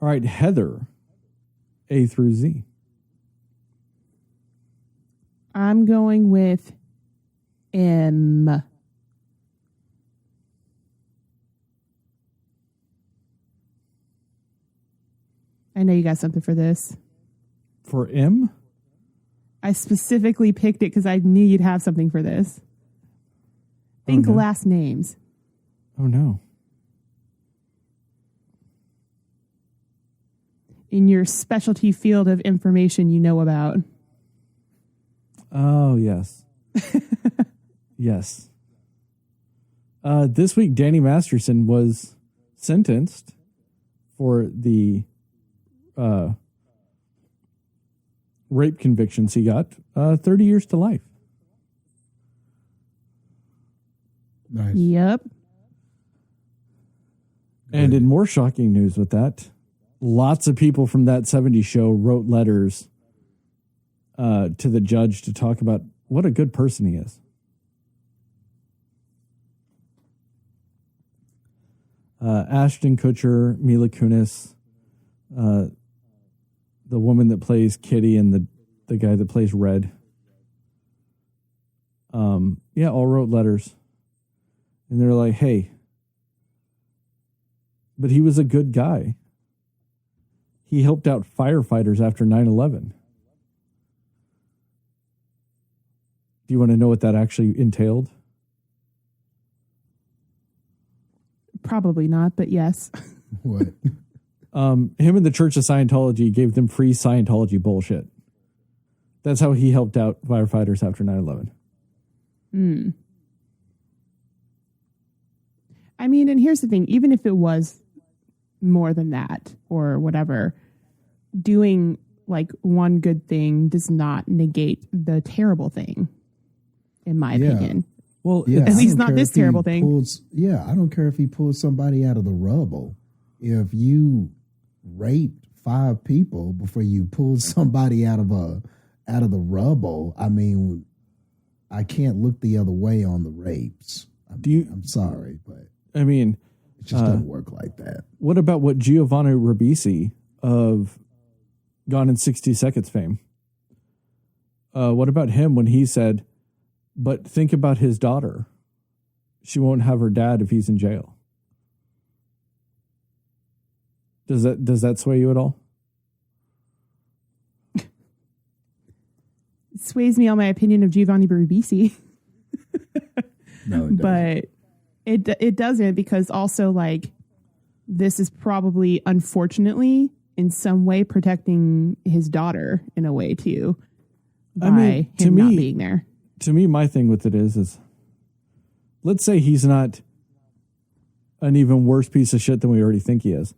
All right, Heather, A through Z. I'm going with M. I know you got something for this. For M? I specifically picked it because I knew you'd have something for this. Think last names. Oh, no. In your specialty field of information you know about. Oh, yes. Yes. This week, Danny Masterson was sentenced for the rape convictions he got, 30 years to life. Nice. Yep. And in more shocking news with that, lots of people from that 70s show wrote letters to the judge to talk about what a good person he is. Ashton Kutcher, Mila Kunis, the woman that plays Kitty, and the guy that plays Red. All wrote letters. And they're like, hey, but he was a good guy. He helped out firefighters after 9/11. Do you want to know what that actually entailed? Probably not, but yes. What? Him and the Church of Scientology gave them free Scientology bullshit. That's how he helped out firefighters after 9/11. I mean, and here's the thing, even if it was more than that or whatever, doing like one good thing does not negate the terrible thing, in my opinion. Well, at least not this terrible thing. I don't care if he pulls somebody out of the rubble. If you raped 5 people before you pulled somebody out of the rubble, I mean, I can't look the other way on the rapes. I'm sorry, but I mean, it just doesn't work like that. What about what Giovanni Ribisi of Gone in 60 Seconds fame? What about him when he said, but think about his daughter. She won't have her dad if he's in jail. Does that sway you at all? It sways me on my opinion of Giovanni Ribisi. No, it doesn't. But it doesn't, because also, like, this is probably, unfortunately, in some way protecting his daughter in a way too, by him not being there. To me, my thing with it is let's say he's not an even worse piece of shit than we already think he is.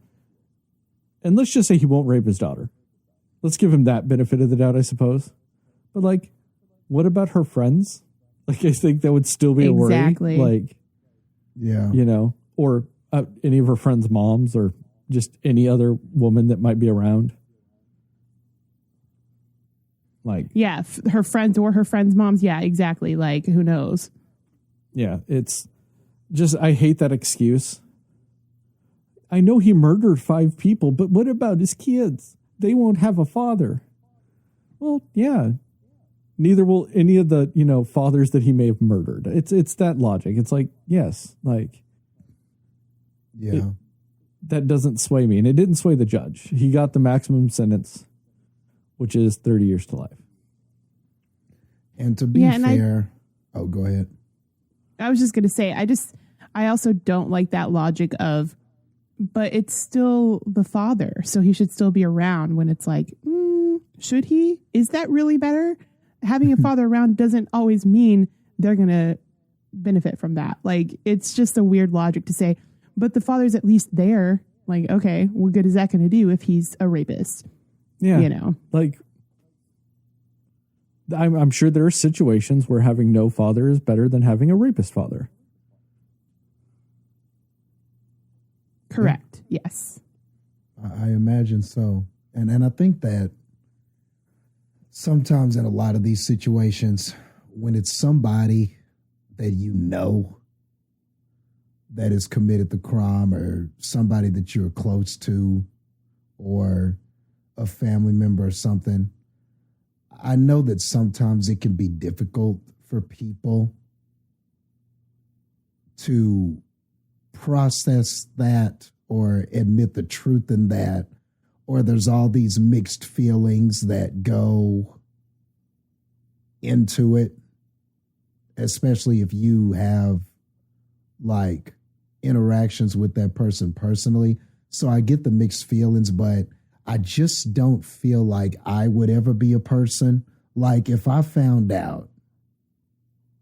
And let's just say he won't rape his daughter. Let's give him that benefit of the doubt, I suppose. But, like, what about her friends? Like, I think that would still be a worry. Exactly. Like, yeah, you know, or any of her friends' moms, or just any other woman that might be around. Like, yeah, her friends or her friends' moms. Yeah, exactly. Like, who knows? Yeah, it's just, I hate that excuse. I know he murdered 5 people, but what about his kids? They won't have a father. Well, yeah. Neither will any of the, fathers that he may have murdered. It's that logic. It's like, yes, like, yeah, that doesn't sway me. And it didn't sway the judge. He got the maximum sentence, which is 30 years to life. And to be fair, go ahead. I was just going to say, I also don't like that logic of, but it's still the father, so he should still be around, when it's like, should he? Is that really better? Having a father around doesn't always mean they're going to benefit from that. Like, it's just a weird logic to say, but the father's at least there. Like, okay, what good is that going to do if he's a rapist? Yeah. Like, I'm sure there are situations where having no father is better than having a rapist father. Correct. Yes. I imagine so. And I think that sometimes in a lot of these situations, when it's somebody that you know that has committed the crime, or somebody that you're close to, or a family member or something, I know that sometimes it can be difficult for people to process that or admit the truth in that, or there's all these mixed feelings that go into it, especially if you have like interactions with that person personally. So I get the mixed feelings, but I just don't feel like I would ever be a person. Like if I found out,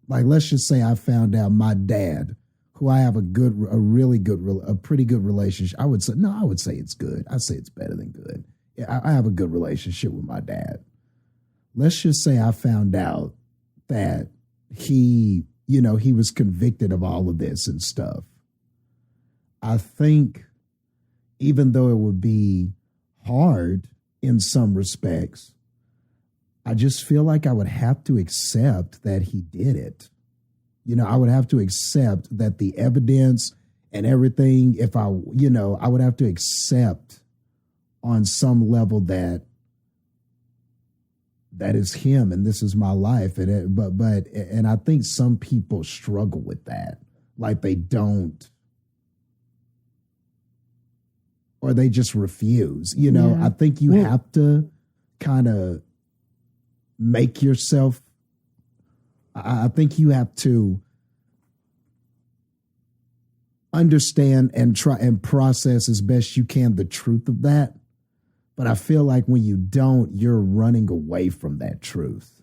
like let's just say I found out my dad, who I have a pretty good relationship. I would say it's good. I'd say it's better than good. I have a good relationship with my dad. Let's just say I found out that he was convicted of all of this and stuff. I think even though it would be hard in some respects, I just feel like I would have to accept that he did it. I would have to accept that the evidence and everything, I would have to accept on some level that is him and this is my life. And I think some people struggle with that. Like they don't, or they just refuse. I think you have to kind of make yourself, I think you have to understand and try and process as best you can the truth of that. But I feel like when you don't, you're running away from that truth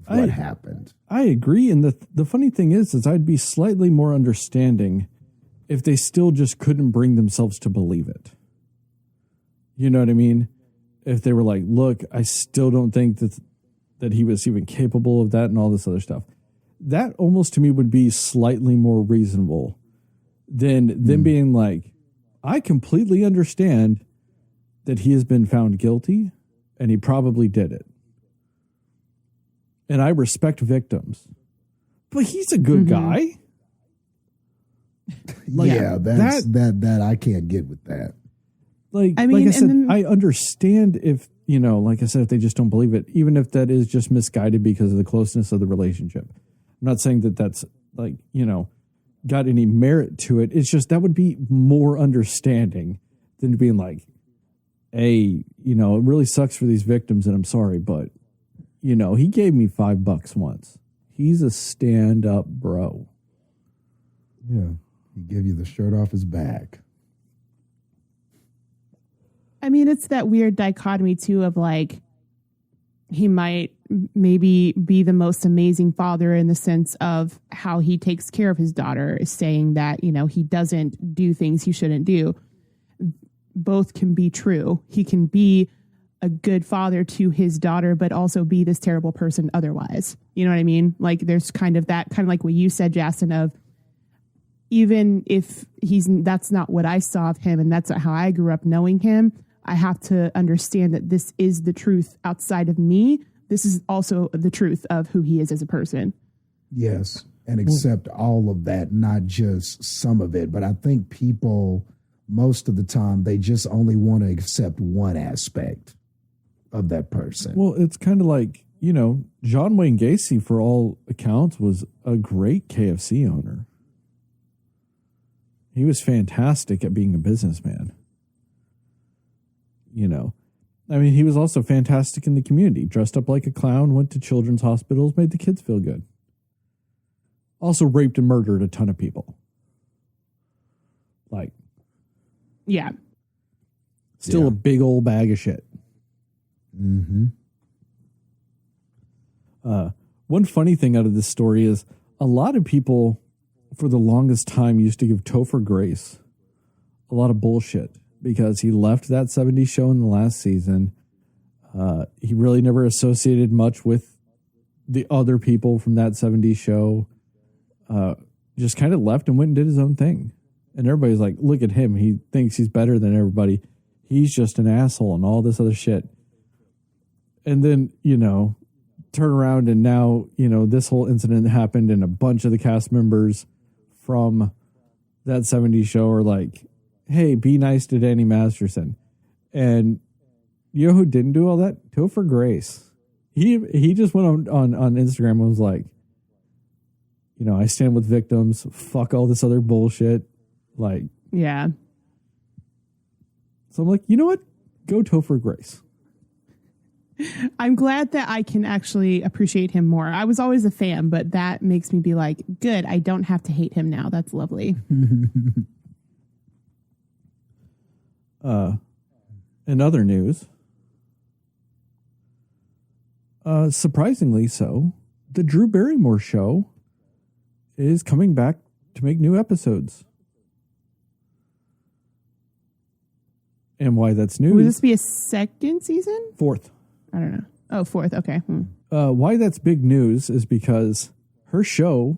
of what happened. I agree. And the funny thing is I'd be slightly more understanding if they still just couldn't bring themselves to believe it. You know what I mean? If they were like, look, I still don't think that he was even capable of that and all this other stuff. That almost to me would be slightly more reasonable than them being like, I completely understand that he has been found guilty and he probably did it. And I respect victims, but he's a good guy. Like, that I can't get with that. Like I said, I understand if, like I said, if they just don't believe it, even if that is just misguided because of the closeness of the relationship. I'm not saying that that's like, got any merit to it. It's just that would be more understanding than being like, hey, it really sucks for these victims and I'm sorry, but, he gave me $5 once. He's a stand-up bro. Yeah. He gave you the shirt off his back. I mean, it's that weird dichotomy too of like, he might maybe be the most amazing father in the sense of how he takes care of his daughter, saying that, he doesn't do things he shouldn't do. Both can be true. He can be a good father to his daughter, but also be this terrible person otherwise. You know what I mean? Like there's kind of like what you said, Jastin, of even if that's not what I saw of him and that's not how I grew up knowing him, I have to understand that this is the truth outside of me. This is also the truth of who he is as a person. Yes. And accept all of that, not just some of it. But I think people, most of the time, they just only want to accept one aspect of that person. Well, it's kind of like, John Wayne Gacy, for all accounts, was a great KFC owner. He was fantastic at being a businessman. He was also fantastic in the community. Dressed up like a clown, went to children's hospitals, made the kids feel good. Also raped and murdered a ton of people. Like, yeah. Still a big old bag of shit. Mm-hmm. One funny thing out of this story is a lot of people for the longest time used to give Topher Grace a lot of bullshit because he left that 70s show in the last season. He really never associated much with the other people from that 70s show. Just kind of left and went and did his own thing. And everybody's like, look at him. He thinks he's better than everybody. He's just an asshole and all this other shit. And then, turn around and now, this whole incident happened and a bunch of the cast members from that 70s show are like, hey, be nice to Danny Masterson. And you know who didn't do all that? Topher Grace. He just went on Instagram and was like, you know, I stand with victims. Fuck all this other bullshit. Like, Yeah. so I'm like, you know what? Go Topher Grace. I'm glad that I can actually appreciate him more. I was always a fan, but that makes me be like, good, I don't have to hate him now. That's lovely. In other news, surprisingly so, the Drew Barrymore show is coming back to make new episodes. And why that's news? Will this be a second season? Fourth. I don't know. Oh, fourth. Okay. Why that's big news is because her show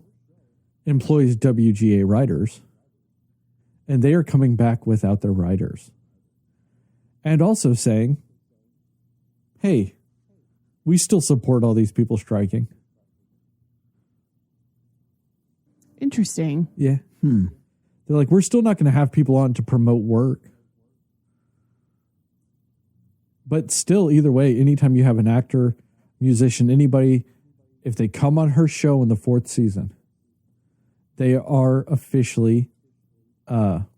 employs WGA writers, and they are coming back without their writers. And also saying, hey, we still support all these people striking. Interesting. Yeah. They're like, we're still not going to have people on to promote work. But still, either way, anytime you have an actor, musician, anybody, if they come on her show in the fourth season, they are officially, what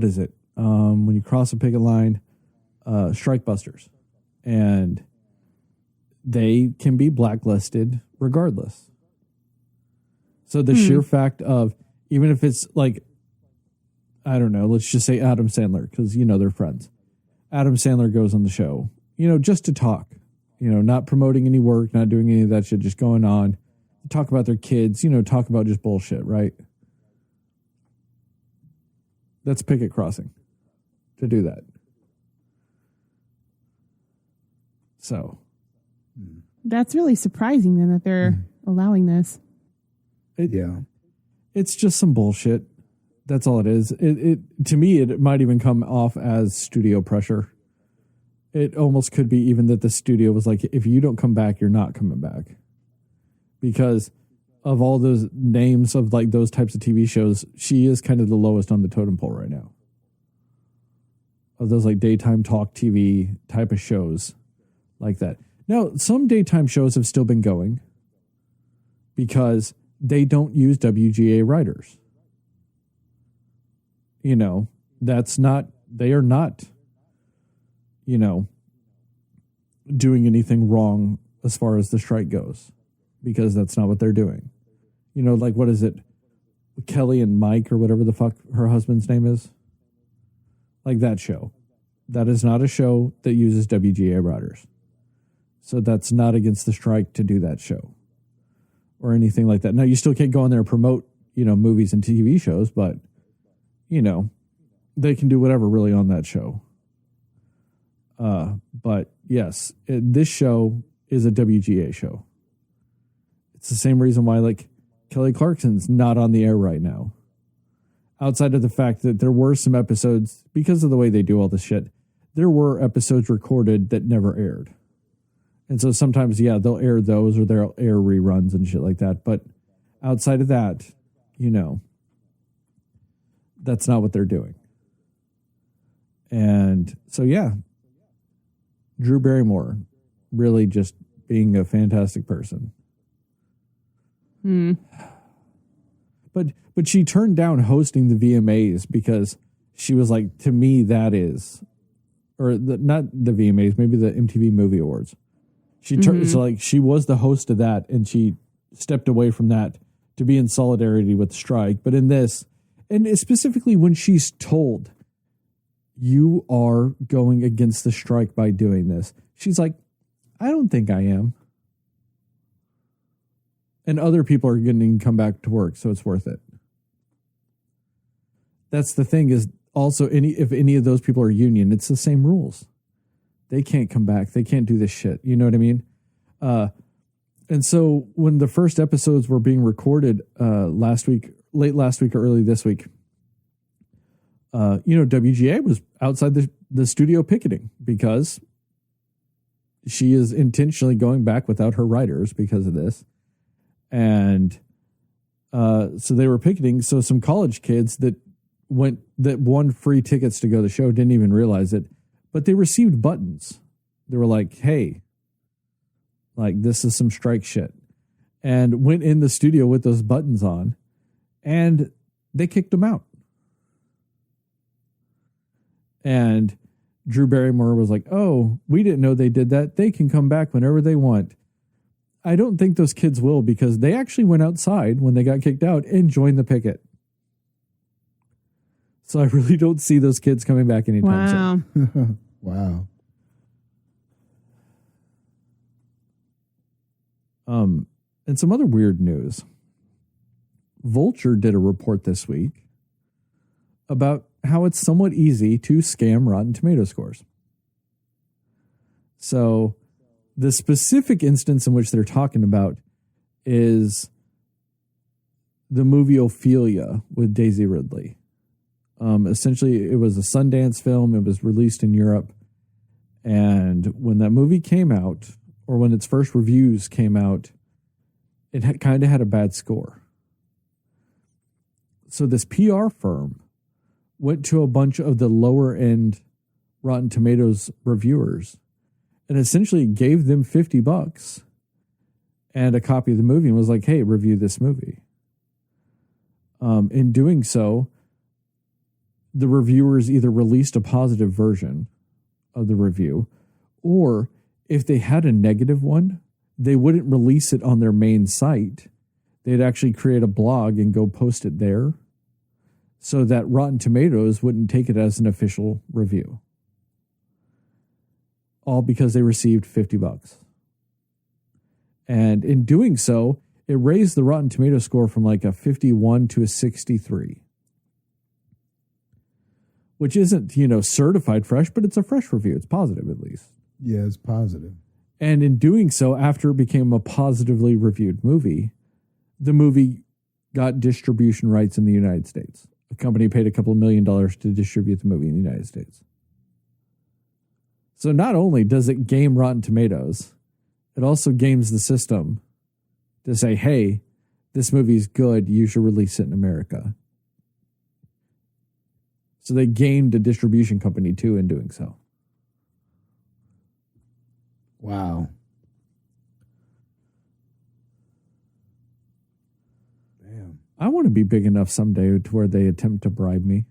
is it? When you cross a picket line, strike busters. And they can be blacklisted regardless. So the sheer fact of, even if it's like, I don't know, let's just say Adam Sandler, because, you know, they're friends. Adam Sandler goes on the show, you know, just to talk, you know, not promoting any work, not doing any of that shit, just going on, talk about their kids, you know, talk about just bullshit, right? That's picket crossing to do that. So. That's really surprising then that they're allowing this. It's just some bullshit. That's all it is. It to me, it might even come off as studio pressure. It almost could be even that the studio was like, if you don't come back, you're not coming back. Because of all those names of like those types of TV shows, she is kind of the lowest on the totem pole right now. Of those like daytime talk TV type of shows like that. Now, some daytime shows have still been going because they don't use WGA writers. You know, they are not, you know, doing anything wrong as far as the strike goes, because that's not what they're doing. You know, like, what is it? Kelly and Mike or whatever the fuck her husband's name is. Like that show. That is not a show that uses WGA writers. So that's not against the strike to do that show or anything like that. Now, you still can't go on there and promote, you know, movies and TV shows, but you know, they can do whatever really on that show. But yes, this show is a WGA show. It's the same reason why like Kelly Clarkson's not on the air right now. Outside of the fact that there were some episodes, because of the way they do all this shit, there were episodes recorded that never aired. And so sometimes, yeah, they'll air those or they'll air reruns and shit like that. But outside of that, you know, that's not what they're doing. And so, yeah, Drew Barrymore really just being a fantastic person. But she turned down hosting the VMAs because she was like, to me, that is, or not the VMAs, maybe the MTV Movie Awards. She turned, so like she was the host of that, and she stepped away from that to be in solidarity with the strike. But in this, and specifically when she's told, you are going against the strike by doing this, she's like, I don't think I am. And other people are going to come back to work, so it's worth it. That's the thing is also, if any of those people are union, it's the same rules. They can't come back. They can't do this shit. You know what I mean? And so when the first episodes were being recorded late last week or early this week, you know, WGA was outside the studio picketing because she is intentionally going back without her writers because of this. And so they were picketing. So some college kids that won free tickets to go to the show, didn't even realize it, but they received buttons. They were like, hey, like this is some strike shit. And went in the studio with those buttons on and they kicked them out. And Drew Barrymore was like, oh, we didn't know they did that. They can come back whenever they want. I don't think those kids will, because they actually went outside when they got kicked out and joined the picket. So I really don't see those kids coming back anytime soon. Wow. And some other weird news. Vulture did a report this week about how it's somewhat easy to scam Rotten Tomato scores. So the specific instance in which they're talking about is the movie Ophelia with Daisy Ridley. Essentially, it was a Sundance film. It was released in Europe. And when that movie came out, or when its first reviews came out, it kind of had a bad score. So this PR firm went to a bunch of the lower end Rotten Tomatoes reviewers and essentially gave them $50 and a copy of the movie and was like, hey, review this movie. In doing so, the reviewers either released a positive version of the review, or if they had a negative one, they wouldn't release it on their main site. They'd actually create a blog and go post it there so that Rotten Tomatoes wouldn't take it as an official review. All because they received $50. And in doing so, it raised the Rotten Tomato score from like a 51 to a 63. Which isn't, certified fresh, but it's a fresh review. It's positive, at least. Yeah, it's positive. And in doing so, after it became a positively reviewed movie, the movie got distribution rights in the United States. A company paid a couple of $1 million to distribute the movie in the United States. So not only does it game Rotten Tomatoes, it also games the system to say, hey, this movie's good. You should release it in America. So they gamed a distribution company, too, in doing so. Wow. Damn. I want to be big enough someday to where they attempt to bribe me.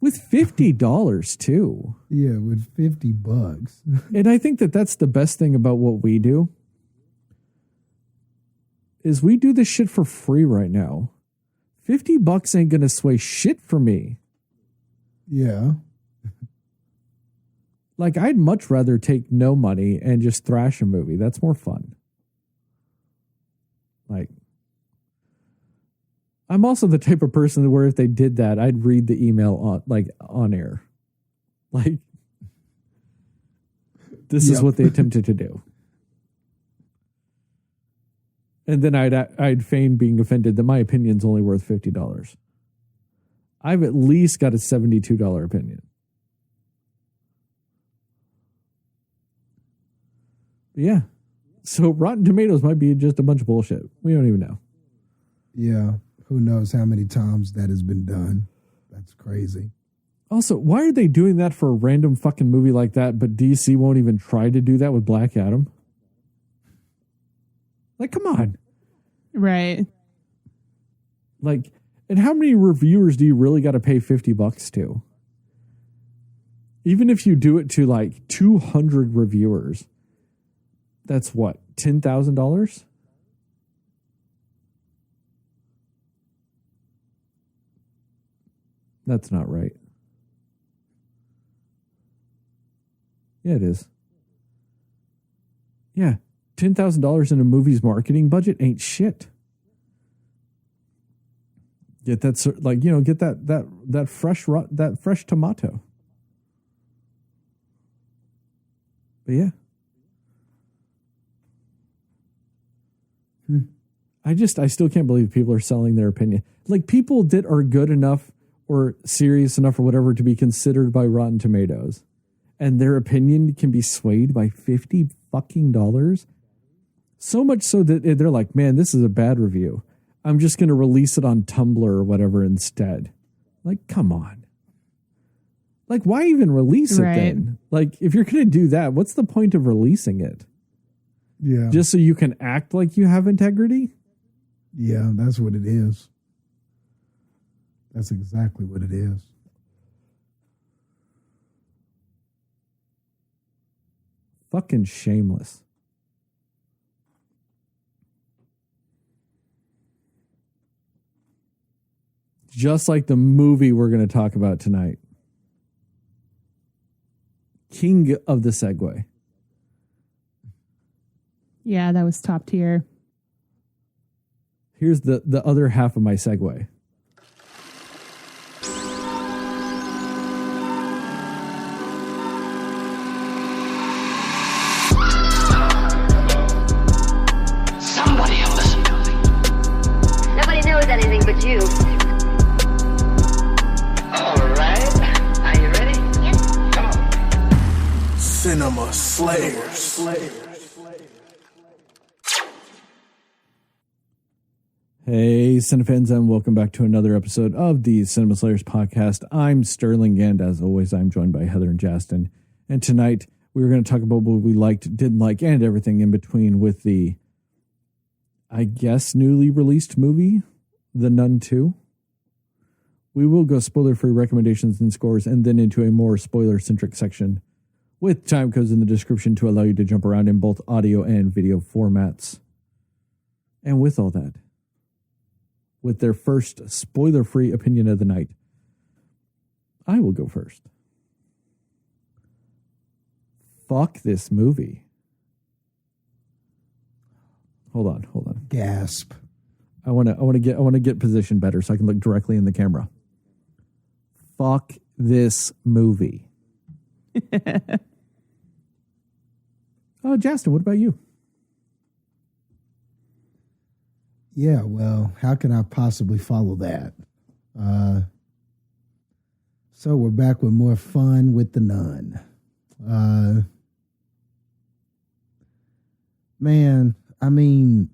With $50, too. Yeah, with $50. And I think that that's the best thing about what we do. Is we do this shit for free right now. $50 ain't going to sway shit for me. Yeah. Like, I'd much rather take no money and just thrash a movie. That's more fun. Like, I'm also the type of person where if they did that, I'd read the email on air. Like, this is what they attempted to do. And then I'd feign being offended that my opinion's only worth $50. I've at least got a $72 opinion. But yeah. So Rotten Tomatoes might be just a bunch of bullshit. We don't even know. Yeah. Who knows how many times that has been done. That's crazy. Also, why are they doing that for a random fucking movie like that, but DC won't even try to do that with Black Adam? Like, come on. Right. Like, and how many reviewers do you really got to pay $50 to? Even if you do it to like 200 reviewers, that's what, $10,000? That's not right. Yeah, it is. Yeah. $10,000 in a movie's marketing budget ain't shit. Get that, like, get that fresh tomato. But yeah. I still can't believe people are selling their opinion. Like, people that are good enough or serious enough or whatever to be considered by Rotten Tomatoes, and their opinion can be swayed by $50 fucking dollars. So much so that they're like, man, this is a bad review. I'm just going to release it on Tumblr or whatever instead. Like, come on. Like, why even release it then? Like, if you're going to do that, what's the point of releasing it? Yeah. Just so you can act like you have integrity? Yeah, that's what it is. That's exactly what it is. Fucking shameless. Just like the movie we're going to talk about tonight. King of the segue. Yeah, that was top tier. Here's the other half of my segue. Somebody help us. Nobody knows anything but you. All right. Are you ready? Yes. Come on. Cinema Slayers. Hey, Cinefans, and welcome back to another episode of the Cinema Slayers podcast. I'm Sterling, and as always, I'm joined by Heather and Jastin. And tonight, we're going to talk about what we liked, didn't like, and everything in between with the, I guess, newly released movie, The Nun II. We will go spoiler-free recommendations and scores, and then into a more spoiler-centric section with time codes in the description to allow you to jump around in both audio and video formats. And with all that, with their first spoiler-free opinion of the night, I will go first. Fuck this movie. Hold on. Gasp. I want to get positioned better so I can look directly in the camera. Fuck this movie. Oh, Jastin, what about you? Yeah, well, how can I possibly follow that? So we're back with more fun with the Nun. Man, I mean,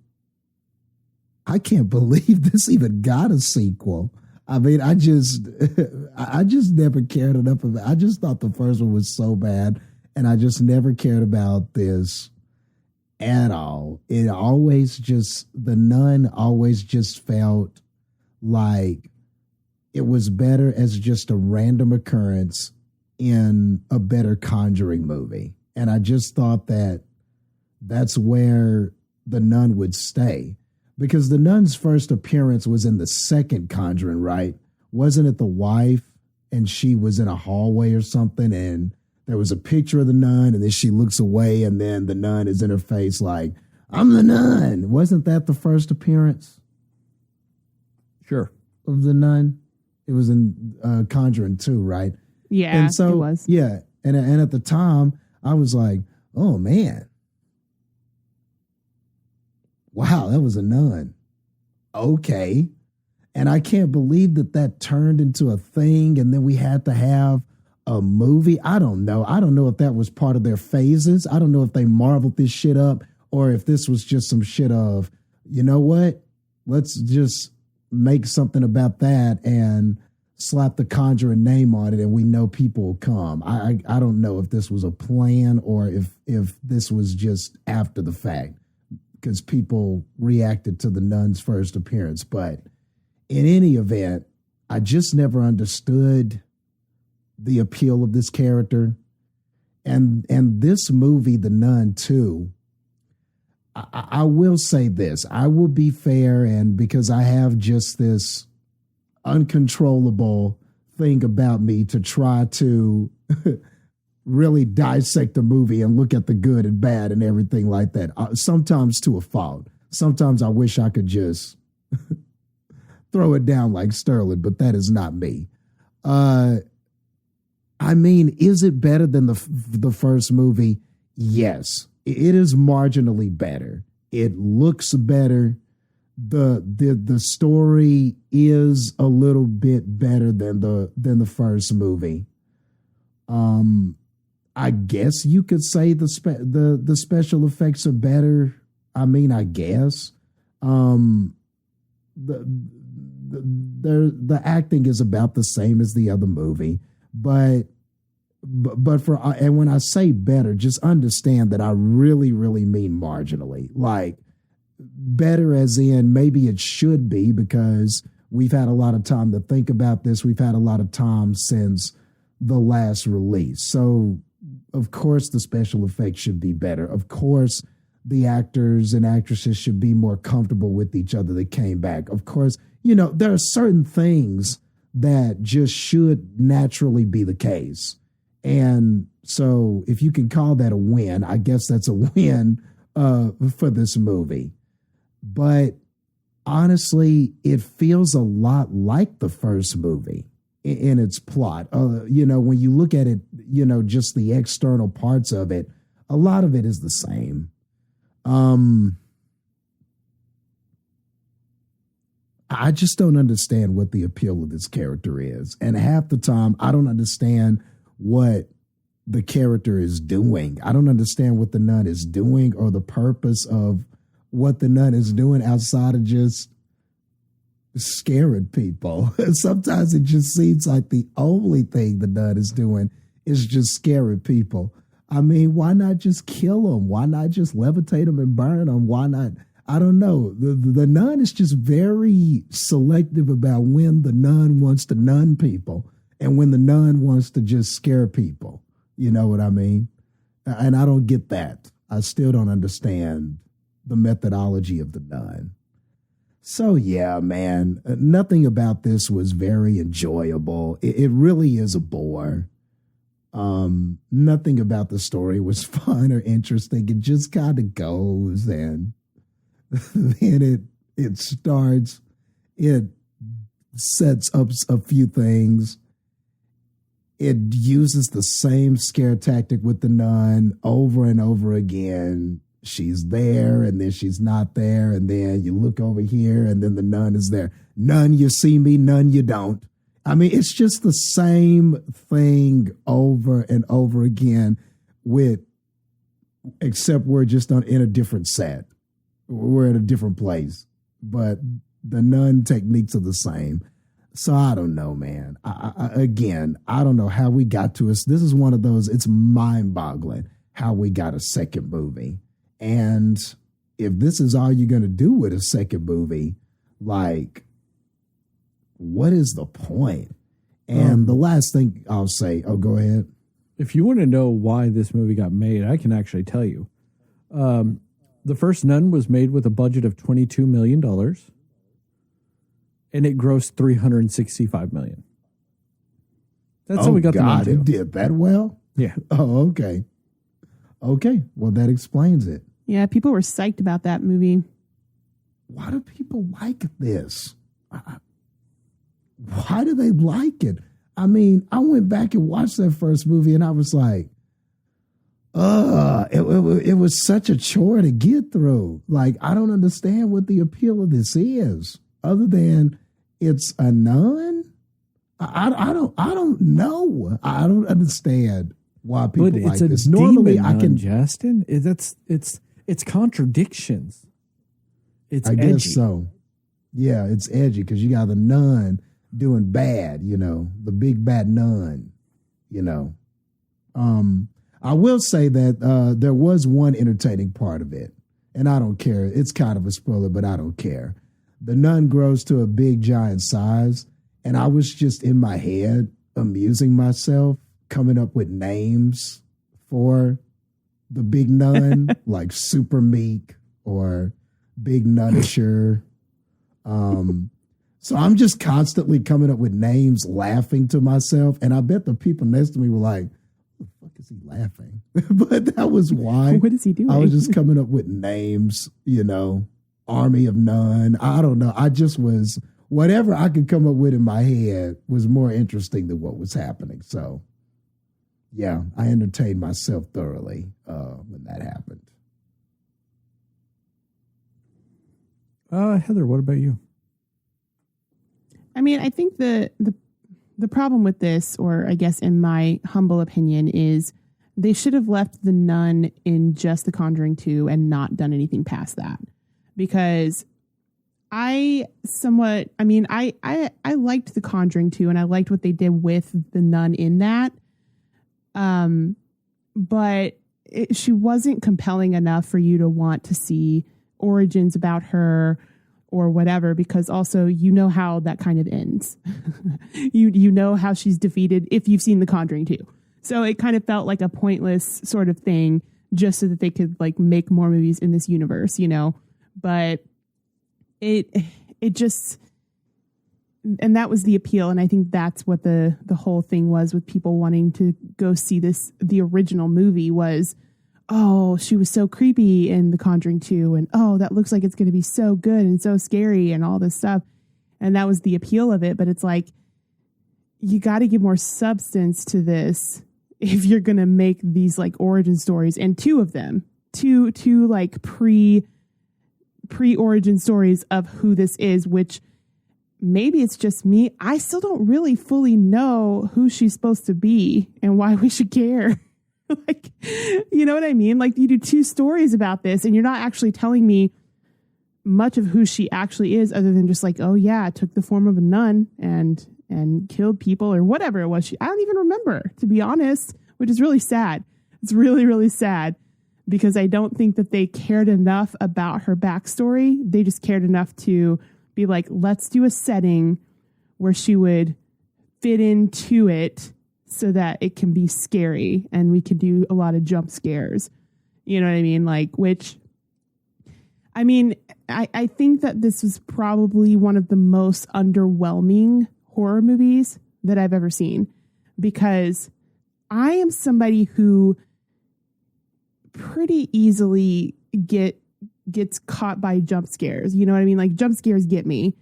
I can't believe this even got a sequel. I mean, I just never cared enough of it. I just thought the first one was so bad, and I just never cared about this at all. It always just, the Nun always just felt like it was better as just a random occurrence in a better Conjuring movie. And I just thought that that's where the Nun would stay, because the Nun's first appearance was in the second Conjuring, right? Wasn't it the wife and she was in a hallway or something, and there was a picture of the Nun, and then she looks away, and then the Nun is in her face like, I'm the Nun. Wasn't that the first appearance? Sure. Of the Nun? It was in Conjuring 2, right? Yeah, and so, it was. Yeah. And at the time, I was like, oh, man. Wow, that was a Nun. Okay. And I can't believe that turned into a thing, and then we had to have a movie. I don't know. I don't know if that was part of their phases. I don't know if they marveled this shit up or if this was just some shit of, you know what? Let's just make something about that and slap the Conjuring name on it, and we know people will come. I don't know if this was a plan or if this was just after the fact, because people reacted to the Nun's first appearance. But in any event, I just never understood the appeal of this character. And this movie, The Nun 2, I will say this. I will be fair, and because I have just this uncontrollable thing about me to try to really dissect the movie and look at the good and bad and everything like that. Sometimes to a fault. Sometimes I wish I could just throw it down like Sterling, but that is not me. I mean, is it better than the first movie? Yes, it is marginally better. It looks better. The story is a little bit better than the first movie. I guess you could say the special effects are better. I mean, I guess. The the acting is about the same as the other movie, but for and when I say better, just understand that I really mean marginally. Like better as in maybe it should be, because we've had a lot of time to think about this. We've had a lot of time since the last release. So of course the special effects should be better. Of course the actors and actresses should be more comfortable with each other that came back. Of course, there are certain things that just should naturally be the case. And so if you can call that a win, I guess that's a win for this movie. But honestly, it feels a lot like the first movie in its plot. When you look at it, just the external parts of it, a lot of it is the same. I just don't understand what the appeal of this character is. And half the time, I don't understand what the character is doing. I don't understand what the nun is doing or the purpose of what the nun is doing outside of just scaring people. Sometimes it just seems like the only thing the nun is doing is just scaring people. I mean, why not just kill them? Why not just levitate them and burn them? Why not? I don't know. The nun is just very selective about when the nun wants to nun people and when the nun wants to just scare people. You know what I mean? And I don't get that. I still don't understand the methodology of the nun. So yeah, man, nothing about this was very enjoyable. It really is a bore. Nothing about the story was fun or interesting. It just kind of goes and then it starts, it sets up a few things. It uses the same scare tactic with the nun over and over again. She's there and then she's not there. And then you look over here and then the nun is there. Nun, you see me, nun, you don't. I mean, it's just the same thing over and over again except we're just in a different set. We're in a different place, but the nun techniques are the same. So I don't know, man. I don't know how we got to us. This is one of those, it's mind-boggling how we got a second movie. And if this is all you're going to do with a second movie, like, what is the point? And the last thing I'll say, go ahead. If you want to know why this movie got made, I can actually tell you. The first Nun was made with a budget of $22 million. And it grossed $365 million. That's how we got the Nun 2. It did that well? Yeah. Oh, okay. Okay. Well, that explains it. Yeah, people were psyched about that movie. Why do people like this? Why do they like it? I mean, I went back and watched that first movie and I was like, it was such a chore to get through. Like, I don't understand what the appeal of this is, other than it's a nun. I don't know. I don't understand why people but like it's this. A Normally, demon I can. Nun, Jastin. It's contradictions. It's I edgy. guess so. Yeah, it's edgy because you got the nun doing bad. The big bad nun. I will say that there was one entertaining part of it, and I don't care. It's kind of a spoiler, but I don't care. The nun grows to a big giant size, and I was just in my head amusing myself, coming up with names for the big nun, like Super Meek or Big Nunisher. So I'm just constantly coming up with names, laughing to myself, and I bet the people next to me were like, "What the fuck is he laughing?" But that was why. What is he doing? I was just coming up with names, Army of Nun. I don't know. I just was, whatever I could come up with in my head was more interesting than what was happening. So, yeah, I entertained myself thoroughly when that happened. Heather, what about you? I mean, I think the problem with this, or I guess in my humble opinion, is they should have left the nun in just The Conjuring 2 and not done anything past that. Because I liked The Conjuring 2, and I liked what they did with the nun in that. But she wasn't compelling enough for you to want to see origins about her or whatever, because also you know how that kind of ends. you know how she's defeated if you've seen The Conjuring 2. So it kind of felt like a pointless sort of thing just so that they could like make more movies in this universe, you know. But it just, and that was the appeal, and I think that's what the whole thing was with people wanting to go see this. The original movie was, oh, she was so creepy in The Conjuring 2, and oh, that looks like it's going to be so good and so scary and all this stuff, and that was the appeal of it. But it's like, you got to give more substance to this if you're going to make these like origin stories, and two of them, two like pre-origin stories of who this is, which maybe it's just me. I still don't really fully know who she's supposed to be and why we should care. Like, you know what I mean? Like, you do two stories about this and you're not actually telling me much of who she actually is, other than just like, oh yeah, took the form of a nun and killed people or whatever it was. I don't even remember, to be honest, which is really sad. It's really, really sad, because I don't think that they cared enough about her backstory. They just cared enough to be like, let's do a setting where she would fit into it so that it can be scary and we could do a lot of jump scares. You know what I mean? Like, which, I mean, I think that this was probably one of the most underwhelming horror movies that I've ever seen, because I am somebody who pretty easily gets caught by jump scares. You know what I mean? Like, jump scares get me.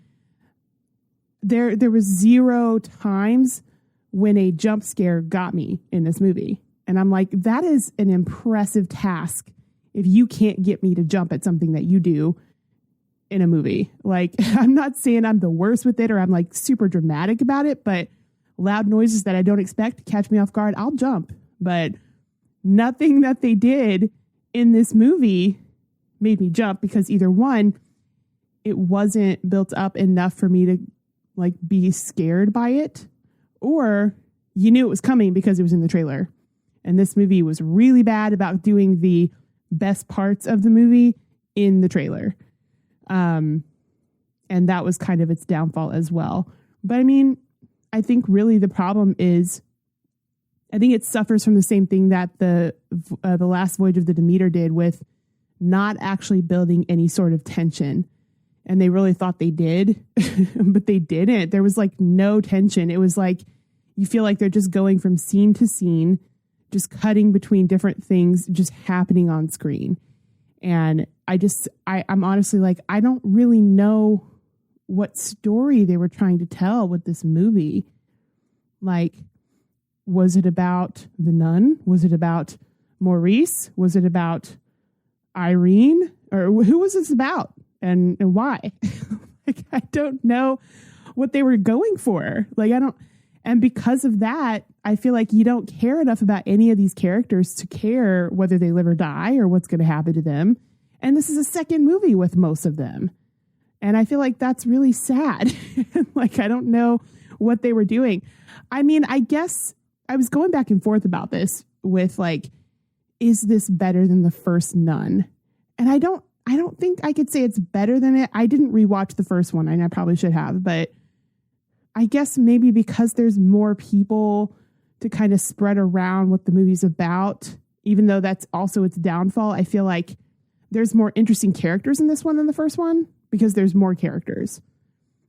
There was 0 times when a jump scare got me in this movie. And I'm like, that is an impressive task if you can't get me to jump at something that you do in a movie. Like, I'm not saying I'm the worst with it or I'm like super dramatic about it, but loud noises that I don't expect to catch me off guard, I'll jump. But nothing that they did in this movie made me jump, because either one, it wasn't built up enough for me to like be scared by it, or you knew it was coming because it was in the trailer. And this movie was really bad about doing the best parts of the movie in the trailer. And that was kind of its downfall as well. But I mean, I think really the problem is, I think it suffers from the same thing that the Last Voyage of the Demeter did, with not actually building any sort of tension. And they really thought they did, but they didn't. There was like no tension. It was like, you feel like they're just going from scene to scene, just cutting between different things just happening on screen. And I'm honestly like, I don't really know what story they were trying to tell with this movie. Like, was it about the nun? Was it about Maurice? Was it about Irene? Or who was this about? And why? Like, I don't know what they were going for. Like, and because of that, I feel like you don't care enough about any of these characters to care whether they live or die or what's going to happen to them. And this is a second movie with most of them. And I feel like that's really sad. Like, I don't know what they were doing. I mean, I guess I was going back and forth about this with like, is this better than the first Nun? And I don't think I could say it's better than it. I didn't rewatch the first one, and I probably should have, but I guess maybe because there's more people to kind of spread around what the movie's about, even though that's also its downfall, I feel like there's more interesting characters in this one than the first one, because there's more characters,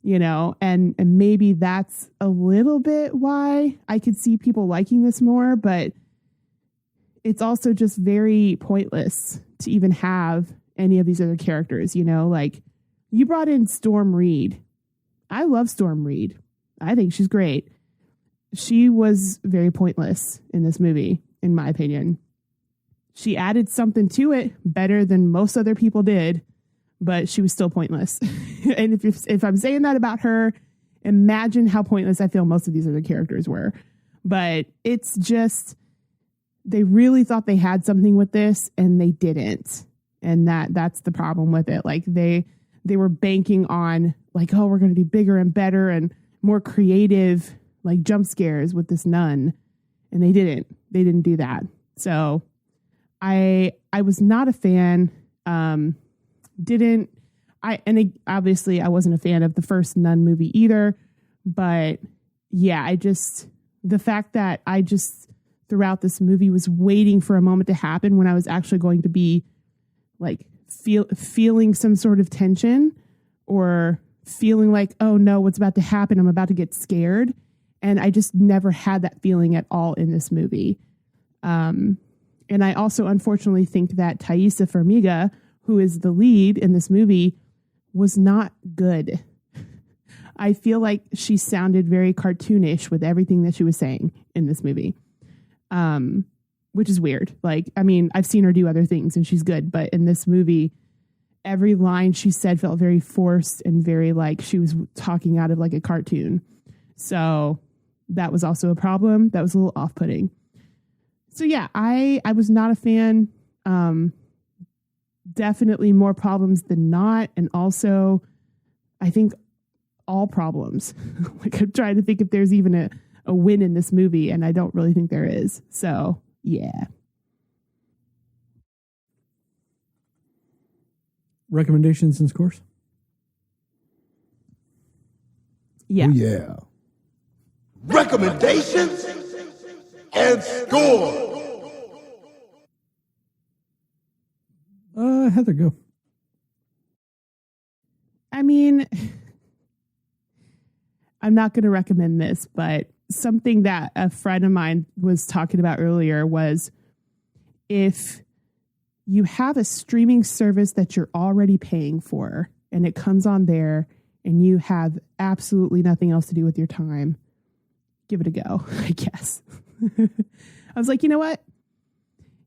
you know, and maybe that's a little bit why I could see people liking this more, but it's also just very pointless to even have any of these other characters, you know, like you brought in Storm Reed. I love Storm Reed. I think she's great. She was very pointless in this movie, in my opinion. She added something to it better than most other people did, but she was still pointless. And if I'm saying that about her, imagine how pointless I feel most of these other characters were. But it's just, they really thought they had something with this and they didn't. And that's the problem with it. Like they they were banking on like, oh, we're going to do bigger and better and more creative like jump scares with this nun. And they didn't do that. So I was not a fan. Obviously I wasn't a fan of the first Nun movie either, but yeah, the fact that I just throughout this movie was waiting for a moment to happen when I was actually going to be like feeling some sort of tension or feeling like, oh no, what's about to happen? I'm about to get scared. And I just never had that feeling at all in this movie. And I also unfortunately think that Thaisa Farmiga, who is the lead in this movie, was not good. I feel like she sounded very cartoonish with everything that she was saying in this movie, which is weird. Like, I mean, I've seen her do other things and she's good, but in this movie, every line she said felt very forced and very like she was talking out of like a cartoon. So that was also a problem. That was a little off-putting. So yeah, I was not a fan. Definitely more problems than not. And also, I think all problems. Like I'm trying to think if there's even a win in this movie, and I don't really think there is. So yeah. Recommendations and scores? Yeah. Oh, yeah. Recommendations and score. Heather, go. I mean, I'm not going to recommend this, but something that a friend of mine was talking about earlier was if you have a streaming service that you're already paying for and it comes on there and you have absolutely nothing else to do with your time, give it a go, I guess. I was like, you know what?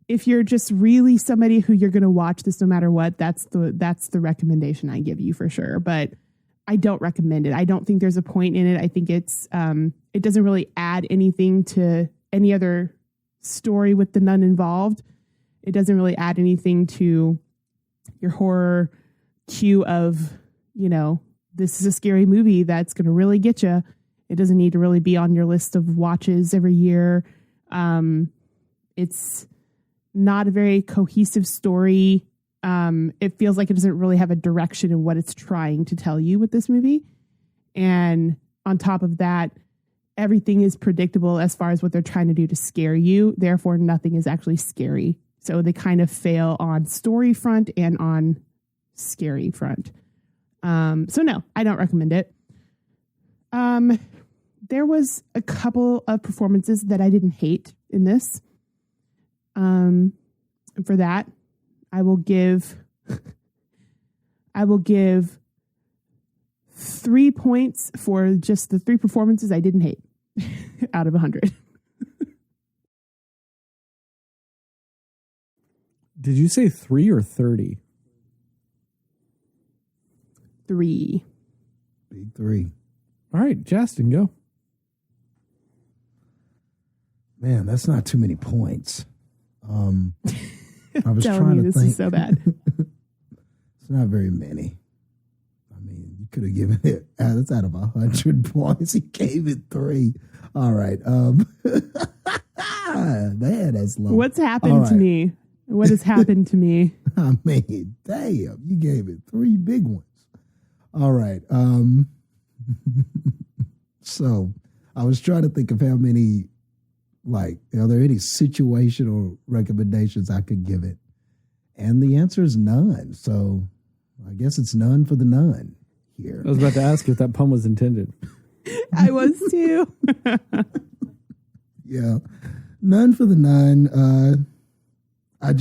If you're just really somebody who you're going to watch this no matter what, that's the recommendation I give you for sure. But I don't recommend it. I don't think there's a point in it. I think it's it doesn't really add anything to any other story with the nun involved. It doesn't really add anything to your horror queue of, you know, this is a scary movie that's going to really get you. It doesn't need to really be on your list of watches every year. It's not a very cohesive story. It feels like it doesn't really have a direction in what it's trying to tell you with this movie. And on top of that, everything is predictable as far as what they're trying to do to scare you. Therefore, nothing is actually scary. So they kind of fail on story front and on scary front. So no, I don't recommend it. There was a couple of performances that I didn't hate in this. For that, I will give 3 points for just the 3 performances I didn't hate out of 100. Did you say 3 or 30? 3. Big 3. All right, Jastin, go. Man, that's not too many points. I was Telling trying you to this think. is so bad. It's not very many. I mean, you could have given it. That's out of 100 points. He gave it 3. All right. Man, that's low. What's happened All to right. me? What has happened to me? I mean, damn, you gave it 3 big ones. All right. So I was trying to think of how many, like, are there any situational recommendations I could give it? And the answer is none. So I guess it's none for the nun here. I was about to ask if that pun was intended. I was too. Yeah. None for the nun. I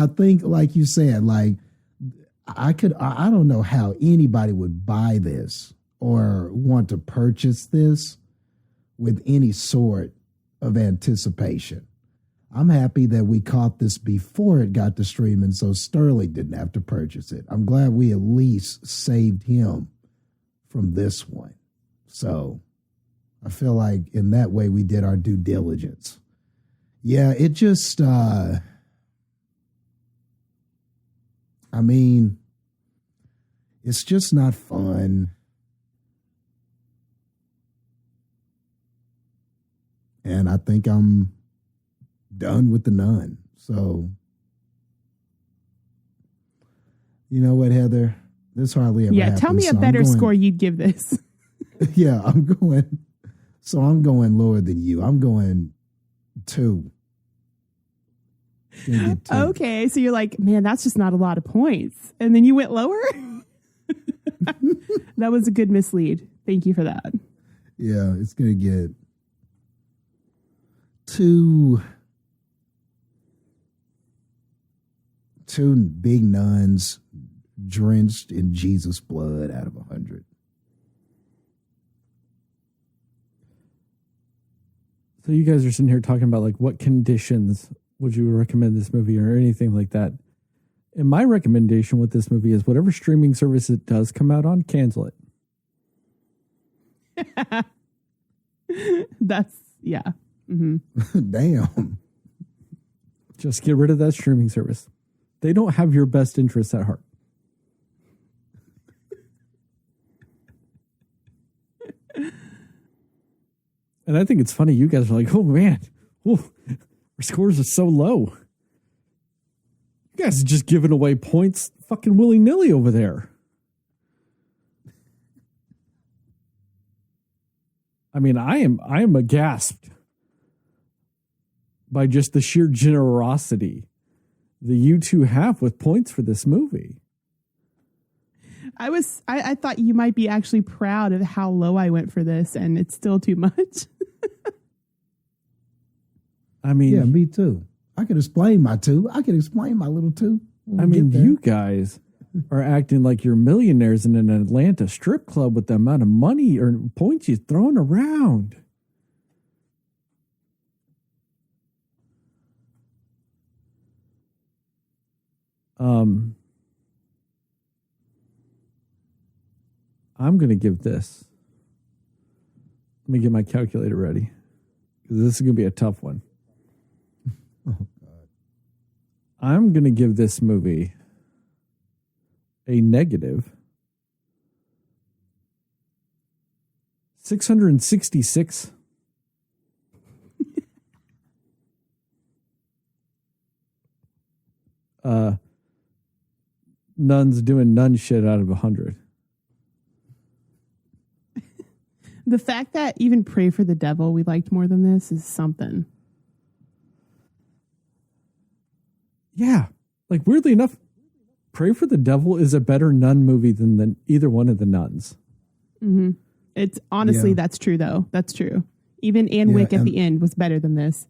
think, like you said, like, I don't know how anybody would buy this or want to purchase this with any sort of anticipation. I'm happy that we caught this before it got to streaming, so Sterling didn't have to purchase it. I'm glad we at least saved him from this one. So I feel like in that way we did our due diligence. Yeah, it just, I mean, It's just not fun. And I think I'm done with the Nun. So, you know what, Heather? This hardly ever happens. Tell me a so better score you'd give this. Yeah, I'm going lower than you. I'm going 2. Gonna get 2. Okay, so you're like, man, that's just not a lot of points. And then you went lower? That was a good mislead. Thank you for that. Yeah, it's going to get 2 big nuns drenched in Jesus blood out of 100. So you guys are sitting here talking about like what conditions would you recommend this movie or anything like that. And my recommendation with this movie is whatever streaming service it does come out on, cancel it. That's, yeah. Mm-hmm. Damn. Just get rid of that streaming service. They don't have your best interests at heart. And I think it's funny. You guys are like, oh man, our scores are so low. You guys are just giving away points fucking willy-nilly over there. I mean, I am aghast by just the sheer generosity that you two have with points for this movie. I thought you might be actually proud of how low I went for this, and it's still too much. I mean, yeah, me too. I can explain my 2. I can explain my little 2. I mean, you guys are acting like you're millionaires in an Atlanta strip club with the amount of money or points you're throwing around. I'm going to give this. Let me get my calculator ready, because this is going to be a tough one. Oh, God. I'm going to give this movie a negative 666. Nuns doing nun shit out of 100. The fact that even Pray for the Devil we liked more than this is something. Yeah. Like, weirdly enough, Pray for the Devil is a better nun movie than either one of the nuns. Mm-hmm. It's honestly, that's true, though. That's true. Even Anne Wick at the end was better than this.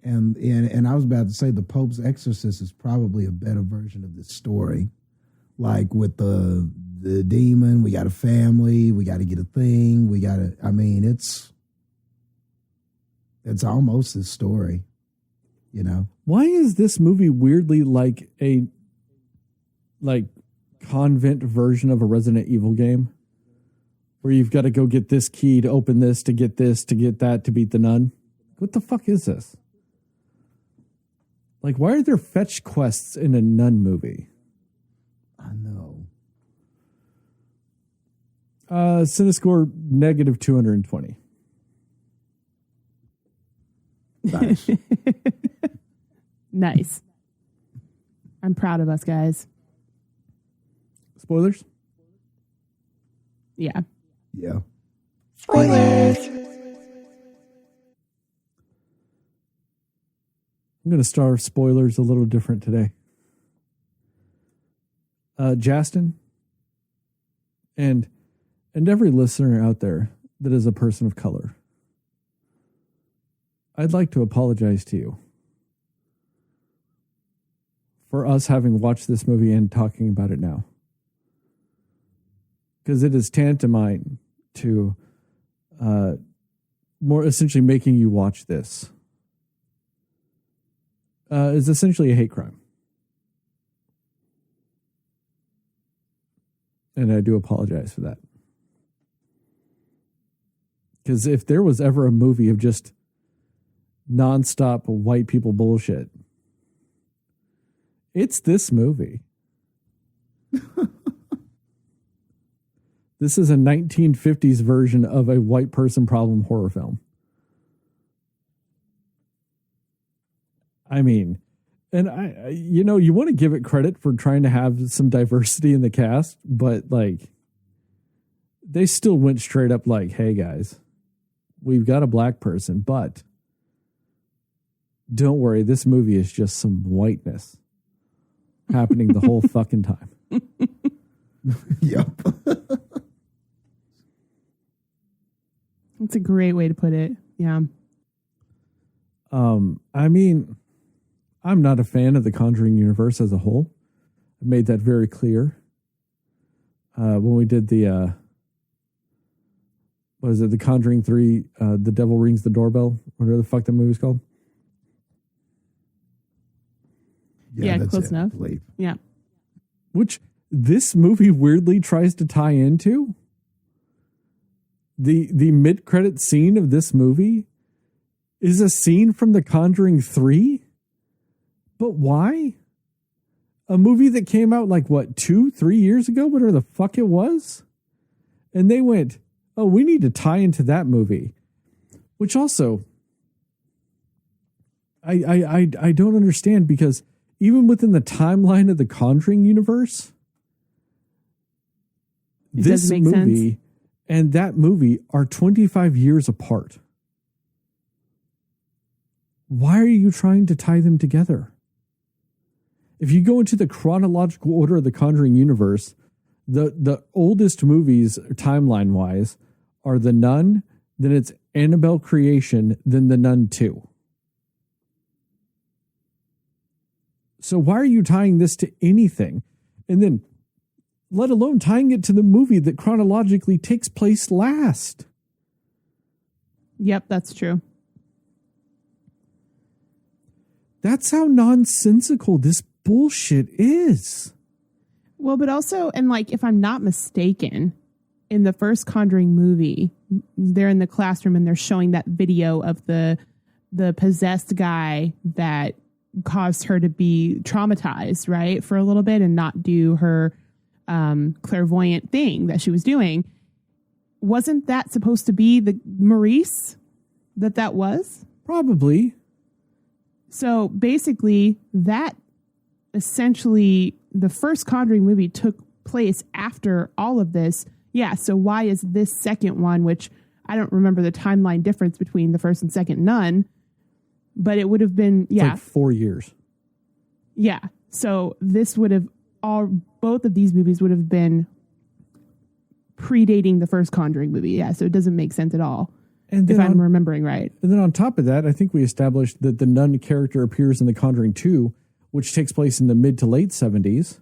And I was about to say the Pope's Exorcist is probably a better version of this story. Like with the demon, we got a family, we got to get a thing, it's almost this story, you know? Why is this movie weirdly like a convent version of a Resident Evil game? Where you've got to go get this key to open this, to get that, to beat the nun? What the fuck is this? Like, why are there fetch quests in a nun movie? I know. Cinescore negative 220. Nice. Nice. I'm proud of us, guys. Spoilers? Yeah. Yeah. Spoilers. I'm going to start spoilers a little different today. Jastin and every listener out there that is a person of color, I'd like to apologize to you for us having watched this movie and talking about it now. Because it is tantamount to more essentially making you watch this. Is essentially a hate crime. And I do apologize for that. Because if there was ever a movie of just nonstop white people bullshit, it's this movie. This is a 1950s version of a white person problem horror film. I mean, and you want to give it credit for trying to have some diversity in the cast, but like, they still went straight up like, hey guys, we've got a black person, but don't worry, this movie is just some whiteness happening the whole fucking time. Yep. That's a great way to put it. Yeah. I mean, I'm not a fan of the Conjuring universe as a whole. I made that very clear. When we did the, what is it, the Conjuring 3, The Devil Rings the Doorbell, whatever the fuck that movie's called. Yeah, that's close it, enough. I believe. Yeah. Which this movie weirdly tries to tie into. The mid-credit scene of this movie is a scene from The Conjuring 3? But why? A movie that came out like, what, 2-3 years ago? Whatever the fuck it was? And they went, oh, we need to tie into that movie. Which also, I don't understand, because even within the timeline of the Conjuring universe, this movie and that movie are 25 years apart. Why are you trying to tie them together? If you go into the chronological order of the Conjuring universe, the oldest movies, timeline-wise, are The Nun, then it's Annabelle Creation, then The Nun II. So why are you tying this to anything? And then, let alone tying it to the movie that chronologically takes place last. Yep, that's true. That's how nonsensical this bullshit is. Well, but also, and like, if I'm not mistaken, in the first Conjuring movie, they're in the classroom and they're showing that video of the possessed guy that caused her to be traumatized, right, for a little bit and not do her clairvoyant thing that she was doing. Wasn't that supposed to be the Maurice that was? Probably. So basically, that essentially, the first Conjuring movie took place after all of this. Yeah, so why is this second one, which I don't remember the timeline difference between the first and second Nun, but it would have been, It's like 4 years. Yeah. So this would have both of these movies would have been predating the first Conjuring movie. Yeah. So it doesn't make sense at all. And if I'm remembering right. And then on top of that, I think we established that the nun character appears in The Conjuring 2, which takes place in the mid to late 70s.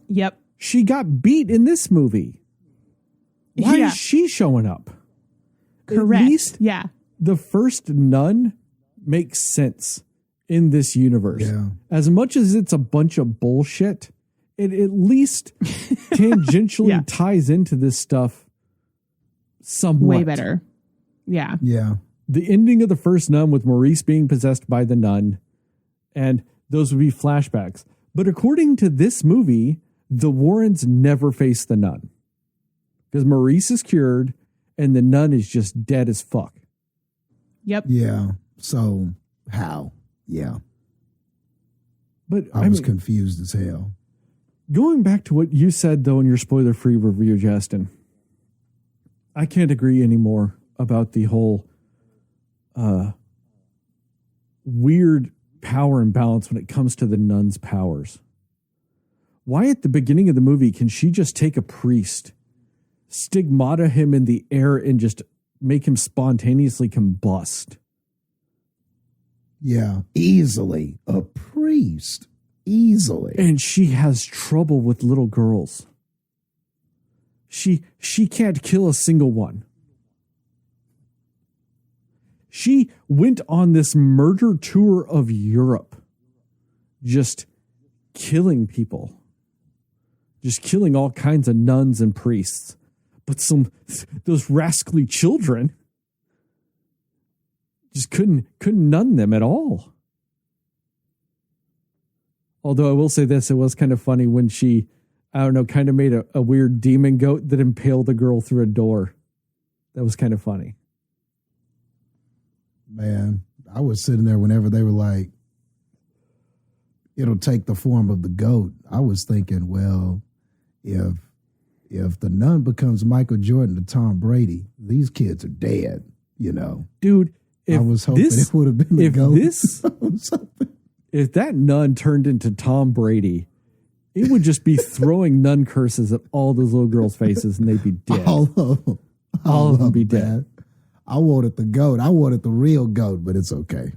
Yep. She got beat in this movie. Why is she showing up? Correct. At least yeah. The first nun makes sense in this universe. Yeah. As much as it's a bunch of bullshit, it at least tangentially ties into this stuff somewhat. Way better. Yeah. Yeah. The ending of the first Nun with Maurice being possessed by the nun, and those would be flashbacks. But according to this movie, the Warrens never face the nun. Because Maurice is cured and the nun is just dead as fuck. Yep. Yeah. So how? Yeah. But I was confused as hell. Going back to what you said, though, in your spoiler-free review, Jastin, I can't agree anymore about the whole weird power imbalance when it comes to the nun's powers. Why at the beginning of the movie can she just take a priest, stigmata him in the air, and just make him spontaneously combust? Yeah, easily. A priest. Easily. And she has trouble with little girls. She can't kill a single one. She went on this murder tour of Europe, just killing people, just killing all kinds of nuns and priests. But those rascally children just couldn't nun them at all. Although I will say this, it was kind of funny when she I don't know, kind of made a weird demon goat that impaled a girl through a door. That was kind of funny. Man, I was sitting there whenever they were like, it'll take the form of the goat. I was thinking, well, if the nun becomes Michael Jordan to Tom Brady, these kids are dead, you know. Dude, I was hoping it would have been the goat. If that nun turned into Tom Brady, it would just be throwing nun curses at all those little girls' faces and they'd be dead. All of them. All of them be dead. I wanted the goat. I wanted the real goat, but it's okay.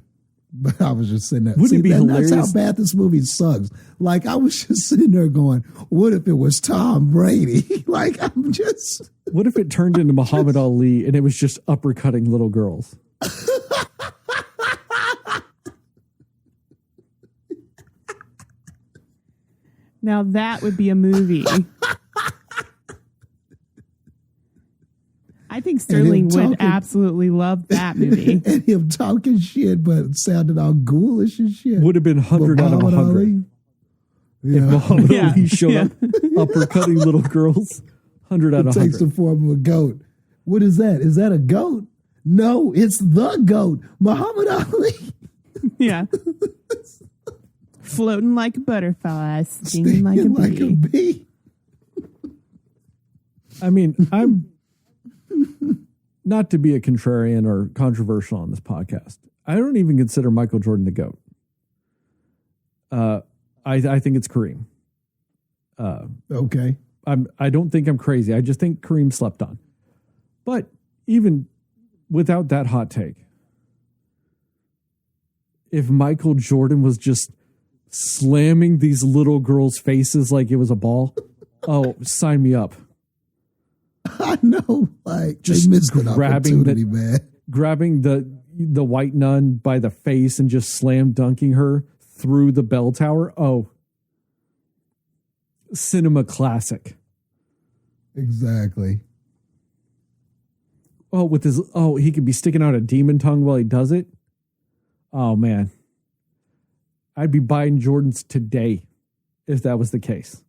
But I was just sitting there. Wouldn't it be hilarious? That's how bad this movie sucks. Like, I was just sitting there going, what if it was Tom Brady? Like, I'm just. What if it turned into Muhammad Ali and it was just uppercutting little girls? Now that would be a movie. I think Sterling would absolutely love that movie. And him talking shit, but sounded all ghoulish and shit. Would have been 100 out of 100. If Muhammad Ali showed up uppercutting little girls, 100 out of 100. Takes the form of a goat. What is that? Is that a goat? No, it's the goat. Muhammad Ali. Yeah. Floating like a butterfly, stinging like a bee. I mean, I'm not to be a contrarian or controversial on this podcast. I don't even consider Michael Jordan the GOAT. I think it's Kareem. Okay. I don't think I'm crazy. I just think Kareem slept on. But even without that hot take, if Michael Jordan was just slamming these little girls' faces like it was a ball, oh, sign me up. I know, like, just they missed an opportunity, man. Grabbing the white nun by the face and just slam dunking her through the bell tower. Oh, cinema classic. Exactly. Oh, with his he could be sticking out a demon tongue while he does it. Oh man, I'd be buying Jordans today if that was the case.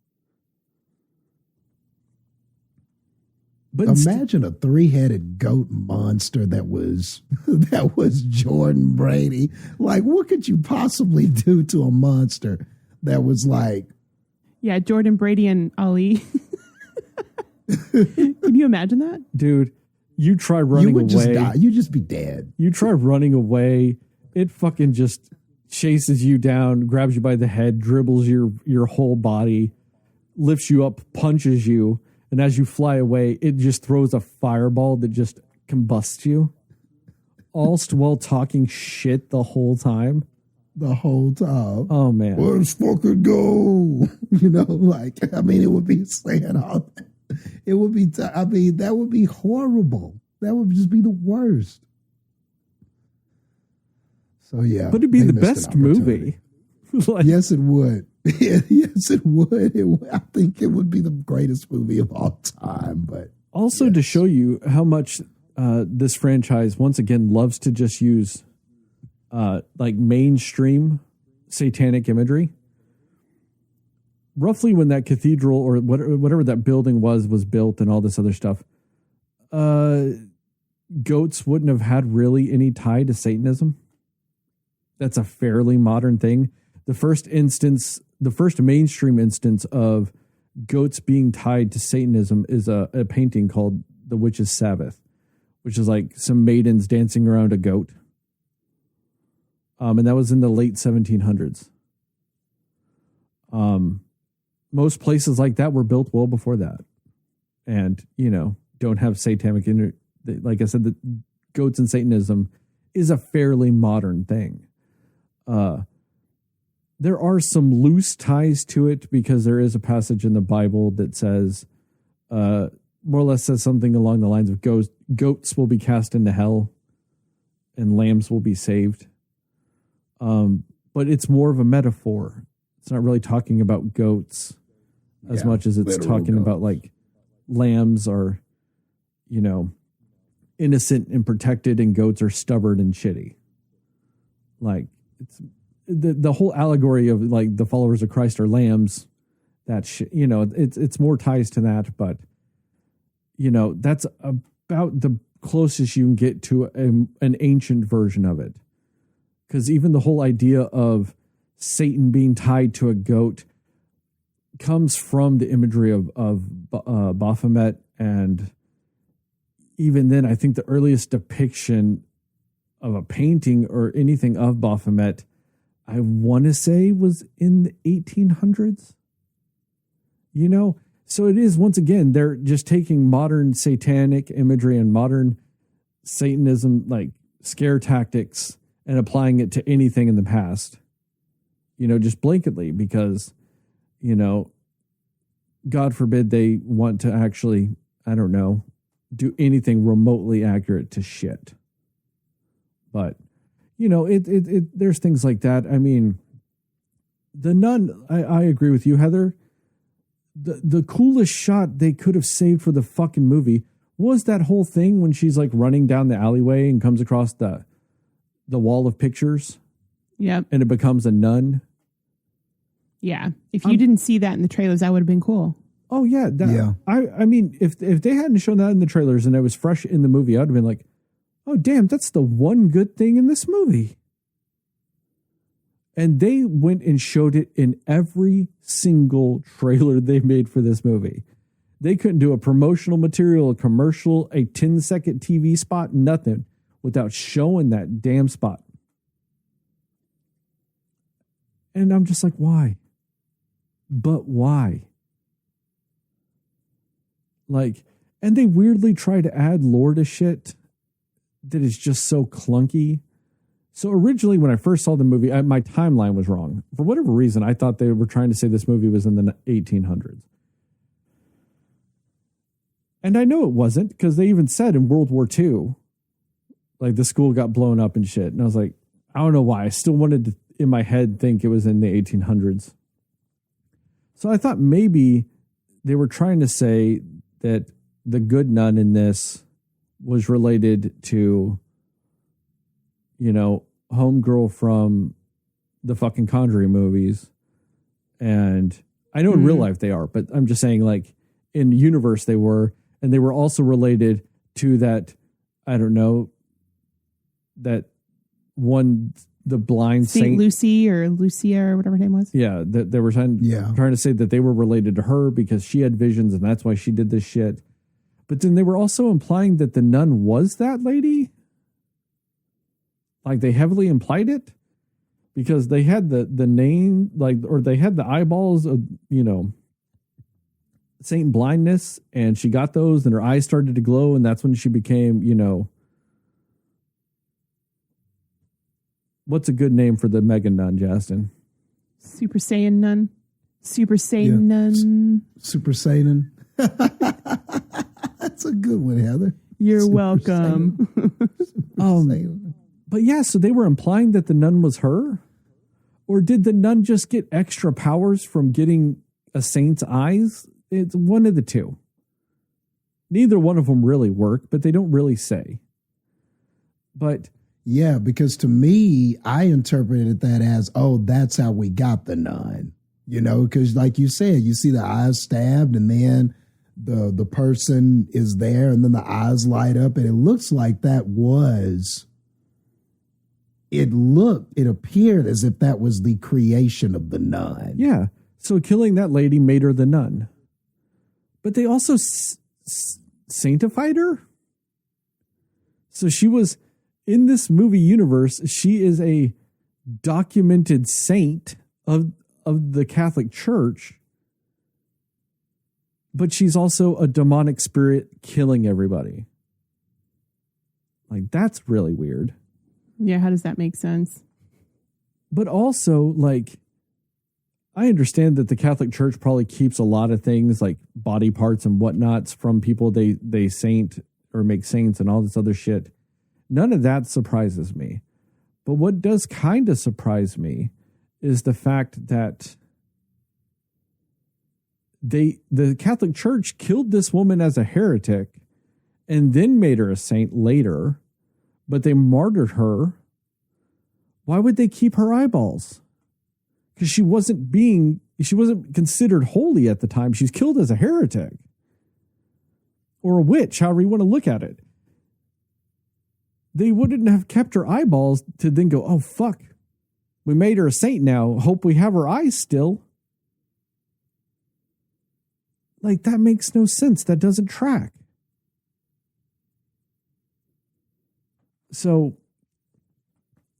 But imagine a 3-headed goat monster that was Jordan Brady. Like, what could you possibly do to a monster that was like? Yeah, Jordan Brady and Ali. Can you imagine that? Dude, you try running away. Just die. You'd just be dead. You try running away. It fucking just chases you down, grabs you by the head, dribbles your whole body, lifts you up, punches you. And as you fly away, it just throws a fireball that just combusts you. All while talking shit the whole time. The whole time. Oh, man. Let's fucking go. You know, like, I mean, it would be saying all that. It would be, that would be horrible. That would just be the worst. So, yeah. But it'd be the best movie. Like, yes, it would. Yes, it would. I think it would be the greatest movie of all time. But also yes. To show you how much this franchise once again loves to just use like mainstream satanic imagery. Roughly when that cathedral or whatever that building was built and all this other stuff, goats wouldn't have had really any tie to Satanism. That's a fairly modern thing. The first mainstream instance of goats being tied to Satanism is a painting called The Witch's Sabbath, which is like some maidens dancing around a goat. And that was in the late 1700s. Most places like that were built well before that. And, you know, don't have satanic, like I said, the goats and Satanism is a fairly modern thing. There are some loose ties to it because there is a passage in the Bible that says, more or less says something along the lines of goats will be cast into hell and lambs will be saved. But it's more of a metaphor. It's not really talking about goats as much as it's talking goats. About like lambs are, you know, innocent and protected and goats are stubborn and shitty. Like it's the whole allegory of like the followers of Christ are lambs that shit. It's more ties to that, but that's about the closest you can get to an ancient version of it. Because even the whole idea of Satan being tied to a goat comes from the imagery of Baphomet. And even then, I think the earliest depiction of a painting or anything of Baphomet, I want to say, was in the 1800s. So it is, once again, they're just taking modern satanic imagery and modern Satanism, like scare tactics, and applying it to anything in the past, just blanketly, because, God forbid they want to actually, I don't know, do anything remotely accurate to shit. But, there's things like that. I mean, the Nun, I agree with you, Heather. The coolest shot they could have saved for the fucking movie was that whole thing when she's like running down the alleyway and comes across the wall of pictures. Yep. And it becomes a nun. Yeah. If you didn't see that in the trailers, that would have been cool. Oh, yeah. I mean, if they hadn't shown that in the trailers and it was fresh in the movie, I would have been like, oh, damn, that's the one good thing in this movie. And they went and showed it in every single trailer they made for this movie. They couldn't do a promotional material, a commercial, a 10-second TV spot, nothing, without showing that damn spot. And I'm just like, why? But why? Like, and they weirdly try to add lore to shit that is just so clunky. So originally, when I first saw the movie, my timeline was wrong. For whatever reason, I thought they were trying to say this movie was in the 1800s. And I know it wasn't, because they even said in World War II, like, the school got blown up and shit. And I was like, I don't know why. I still wanted to, in my head, think it was in the 1800s. So I thought maybe they were trying to say that the good nun in this was related to, homegirl from the fucking Conjuring movies. And I know in real life they are, but I'm just saying, like, in universe they were. And they were also related to that, I don't know, that one, the blind Saint Lucy or Lucia or whatever her name was. Yeah, that they were trying to say that they were related to her because she had visions and that's why she did this shit. But then they were also implying that the nun was that lady. Like, they heavily implied it because they had the name, like, or they had the eyeballs of, Saint blindness, and she got those and her eyes started to glow, and that's when she became, what's a good name for the mega nun, Jastin? Super Saiyan nun. Super Saiyan nun. Super Saiyan. That's a good one, Heather. You're Super welcome. Saiyan. But yeah, so they were implying that the nun was her? Or did the nun just get extra powers from getting a saint's eyes? It's one of the two. Neither one of them really work, but they don't really say. But yeah, because to me, I interpreted that as, oh, that's how we got the nun. Because like you said, you see the eyes stabbed and then the person is there and then the eyes light up. And it looks like it appeared as if that was the creation of the nun. Yeah. So killing that lady made her the nun. But they also sanctified her. So she was, in this movie universe, she is a documented saint of the Catholic Church. But she's also a demonic spirit killing everybody. Like, that's really weird. Yeah, how does that make sense? But also, like, I understand that the Catholic Church probably keeps a lot of things like body parts and whatnots from people they saint or make saints and all this other shit. None of that surprises me. But what does kind of surprise me is the fact that the Catholic Church killed this woman as a heretic and then made her a saint later, but they martyred her. Why would they keep her eyeballs? Because she wasn't being She wasn't considered holy at the time. She's killed as a heretic or a witch, however you want to look at it. They wouldn't have kept her eyeballs to then go, oh, fuck. We made her a saint now. Hope we have her eyes still. Like, that makes no sense. That doesn't track. So,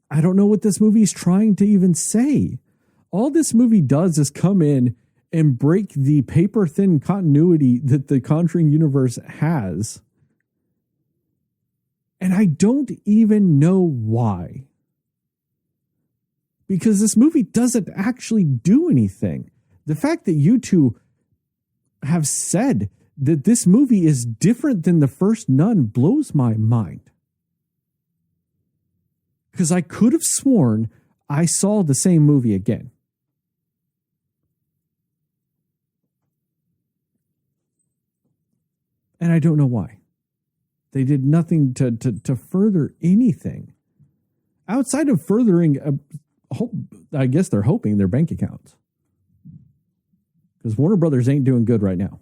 I don't know what this movie is trying to even say. All this movie does is come in and break the paper-thin continuity that the Conjuring universe has. And I don't even know why. Because this movie doesn't actually do anything. The fact that you two have said that this movie is different than the first Nun blows my mind. Because I could have sworn I saw the same movie again. And I don't know why. They did nothing to further anything. Outside of furthering, I guess they're hoping their bank accounts. Because Warner Brothers ain't doing good right now.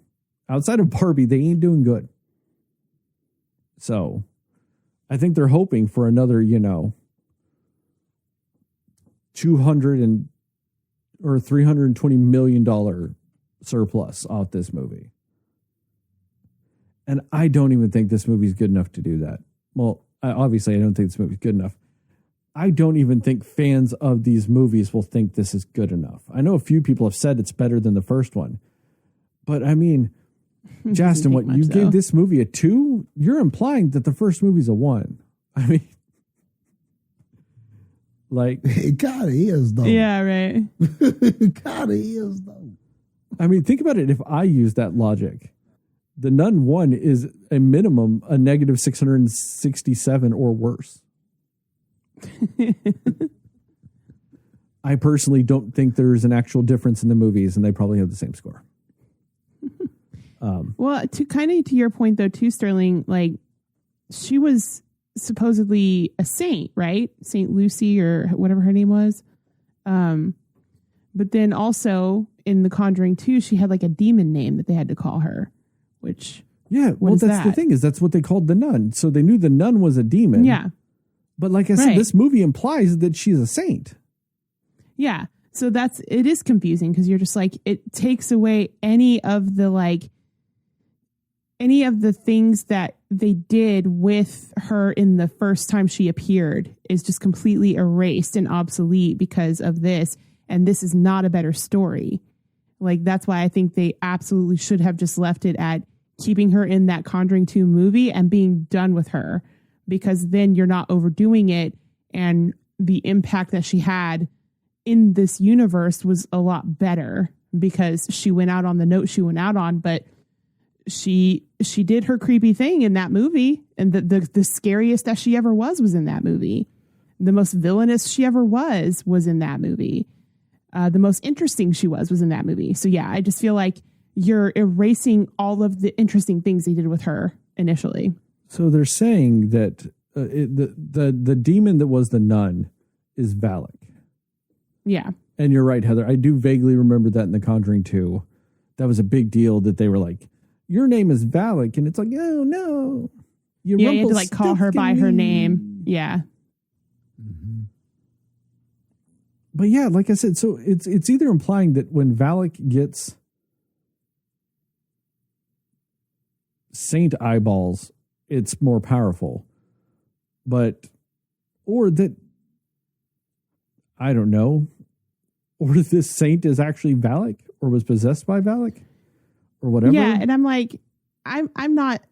Outside of Barbie, they ain't doing good. So, I think they're hoping for another, $200 or $320 million surplus off this movie. And I don't even think this movie's good enough to do that. Well, obviously, I don't think this movie's good enough. I don't even think fans of these movies will think this is good enough. I know a few people have said it's better than the first one. But, I mean, Jastin, what, you gave this movie a 2? You're implying that the first movie's a 1. I mean, like... It kind of is, though. Yeah, right. It kind of is, though. I mean, think about it if I use that logic. The Nun 1 is a minimum a negative 667 or worse. I personally don't think there's an actual difference in the movies, and they probably have the same score. Well, to your point, though, too, Sterling, like, she was supposedly a saint, right? Saint Lucy or whatever her name was. But then also in The Conjuring 2, she had like a demon name that they had to call her, which... Yeah, well, that's the thing, is that's what they called the nun. So they knew the nun was a demon. Yeah. But like I said, this movie implies that she's a saint. Yeah. So it is confusing because you're just like, it takes away any of the things that they did with her in the first time she appeared is just completely erased and obsolete because of this. And this is not a better story. Like, that's why I think they absolutely should have just left it at keeping her in that Conjuring 2 movie and being done with her, because then you're not overdoing it. And the impact that she had in this universe was a lot better because she went out on the note she went out on, but she did her creepy thing in that movie. And the scariest that she ever was in that movie. The most villainous she ever was in that movie. The most interesting she was in that movie. So yeah, I just feel like you're erasing all of the interesting things they did with her initially. So they're saying that the demon that was the nun is Valak. Yeah. And you're right, Heather. I do vaguely remember that in The Conjuring 2. That was a big deal that they were like, your name is Valak. And it's like, oh, no. You had to like call her by her name. Yeah. Mm-hmm. But yeah, like I said, so it's either implying that when Valak gets saint eyeballs, it's more powerful. Or that, I don't know, or this saint is actually Valak or was possessed by Valak or whatever. Yeah, and I'm like, I'm not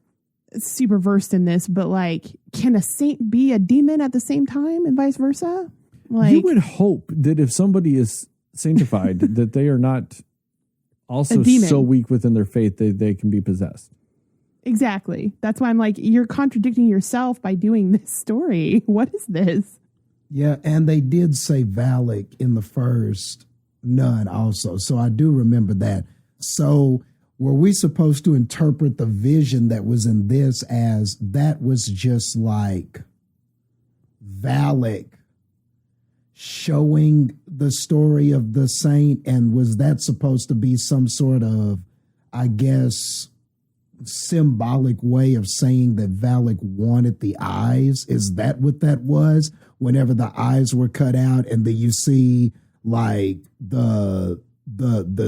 super versed in this, but like, can a saint be a demon at the same time and vice versa? Like, you would hope that if somebody is sanctified, that they are not also so weak within their faith that they can be possessed. Exactly. That's why I'm like, you're contradicting yourself by doing this story. What is this? Yeah, and they did say Valak in the first Nun also. So I do remember that. So were we supposed to interpret the vision that was in this as that was just like Valak showing the story of the saint, and was that supposed to be some sort of, I guess, symbolic way of saying that Valak wanted the eyes? Is that what that was? Whenever the eyes were cut out, and then you see like the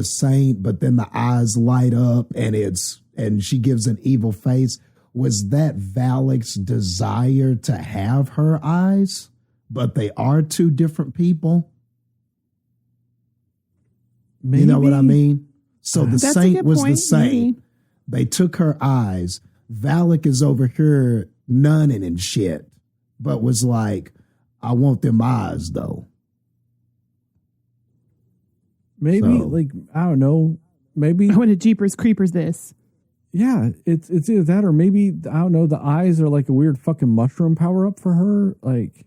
saint, but then the eyes light up, and she gives an evil face. Was that Valak's desire to have her eyes? But they are two different people. Maybe. You know what I mean? So the That's saint was the saint. Maybe. They took her eyes. Valak is over here nunning and shit, but was like, I want them eyes though. Maybe, So- like, I don't know. Maybe, I want to Jeepers Creepers this. yeah, it's either that or maybe, I don't know, the eyes are like a weird fucking mushroom power up for her. Like,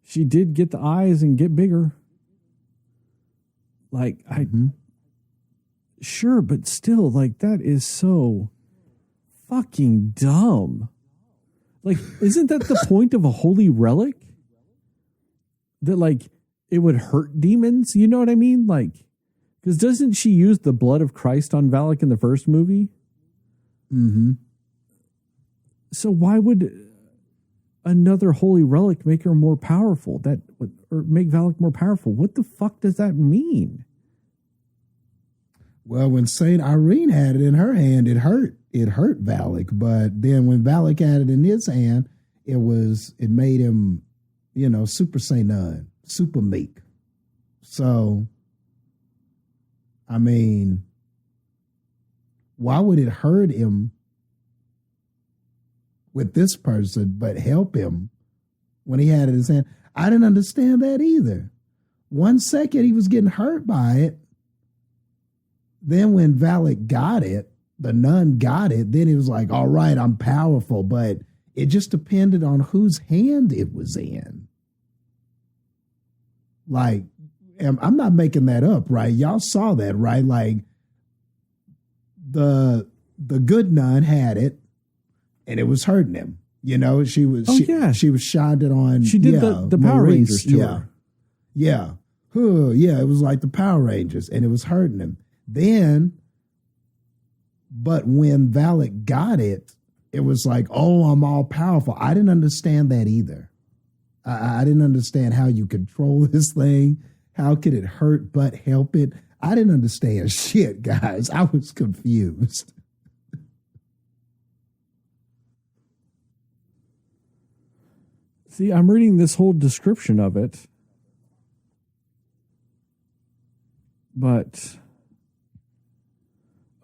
she did get the eyes and get bigger. Like, sure, but still, like, that is so fucking dumb. Like, isn't that the point of a holy relic? That, like, it would hurt demons? You know what I mean? Like, because doesn't she use the blood of Christ on Valak in the first movie? Mm-hmm. So why would another holy relic make her more powerful? Or make Valak more powerful? What the fuck does that mean? Well, when Saint Irene had it in her hand, it hurt. It hurt Valak. But then when Valak had it in his hand, it made him, super Saint Nun, super meek. So, I mean, why would it hurt him with this person, but help him when he had it in his hand? I didn't understand that either. 1 second he was getting hurt by it. Then when Valak got it, the nun got it, then it was like, all right, I'm powerful. But it just depended on whose hand it was in. Like, I'm not making that up, right? Y'all saw that, right? Like, the good nun had it, and it was hurting him. She was she was shined it on. She did the Power Rangers to her. Yeah. Yeah, it was like the Power Rangers, and it was hurting him. But when Valak got it, it was like, oh, I'm all powerful. I didn't understand that either. I didn't understand how you control this thing. How could it hurt but help it? I didn't understand shit, guys. I was confused. See, I'm reading this whole description of it. But,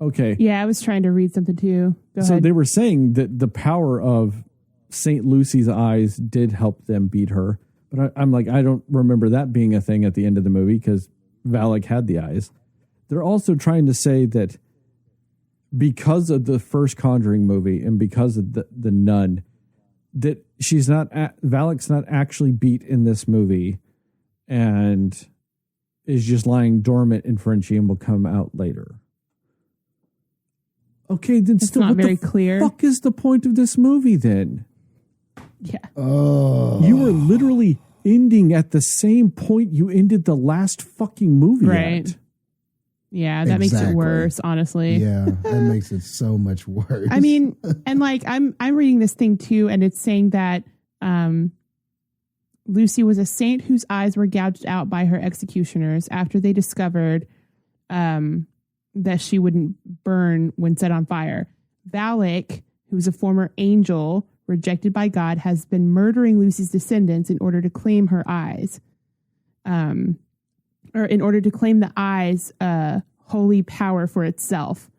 okay. Yeah, I was trying to read something too. Go So ahead. they were saying that the power of St. Lucy's eyes did help them beat her. But I'm like, I don't remember that being a thing at the end of the movie because Valak had the eyes. They're also trying to say that because of the first Conjuring movie and because of the nun, that Valak's not actually beat in this movie and is just lying dormant in Frenchie and will come out later. Okay, then It's still, not what very the clear. fuck is the point of this movie then? Yeah. Oh, You were literally ending at the same point you ended the last fucking movie Right. at. Yeah, that makes it Exactly. worse, honestly. yeah, that makes it so much worse. I mean, and like I'm reading this thing too, and it's saying that Lucy was a saint whose eyes were gouged out by her executioners after they discovered that she wouldn't burn when set on fire. Valak, who's a former angel rejected by God, has been murdering Lucy's descendants in order to claim her eyes. Or in order to claim the eyes holy power for itself.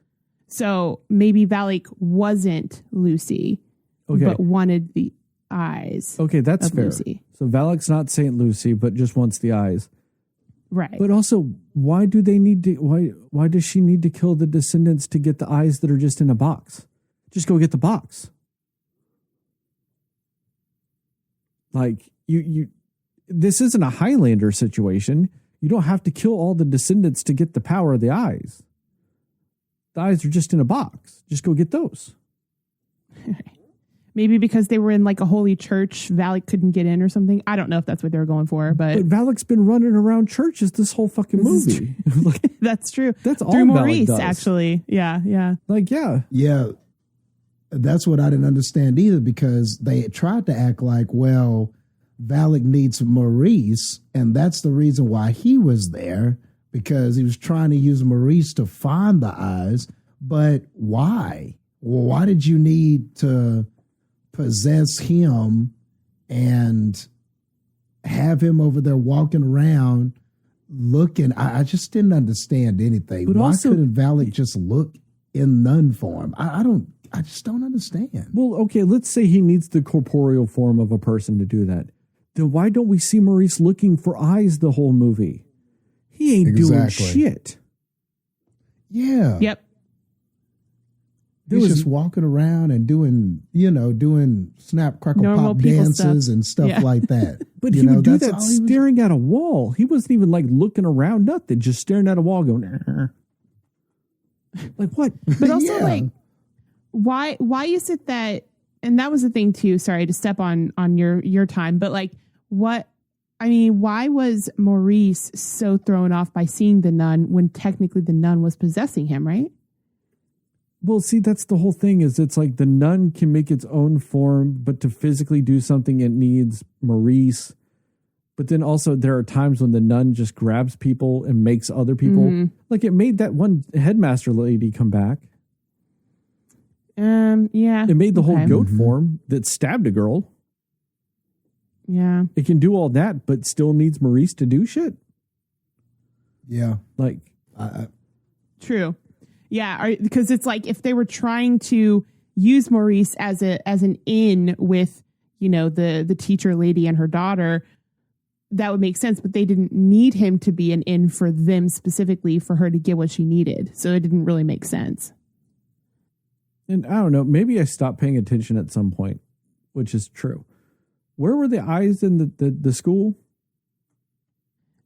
So maybe Valak wasn't Lucy, Okay. but wanted the eyes. Okay, that's of fair. Lucy. So Valak's not Saint Lucy, but just wants the eyes. Right. But also, why do they need to? Why does she need to kill the descendants to get the eyes that are just in a box? Just go get the box. Like you, this isn't a Highlander situation. You don't have to kill all the descendants to get the power of the eyes. The eyes are just in a box. Just go get those. Maybe because they were in like a holy church, Valak couldn't get in or something. I don't know if that's what they were going for, but Valak's been running around churches this whole fucking movie. Like, that's true. That's all through Valak Maurice, does. actually. Yeah. like, yeah. Yeah, that's what I didn't understand either, because they tried to act like, well, Valak needs Maurice, and that's the reason why he was there, because he was trying to use Maurice to find the eyes. But why? Well, why did you need to possess him and have him over there walking around looking? I just didn't understand anything. But why also, couldn't Valak just look in nun form? I just don't understand. well, okay, let's say he needs the corporeal form of a person to do that. Then why don't we see Maurice looking for eyes the whole movie? He ain't doing shit. Yeah. Yep. He's just walking around and doing snap, crackle, Normal pop people dances stuff. and stuff Yeah. like that. But he would do that staring at a wall. He wasn't even like looking around, nothing, just staring at a wall going, like what? But also Yeah. like, why is it that, and that was the thing too, sorry to step on your time, but like why was Maurice so thrown off by seeing the nun when technically the nun was possessing him, right? Well, see, that's the whole thing, is it's like the nun can make its own form, but to physically do something, it needs Maurice. But then also there are times when the nun just grabs people and makes other people. Mm-hmm. Like it made that one headmaster lady come back. Yeah. It made the whole goat Mm-hmm. form that stabbed a girl. Yeah. It can do all that, but still needs Maurice to do shit. Yeah. Like, True. Yeah, because it's like if they were trying to use Maurice as an in with, the teacher lady and her daughter, that would make sense, but they didn't need him to be an in for them specifically for her to get what she needed. So it didn't really make sense. and I don't know, maybe I stopped paying attention at some point, which is true. Where were the eyes in the school?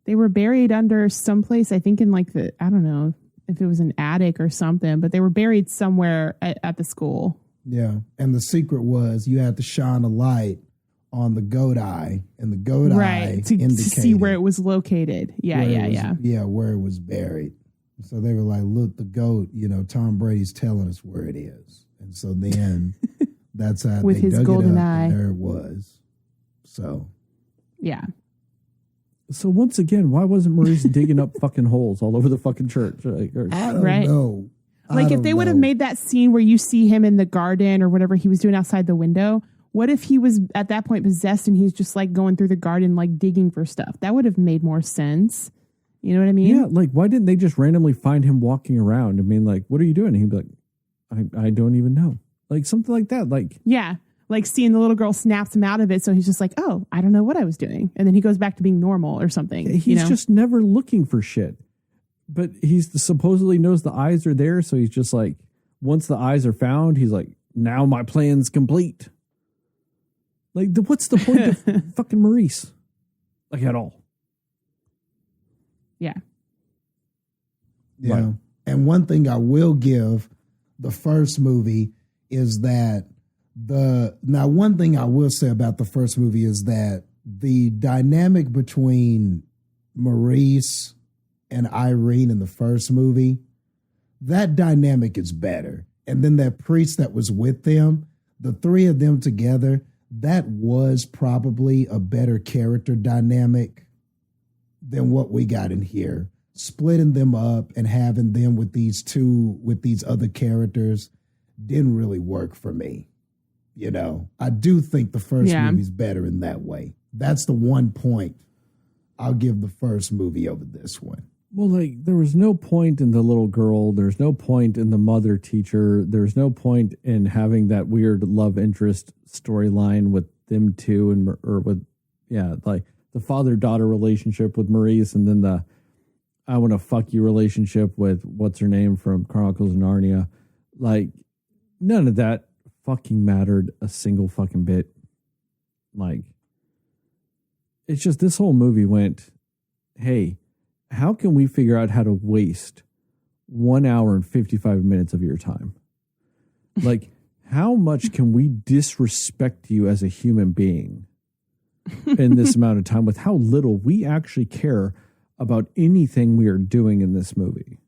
They were buried under someplace, I think in like I don't know if it was an attic or something, but they were buried somewhere at the school. Yeah. And the secret was you had to shine a light on the goat eye, and the goat eye to see where it was located. Yeah. Where it was buried. So they were like, look, the goat, Tom Brady's telling us where it is. And so then that's how with they his dug golden it up, eye. and there it was. So Yeah. So once again, why wasn't Maurice digging up fucking holes all over the fucking church? I don't Right. know. Like if they would have made that scene where you see him in the garden or whatever he was doing outside the window, what if he was at that point possessed and he's just like going through the garden, like digging for stuff? That would have made more sense. You know what I mean? Yeah, like why didn't they just randomly find him walking around? I mean, like, what are you doing? And he'd be like, I don't even know. Like something like that. Like, Yeah. Like seeing the little girl snaps him out of it. So he's just like, oh, I don't know what I was doing. And then he goes back to being normal or something. he's just never looking for shit. But he's supposedly knows the eyes are there. So he's just like, once the eyes are found, he's like, now my plan's complete. Like, what's the point of fucking Maurice? Like, at all. Yeah. Yeah. Right. And one thing I will give the first movie is that one thing I will say about the first movie is that the dynamic between Maurice and Irene in the first movie, that dynamic is better. And then that priest that was with them, the three of them together, that was probably a better character dynamic than what we got in here. Splitting them up and having them with these other characters didn't really work for me. I do think the first movie's better in that way. That's the one point I'll give the first movie over this one. Well, like, there was no point in the little girl. There's no point in the mother teacher. There's no point in having that weird love interest storyline with them two like the father-daughter relationship with Maurice, and then the I want to fuck you relationship with what's her name from Chronicles of Narnia. Like, none of that fucking mattered a single fucking bit. Like, it's just this whole movie went, hey, how can we figure out how to waste 1 hour and 55 minutes of your time? Like, how much can we disrespect you as a human being in this amount of time with how little we actually care about anything we are doing in this movie?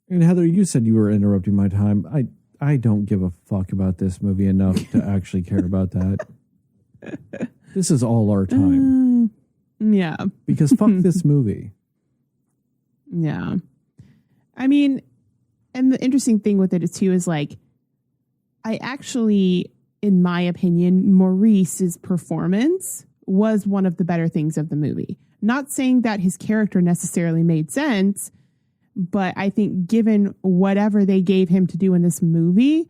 And Heather, you said you were interrupting my time. I don't give a fuck about this movie enough to actually care about that. This is all our time. Yeah. Because fuck this movie. Yeah. I mean, and the interesting thing with it is too is like, I actually, in my opinion, Maurice's performance was one of the better things of the movie. Not saying that his character necessarily made sense, but I think given whatever they gave him to do in this movie,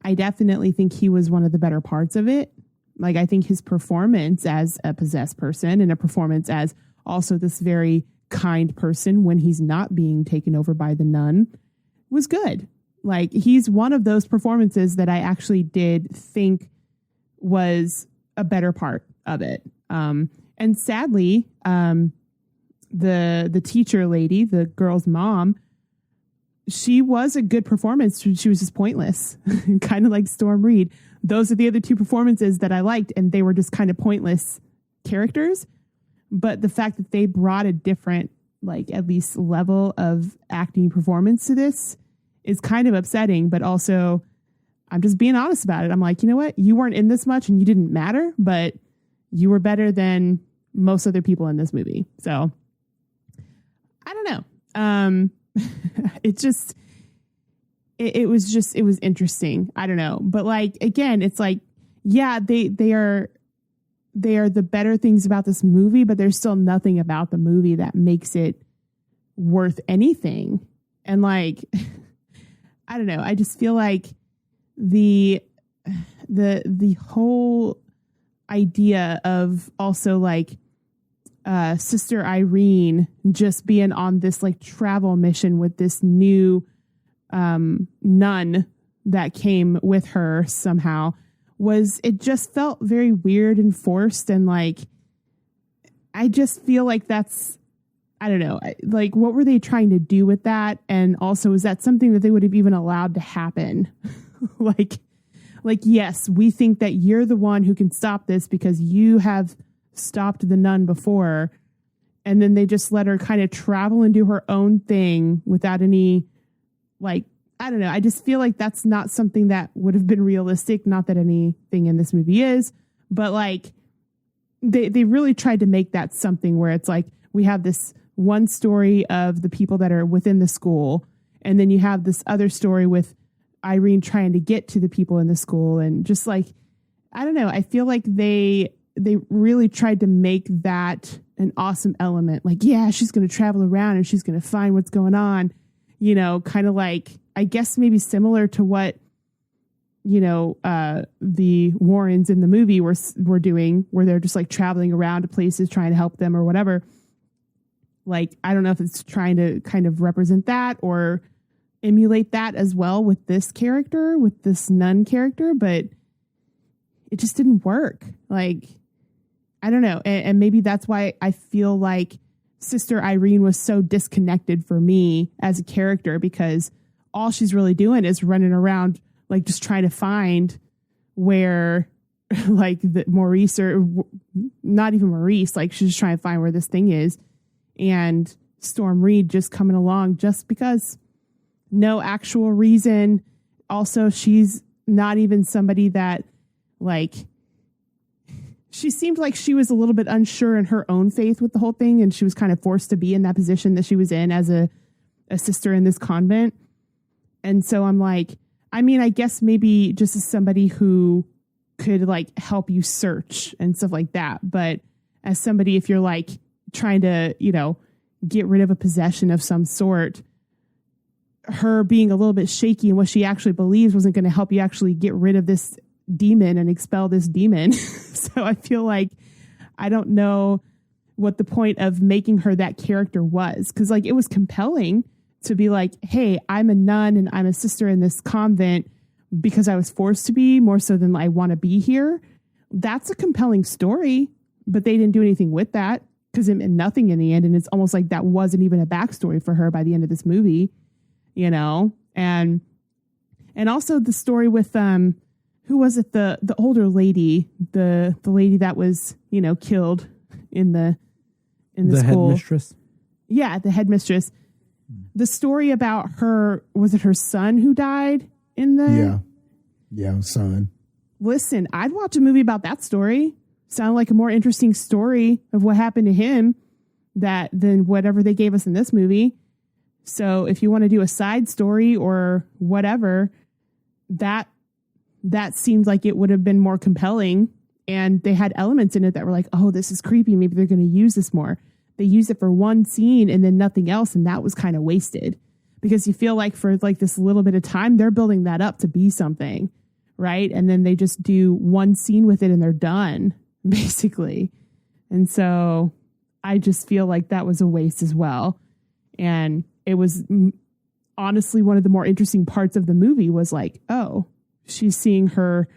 I definitely think he was one of the better parts of it. Like, I think his performance as a possessed person and a performance as also this very kind person when he's not being taken over by the nun was good. Like, he's one of those performances that I actually did think was a better part of it. And sadly, the teacher lady, the girl's mom, she was a good performance. She was just pointless, kind of like Storm Reed. Those are the other two performances that I liked, and they were just kind of pointless characters. But the fact that they brought a different, like, at least level of acting performance to this is kind of upsetting, but also I'm just being honest about it. I'm like, you know what? You weren't in this much and you didn't matter, but you were better than most other people in this movie. So I don't know. It was interesting. I don't know. But like, again, it's like, yeah, they are the better things about this movie, but there's still nothing about the movie that makes it worth anything. And like, I don't know. I just feel like the whole idea of also like Sister Irene just being on this like travel mission with this new nun that came with her somehow it just felt very weird and forced. And like, I just feel like that's, I don't know, like what were they trying to do with that? And also, is that something that they would have even allowed to happen? like, yes, we think that you're the one who can stop this because you have stopped the nun before. And then they just let her kind of travel and do her own thing without any, like, I don't know. I just feel like that's not something that would have been realistic. Not that anything in this movie is, but like they really tried to make that something where it's like, we have this one story of the people that are within the school. And then you have this other story with Irene trying to get to the people in the school. And just like, I don't know. I feel like they really tried to make that an awesome element. Like, yeah, she's going to travel around and she's going to find what's going on, you know, kind of like, I guess maybe similar to what, you know, the Warrens in the movie were doing, where they're just like traveling around to places trying to help them or whatever. Like, I don't know if it's trying to kind of represent that or emulate that as well with this character, with this nun character, but it just didn't work. Like, I don't know. And maybe that's why I feel like Sister Irene was so disconnected for me as a character, because all she's really doing is running around, like just trying to find where like the Maurice, or not even Maurice, like she's just trying to find where this thing is. And Storm Reed just coming along just because, no actual reason. Also, she's not even somebody that, like, she seemed like she was a little bit unsure in her own faith with the whole thing. And she was kind of forced to be in that position that she was in as a sister in this convent. And so I'm like, I mean, I guess maybe just as somebody who could like help you search and stuff like that. But as somebody, if you're like trying to, you know, get rid of a possession of some sort, her being a little bit shaky in what she actually believes wasn't going to help you actually get rid of this demon and expel this demon. So I feel like I don't know what the point of making her that character was. Cause like it was compelling to be like, hey, I'm a nun and I'm a sister in this convent because I was forced to be, more so than I want to be here. That's a compelling story, but they didn't do anything with that because it meant nothing in the end. And it's almost like that wasn't even a backstory for her by the end of this movie, you know? And also the story with who was it, the older lady, the lady that was, killed in the school. Headmistress. Yeah, the headmistress. The story about her, was it her son who died in the Yeah, son. Listen, I'd watch a movie about that story. Sound like a more interesting story of what happened to him than whatever they gave us in this movie. So if you want to do a side story or whatever, that seemed like it would have been more compelling. And they had elements in it that were like, oh, this is creepy. Maybe they're going to use this more. They used it for one scene and then nothing else. And that was kind of wasted because you feel like for like this little bit of time, they're building that up to be something. Right. And then they just do one scene with it and they're done, basically. And so I just feel like that was a waste as well. And it was honestly one of the more interesting parts of the movie was like, oh, she's seeing her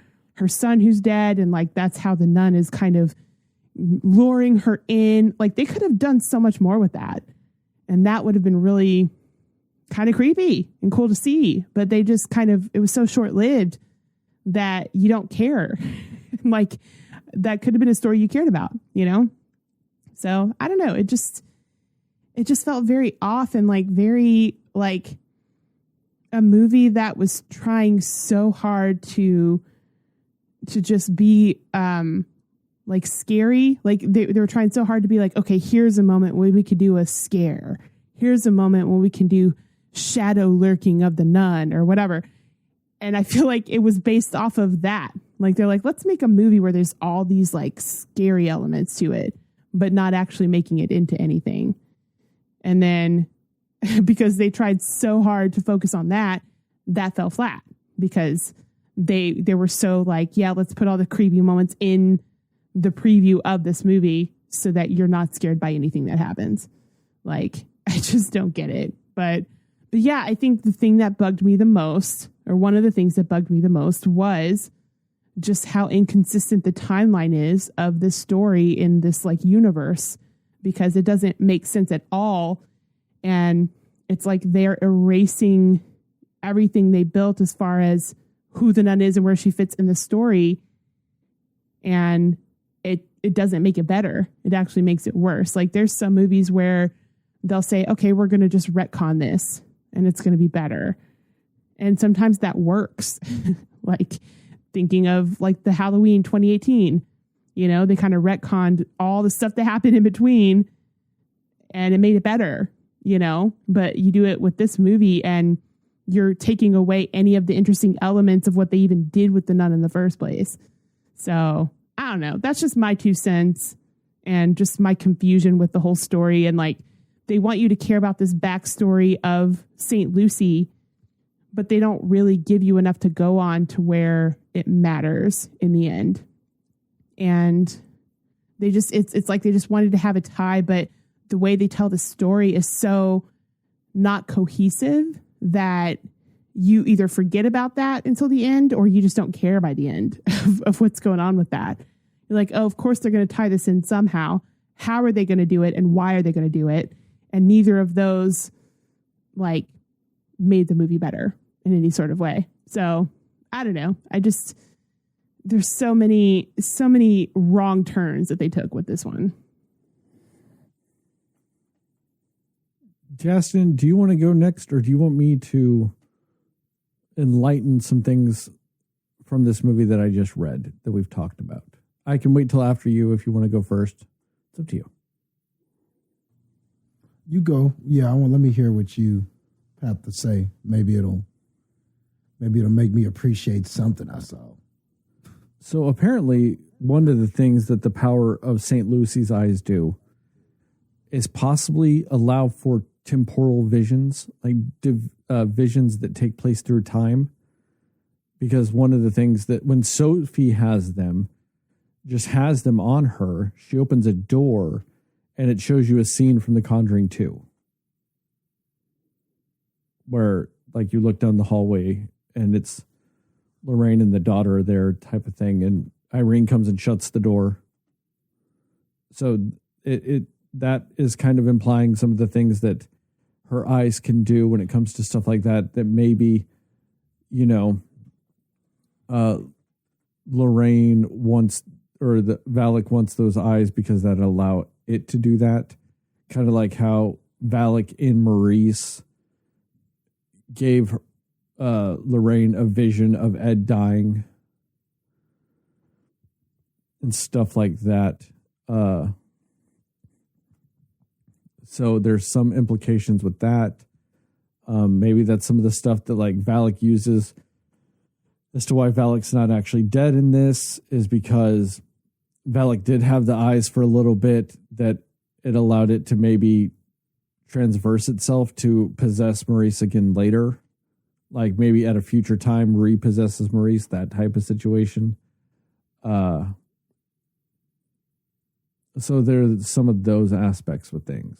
son who's dead. And like, that's how the nun is kind of luring her in. Like they could have done so much more with that. And that would have been really kind of creepy and cool to see. But they just it was so short lived that you don't care. Like that could have been a story you cared about, So I don't know. It just felt very off and like very like a movie that was trying so hard to just be like scary. Like they were trying so hard to be like, okay, here's a moment where we could do a scare. Here's a moment where we can do shadow lurking of the nun or whatever. And I feel like it was based off of that. Like they're like, let's make a movie where there's all these like scary elements to it, but not actually making it into anything. And then because they tried so hard to focus on that fell flat because they were so like, yeah, let's put all the creepy moments in the preview of this movie so that you're not scared by anything that happens. Like, I just don't get it. But yeah, I think the thing that bugged me the most, or one of the things that bugged me the most, was just how inconsistent the timeline is of this story in this like universe, because it doesn't make sense at all. And it's like they're erasing everything they built as far as who the nun is and where she fits in the story. And it doesn't make it better. It actually makes it worse. Like there's some movies where they'll say, okay, we're going to just retcon this and it's going to be better. And sometimes that works. Like thinking of like the Halloween 2018, they kind of retconned all the stuff that happened in between and it made it better, but you do it with this movie and you're taking away any of the interesting elements of what they even did with the nun in the first place. So I don't know. That's just my 2 cents and just my confusion with the whole story. And like, they want you to care about this backstory of St. Lucy, but they don't really give you enough to go on to where it matters in the end. And they just, it's like they just wanted to have a tie, but the way they tell the story is so not cohesive that you either forget about that until the end or you just don't care by the end of what's going on with that. You're like, oh, of course they're going to tie this in somehow. How are they going to do it? And why are they going to do it? And neither of those like made the movie better in any sort of way. So I don't know. There's so many wrong turns that they took with this one. Jastin, do you want to go next, or do you want me to enlighten some things from this movie that I just read that we've talked about? I can wait till after you if you want to go first. It's up to you. You go. Yeah, let me hear what you have to say. Maybe it'll make me appreciate something I saw. So apparently, one of the things that the power of St. Lucy's eyes do is possibly allow for temporal visions, like visions that take place through time. Because one of the things that when Sophie has them, just has them on her, she opens a door and it shows you a scene from The Conjuring 2. Where like you look down the hallway and it's Lorraine and the daughter are there type of thing. And Irene comes and shuts the door. So that is kind of implying some of the things that her eyes can do when it comes to stuff like that, that maybe, you know, Lorraine wants, or the Valak wants those eyes because that allow it to do that. Kind of like how Valak in Maurice gave Lorraine a vision of Ed dying and stuff like that. So there's some implications with that. Maybe that's some of the stuff that like Valak uses as to why Valak's not actually dead in this, is because Valak did have the eyes for a little bit, that it allowed it to maybe transverse itself to possess Maurice again later. Like maybe at a future time repossesses Maurice, that type of situation. So there's some of those aspects with things.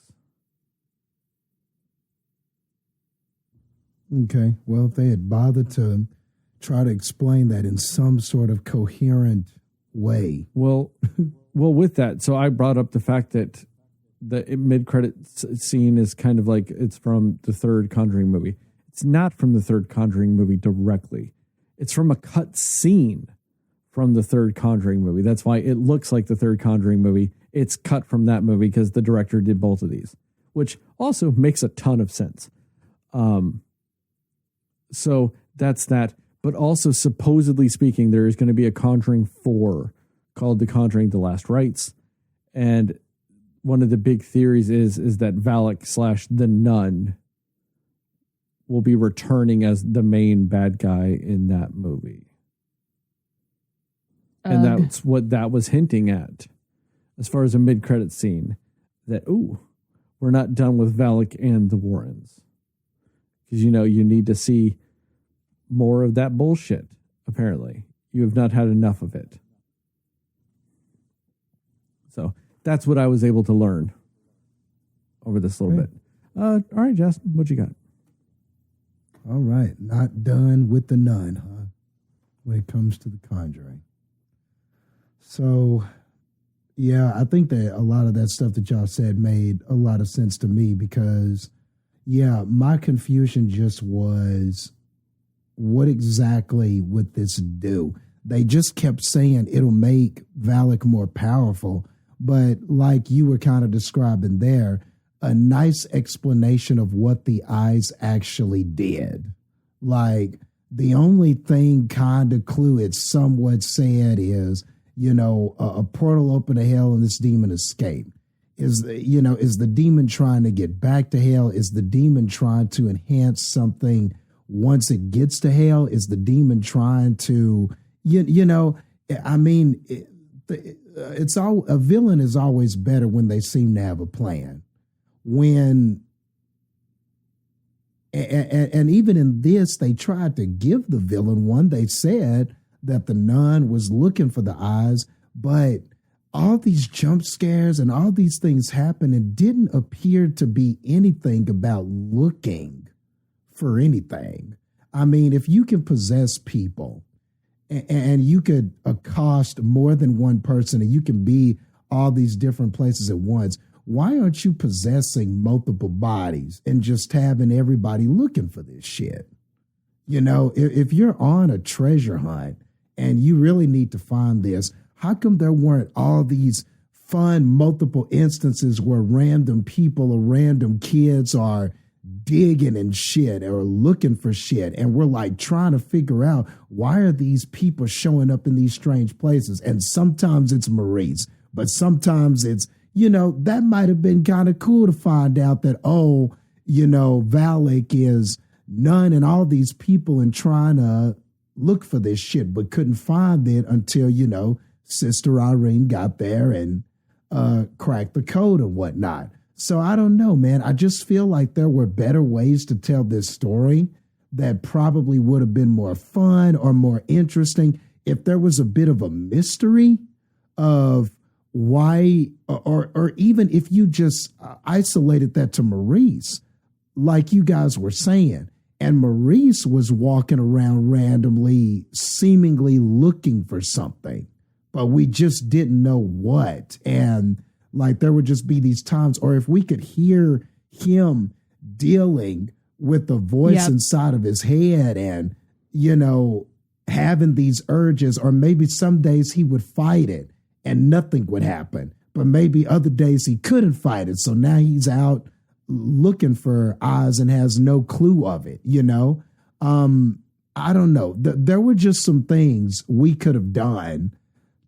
Okay. Well, if they had bothered to try to explain that in some sort of coherent way. Well, with that, so I brought up the fact that the mid-credit scene is kind of like it's from the third Conjuring movie. It's not from the third Conjuring movie directly. It's from a cut scene from the third Conjuring movie. That's why it looks like the third Conjuring movie. It's cut from that movie because the director did both of these, which also makes a ton of sense. So that's that. But also, supposedly speaking, there is going to be a Conjuring 4 called The Conjuring: The Last Rites. And one of the big theories is that Valak / the Nun will be returning as the main bad guy in that movie. And that's what that was hinting at as far as a mid-credit scene. That, we're not done with Valak and the Warrens. Because, you know, you need to see more of that bullshit, apparently. You have not had enough of it. So that's what I was able to learn over this little bit. All right, Jastin, what you got? All right. Not done with the Nun, huh? When it comes to The Conjuring. So, yeah, I think that a lot of that stuff that y'all said made a lot of sense to me because, yeah, my confusion just was, what exactly would this do? They just kept saying it'll make Valak more powerful, but like you were kind of describing there, a nice explanation of what the eyes actually did. Like the only thing kind of clue it's somewhat said is, you know, a portal open to hell and this demon escaped. Is the demon trying to get back to hell? Is the demon trying to enhance something once it gets to hell? Is the demon trying to, I mean, it's all, a villain is always better when they seem to have a plan. And even in this, they tried to give the villain one. They said that the nun was looking for the eyes, but all these jump scares and all these things happened and didn't appear to be anything about looking for anything. I mean, if you can possess people and you could accost more than one person and you can be all these different places at once, why aren't you possessing multiple bodies and just having everybody looking for this shit? You know, if you're on a treasure hunt and you really need to find this, how come there weren't all these fun multiple instances where random people or random kids are digging and shit or looking for shit, and we're like trying to figure out why are these people showing up in these strange places? And sometimes it's Maurice, but sometimes it's, that might have been kind of cool to find out that, Valak is Nun and all these people and trying to look for this shit, but couldn't find it until, Sister Irene got there and cracked the code and whatnot. So I don't know, man. I just feel like there were better ways to tell this story that probably would have been more fun or more interesting if there was a bit of a mystery of why, or even if you just isolated that to Maurice, like you guys were saying, and Maurice was walking around randomly, seemingly looking for something, but we just didn't know what. And like there would just be these times, or if we could hear him dealing with the voice inside of his head and, you know, having these urges, or maybe some days he would fight it and nothing would happen, but maybe other days he couldn't fight it. So now he's out looking for eyes and has no clue of it, you know? I don't know. There were just some things we could have done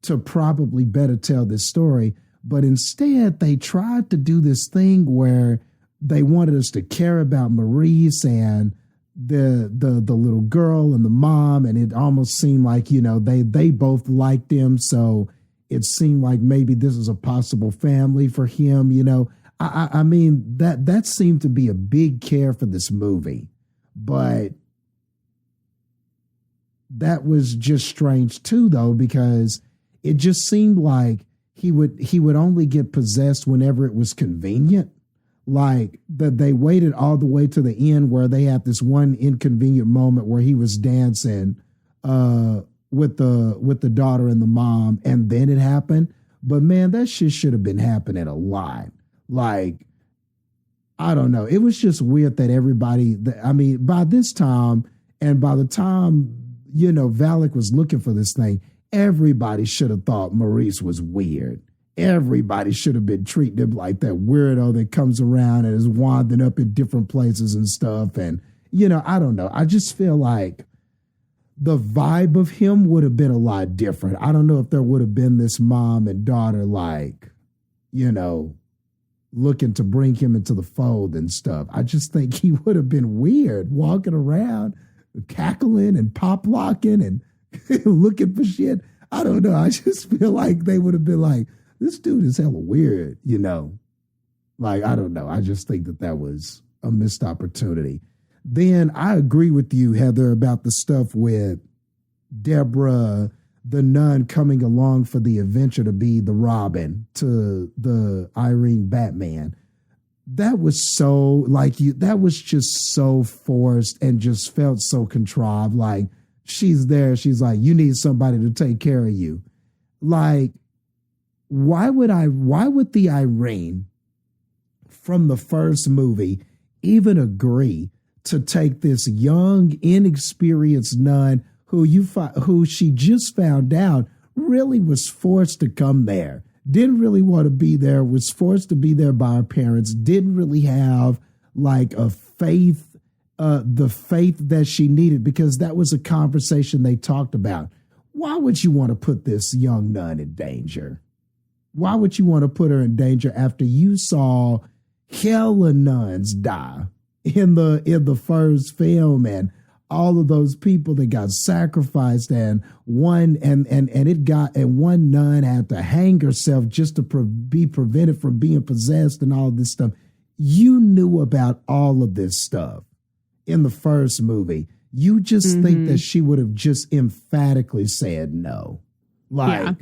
to probably better tell this story, but instead they tried to do this thing where they wanted us to care about Maurice and the little girl and the mom, and it almost seemed like, you know, they both liked him, so it seemed like maybe this is a possible family for him, you know. I mean, that seemed to be a big care for this movie, but that was just strange too, though, because it just seemed like he would only get possessed whenever it was convenient. Like that they waited all the way to the end where they had this one inconvenient moment where he was dancing with the daughter and the mom, and then it happened. But man, that shit should have been happening a lot. Like, I don't know. It was just weird that everybody, I mean, by this time, and by the time, you know, Valak was looking for this thing, everybody should have thought Maurice was weird. Everybody should have been treating him like that weirdo that comes around and is wandering up in different places and stuff. And, you know, I don't know. I just feel like the vibe of him would have been a lot different. I don't know if there would have been this mom and daughter, like, you know, looking to bring him into the fold and stuff. I just think he would have been weird walking around, cackling and pop locking and looking for shit. I don't know. I just feel like they would have been like, this dude is hella weird, you know? Like, I don't know. I just think that was a missed opportunity. Then I agree with you, Heather, about the stuff with Deborah, the nun, coming along for the adventure to be the Robin to the Irene Batman. That was so, like, that was just so forced and just felt so contrived. Like, she's there. She's like, you need somebody to take care of you. Like, why would the Irene from the first movie even agree to take this young, inexperienced nun who she just found out really was forced to come there, didn't really want to be there, was forced to be there by her parents, didn't really have like a faith, the faith that she needed, because that was a conversation they talked about. Why would you want to put this young nun in danger? Why would you want to put her in danger after you saw hella nuns die in the first film, and all of those people that got sacrificed, and one nun had to hang herself just to be prevented from being possessed and all this stuff. You knew about all of this stuff in the first movie. You just think that she would have just emphatically said no. Like,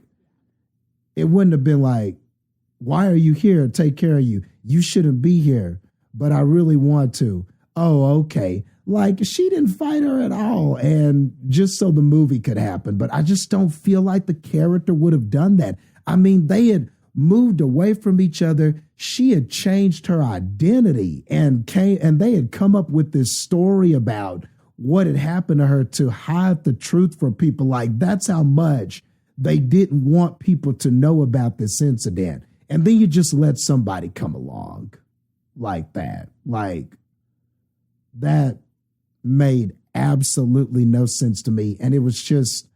it wouldn't have been like, why are you here? Take care of you. You shouldn't be here, but I really want to. Oh, okay. Like, she didn't fight her at all, and just so the movie could happen. But I just don't feel like the character would have done that. I mean, they had moved away from each other. She had changed her identity and they had come up with this story about what had happened to her to hide the truth from people. Like, that's how much they didn't want people to know about this incident. And then you just let somebody come along like that. Like, that made absolutely no sense to me. And it was just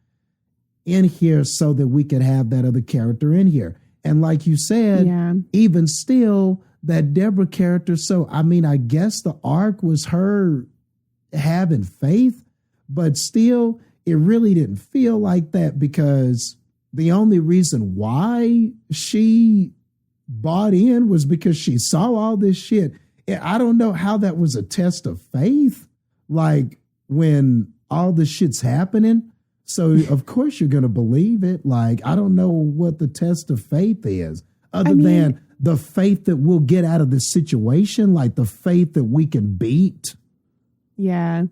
in here so that we could have that other character in here. And like you said, even still, that Deborah character. So, I mean, I guess the arc was her having faith, but still, it really didn't feel like that, because the only reason why she bought in was because she saw all this shit. I don't know how that was a test of faith, like when all the shit's happening. So of course you're going to believe it. Like, I don't know what the test of faith is other than the faith that we'll get out of this situation, like the faith that we can beat. Yeah.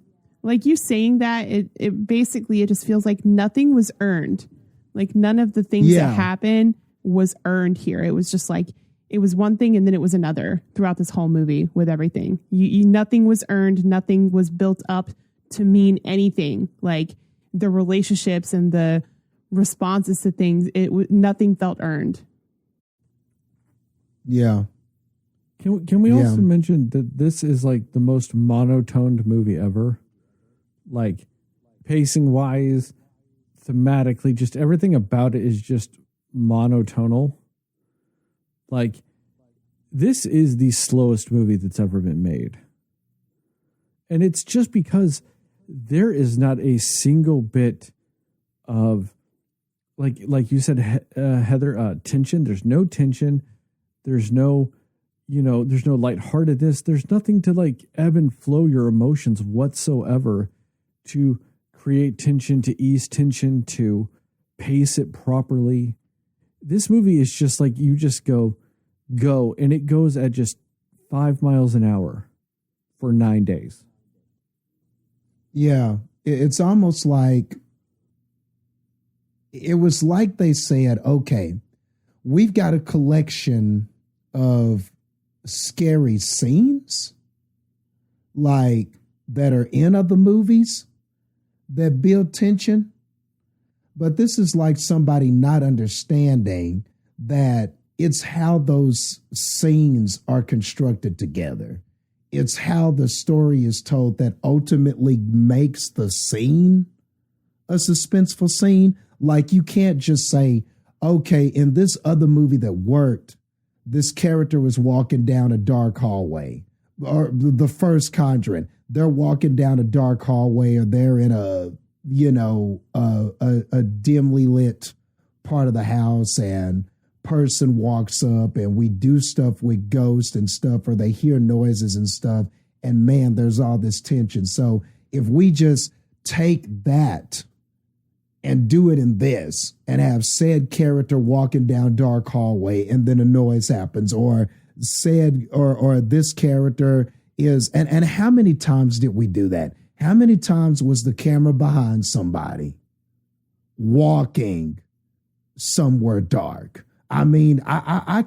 Like, you saying that, it basically, it just feels like nothing was earned. Like, none of the things that happened was earned here. It was just like, it was one thing and then it was another throughout this whole movie with everything. Nothing was earned. Nothing was built up to mean anything. Like the relationships and the responses to things, nothing felt earned. Yeah. Can we also mention that this is like the most monotoned movie ever? Like pacing wise, thematically, just everything about it is just monotonal. Like, this is the slowest movie that's ever been made. And it's just because there is not a single bit of, like you said, Heather, tension. There's no tension. There's no, there's no lightheartedness. There's nothing to like ebb and flow your emotions whatsoever to create tension, to ease tension, to pace it properly. This movie is just like, you just go, and it goes at just 5 miles an hour for 9 days. Yeah. It's almost like, it was like they said, okay, we've got a collection of scary scenes like that are in other movies that build tension. But this is like somebody not understanding that it's how those scenes are constructed together. It's how the story is told that ultimately makes the scene a suspenseful scene. Like you can't just say, okay, in this other movie that worked, this character was walking down a dark hallway. Or the first Conjuring, they're walking down a dark hallway, or they're in a dimly lit part of the house, and person walks up and we do stuff with ghosts and stuff, or they hear noises and stuff, and man, there's all this tension. So if we just take that and do it in this and have said character walking down dark hallway and then a noise happens, or said or this character is, and how many times did we do that? How many times was the camera behind somebody walking somewhere dark? I mean, I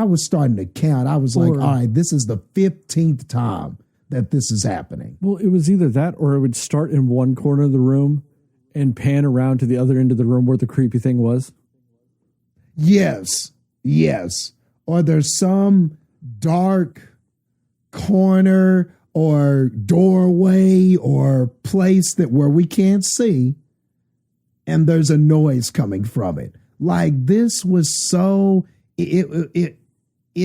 was starting to count. I was like, all right, this is the 15th time that this is happening. Well, it was either that or it would start in one corner of the room and pan around to the other end of the room where the creepy thing was. Yes. Or there's some dark corner or doorway or place where we can't see, and there's a noise coming from it. Like this was so, it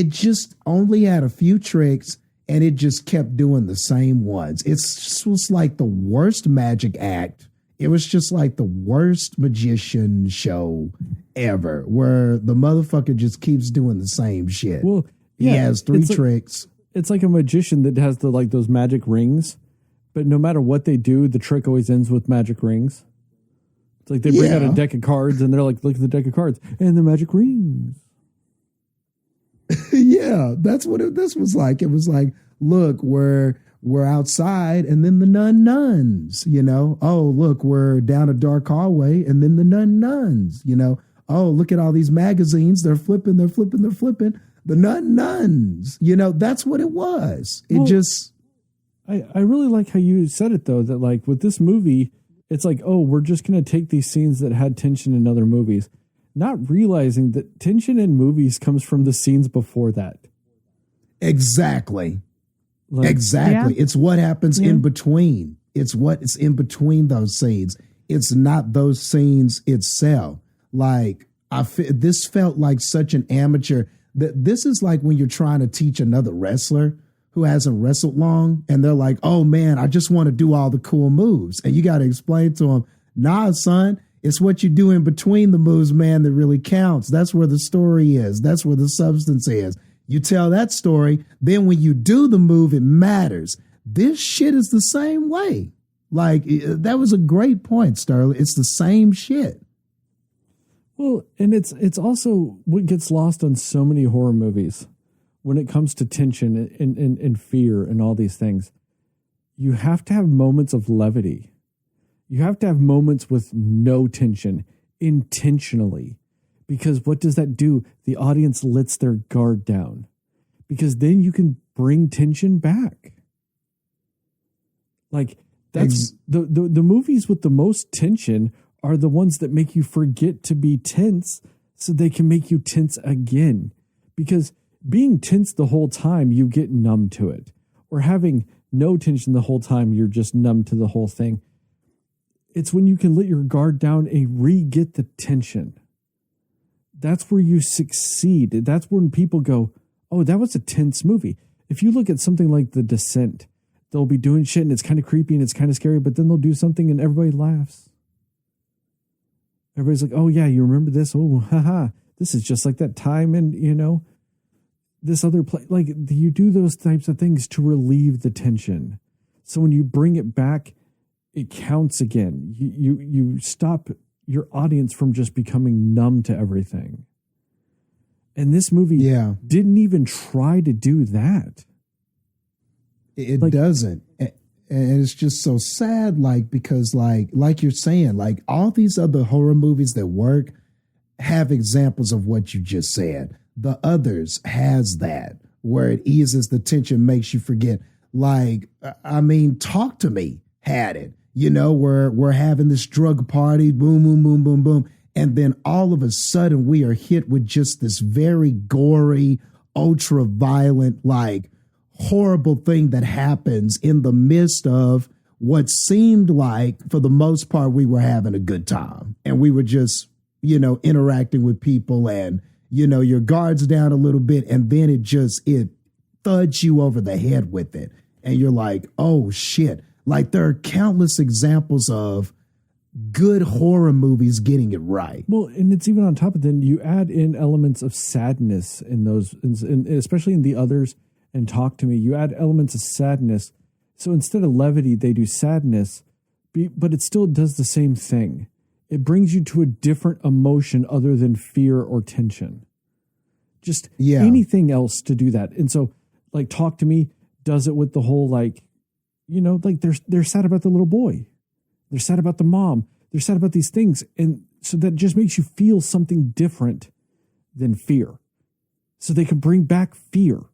just only had a few tricks, and it just kept doing the same ones. It just was like the worst magic act. It was just like the worst magician show ever, where the motherfucker just keeps doing the same shit. Well, he has three tricks. It's like a magician that has those magic rings, but no matter what they do, the trick always ends with magic rings. It's like they bring out a deck of cards and they're like, look at the deck of cards and the magic rings. Yeah, that's what this was like. It was like, look, we're outside, and then the nuns, oh, look, we're down a dark hallway, and then the nuns, oh, look at all these magazines. They're flipping. The nuns, that's what it was. I really like how you said it, though, that like with this movie, it's like, oh, we're just going to take these scenes that had tension in other movies, not realizing that tension in movies comes from the scenes before that. Exactly. Yeah. It's what happens in between. It's what's in between those scenes. It's not those scenes itself. Like this felt like such an amateur. This is like when you're trying to teach another wrestler who hasn't wrestled long, and they're like, oh man, I just want to do all the cool moves. And you got to explain to them, nah, son, it's what you do in between the moves, man, that really counts. That's where the story is. That's where the substance is. You tell that story, then when you do the move, it matters. This shit is the same way. Like, that was a great point, Sterling. It's the same shit. Well, and it's also what gets lost on so many horror movies when it comes to tension and fear and all these things. You have to have moments of levity. You have to have moments with no tension intentionally, Because what does that do? The audience lets their guard down. Because then you can bring tension back. Like that's the movies with the most tension are the ones that make you forget to be tense so they can make you tense again. Because being tense the whole time, you get numb to it. Or having no tension the whole time, you're just numb to the whole thing. It's when you can let your guard down and re-get the tension. That's where you succeed. That's when people go, oh, that was a tense movie. If you look at something like The Descent, they'll be doing shit and it's kind of creepy and it's kind of scary, but then they'll do something and everybody laughs. Everybody's like, oh yeah, you remember this? Oh, haha. This is just like that time and, this other play. Like, you do those types of things to relieve the tension. So when you bring it back, it counts again. You stop your audience from just becoming numb to everything. And this movie didn't even try to do that. It doesn't. And it's just so sad, because like you're saying, all these other horror movies that work have examples of what you just said. The Others has that, where it eases the tension, makes you forget. Talk to Me had it, where we're having this drug party, boom, boom, boom, boom, boom. And then all of a sudden we are hit with just this very gory, ultra violent, horrible thing that happens in the midst of what seemed like, for the most part, we were having a good time. And we were just, interacting with people and, your guards down a little bit. And then it thuds you over the head with it. And you're like, oh, shit. There are countless examples of good horror movies getting it right. Well, and it's even on top of that, you add in elements of sadness in those, especially in The Others and Talk to Me, you add elements of sadness. So instead of levity, they do sadness, but it still does the same thing. It brings you to a different emotion other than fear or tension. Just anything else to do that. And so Talk to Me does it with the whole, they're sad about the little boy. They're sad about the mom. They're sad about these things. And so that just makes you feel something different than fear. So they can bring back fear.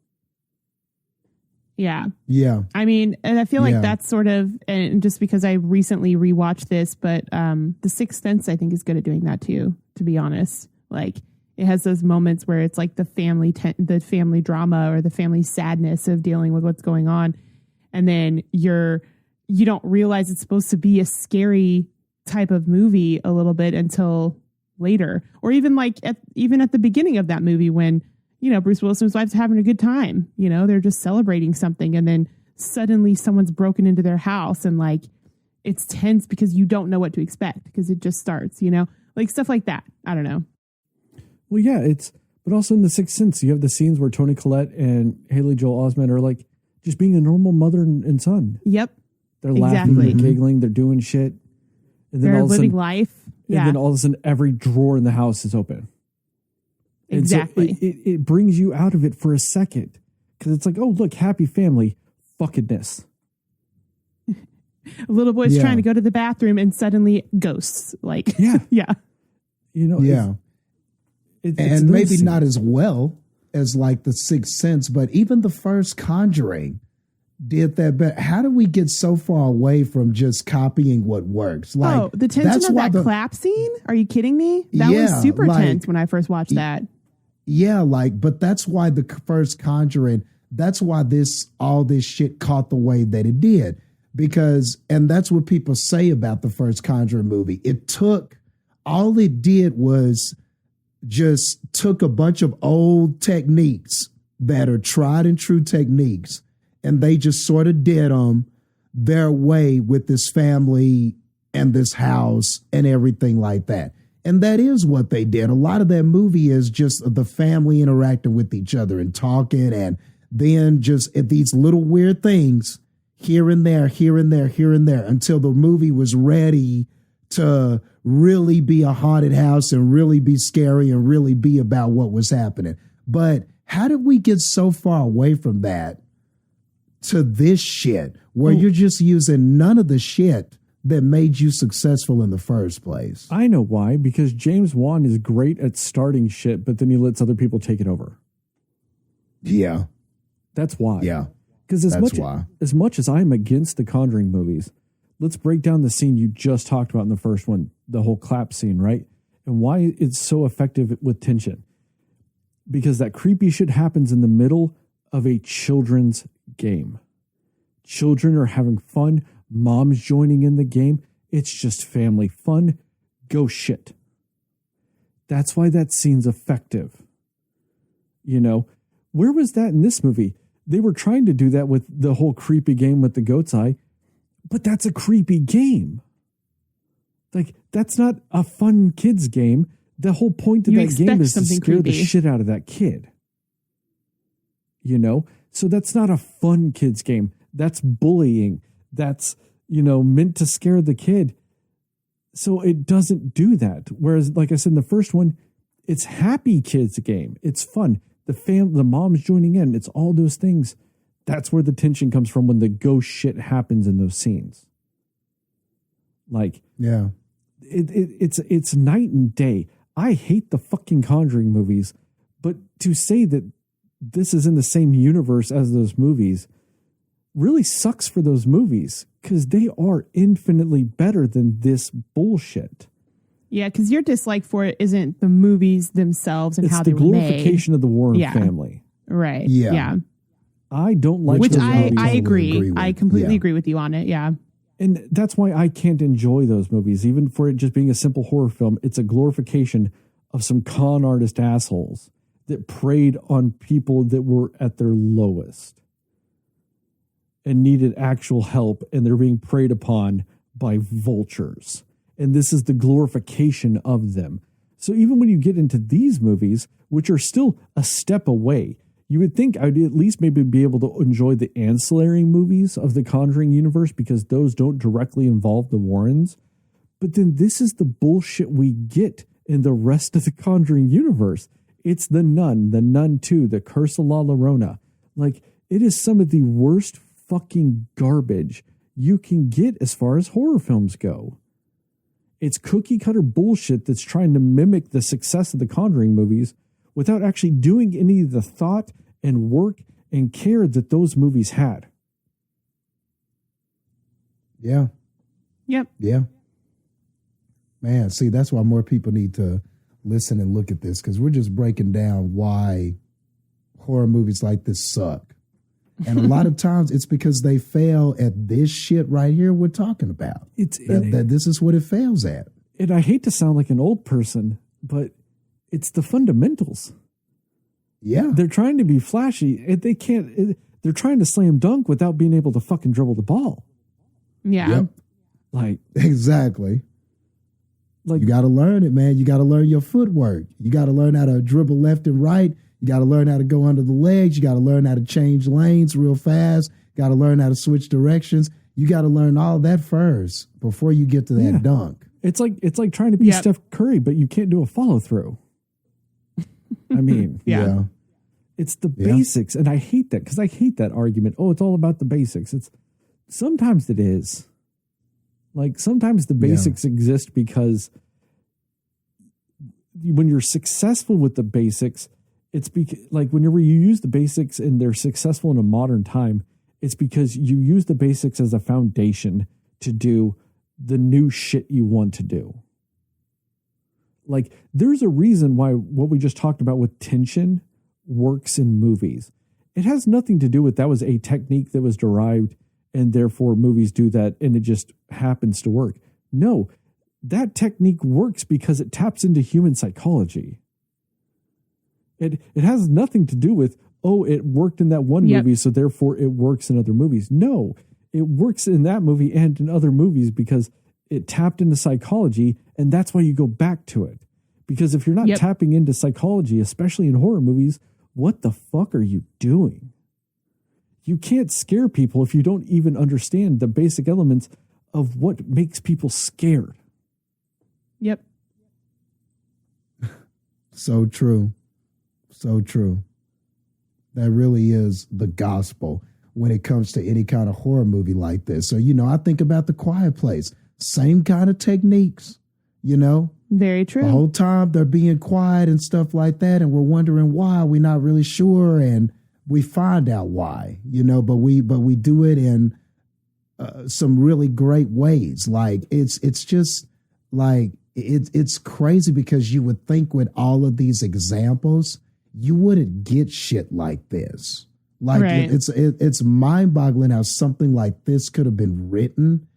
Yeah. Yeah. And I feel like that's sort of, and just because I recently rewatched this, but The Sixth Sense, I think, is good at doing that too, to be honest. It has those moments where it's the family drama or the family sadness of dealing with what's going on. And then you don't realize it's supposed to be a scary type of movie a little bit until later. Or even even at the beginning of that movie when, Bruce Willis's wife's having a good time, they're just celebrating something. And then suddenly someone's broken into their house and it's tense because you don't know what to expect because it just starts, stuff like that. I don't know. Well, yeah, but also in The Sixth Sense, you have the scenes where Toni Collette and Haley Joel Osment are just being a normal mother and son. Yep. They're laughing, they're giggling, they're doing shit. And then they're all living of a sudden, life. Yeah. And then all of a sudden, every drawer in the house is open. Exactly. And so it brings you out of it for a second. Because it's oh, look, happy family, fuckedness. A little boy's trying to go to the bathroom and suddenly ghosts. Yeah. Yeah. And maybe not as well as The Sixth Sense, but even the first Conjuring did that better. How do we get so far away from just copying what works? The tension of that clap scene? Are you kidding me? That was super tense when I first watched that. Yeah, but that's why the first Conjuring, that's why all this shit caught the way that it did. And that's what people say about the first Conjuring movie. All it did was just took a bunch of old techniques that are tried and true techniques, and they just sort of did them their way with this family and this house and everything like that. And that is what they did. A lot of that movie is just the family interacting with each other and talking, and then just at these little weird things here and there, here and there, here and there, until the movie was ready to really be a haunted house and really be scary and really be about what was happening. But how did we get so far away from that to this shit where you're just using none of the shit that made you successful in the first place. I know why, because James Wan is great at starting shit, but then he lets other people take it over. Yeah. That's why. Yeah. Because as much as I'm against the Conjuring movies, let's break down the scene you just talked about in the first one, the whole clap scene, right? And why it's so effective with tension. Because that creepy shit happens in the middle of a children's game. Children are having fun. Mom's joining in the game. It's just family fun. Go shit. That's why that scene's effective. You know, where was that in this movie? They were trying to do that with the whole creepy game with the goat's eye, but that's a creepy game. Like, that's not a fun kids game. The whole point of that game is to scare the shit out of that kid. You know? So that's not a fun kids game. That's bullying. That's, you know, meant to scare the kid. So it doesn't do that. Whereas, like I said, in the first one, it's happy kids game. It's fun. The mom's joining in. It's all those things. That's where the tension comes from when the ghost shit happens in those scenes. Like, yeah, it's night and day. I hate the fucking Conjuring movies, but to say that this is in the same universe as those movies really sucks for those movies because they are infinitely better than this bullshit. Yeah, because your dislike for it isn't the movies themselves and how they were made. It's the glorification of the Warren family. Right. Yeah. I don't like which those I movies. agree. I completely agree with you on it. Yeah. And that's why I can't enjoy those movies, even for it just being a simple horror film. It's a glorification of some con artist assholes that preyed on people that were at their lowest and needed actual help, and they're being preyed upon by vultures. And this is the glorification of them. So even when you get into these movies, which are still a step away, you would think I'd at least maybe be able to enjoy the ancillary movies of the Conjuring universe because those don't directly involve the Warrens. But then this is the bullshit we get in the rest of the Conjuring universe. It's the Nun II, the Curse of La Llorona. Like, it is some of the worst fucking garbage you can get as far as horror films go. It's cookie cutter bullshit that's trying to mimic the success of the Conjuring movies without actually doing any of the thought and work and care that those movies had. Yeah. Yep. Yeah. Man, see, that's why more people need to listen and look at this, because we're just breaking down why horror movies like this suck. And a lot of times it's because they fail at this shit right here we're talking about. That this is what it fails at. And I hate to sound like an old person, but it's the fundamentals. Yeah. They're trying to be flashy. They can't. They're trying to slam dunk without being able to fucking dribble the ball. Yeah. Yep. Like, exactly. Like, you got to learn it, man. You got to learn your footwork. You got to learn how to dribble left and right. You got to learn how to go under the legs. You got to learn how to change lanes real fast. Got to learn how to switch directions. You got to learn all that first before you get to that dunk. It's like trying to be Steph Curry, but you can't do a follow through. I mean, yeah. It's the basics, and I hate that because I hate that argument. Oh, it's all about the basics. Sometimes it is. Like, sometimes the basics exist because when you're successful with the basics, it's like whenever you use the basics and they're successful in a modern time, it's because you use the basics as a foundation to do the new shit you want to do. Like, there's a reason why what we just talked about with tension works in movies. It has nothing to do with that was a technique that was derived and therefore movies do that and it just happens to work. No, that technique works because it taps into human psychology. It has nothing to do with, oh, it worked in that one movie, so therefore it works in other movies. No, it works in that movie and in other movies because it tapped into psychology, and that's why you go back to it. Because if you're not tapping into psychology, especially in horror movies, what the fuck are you doing? You can't scare people if you don't even understand the basic elements of what makes people scared. Yep. So true. So true. That really is the gospel when it comes to any kind of horror movie like this. So, I think about The Quiet Place. same kind of techniques, you know. Very true. The whole time they're being quiet and stuff like that, and we're wondering why. We're not really sure, and we find out why, you know. But we do it in some really great ways. Like it's just like it's crazy because you would think with all of these examples, you wouldn't get shit like this. Like right. it's mind boggling how something like this could have been written,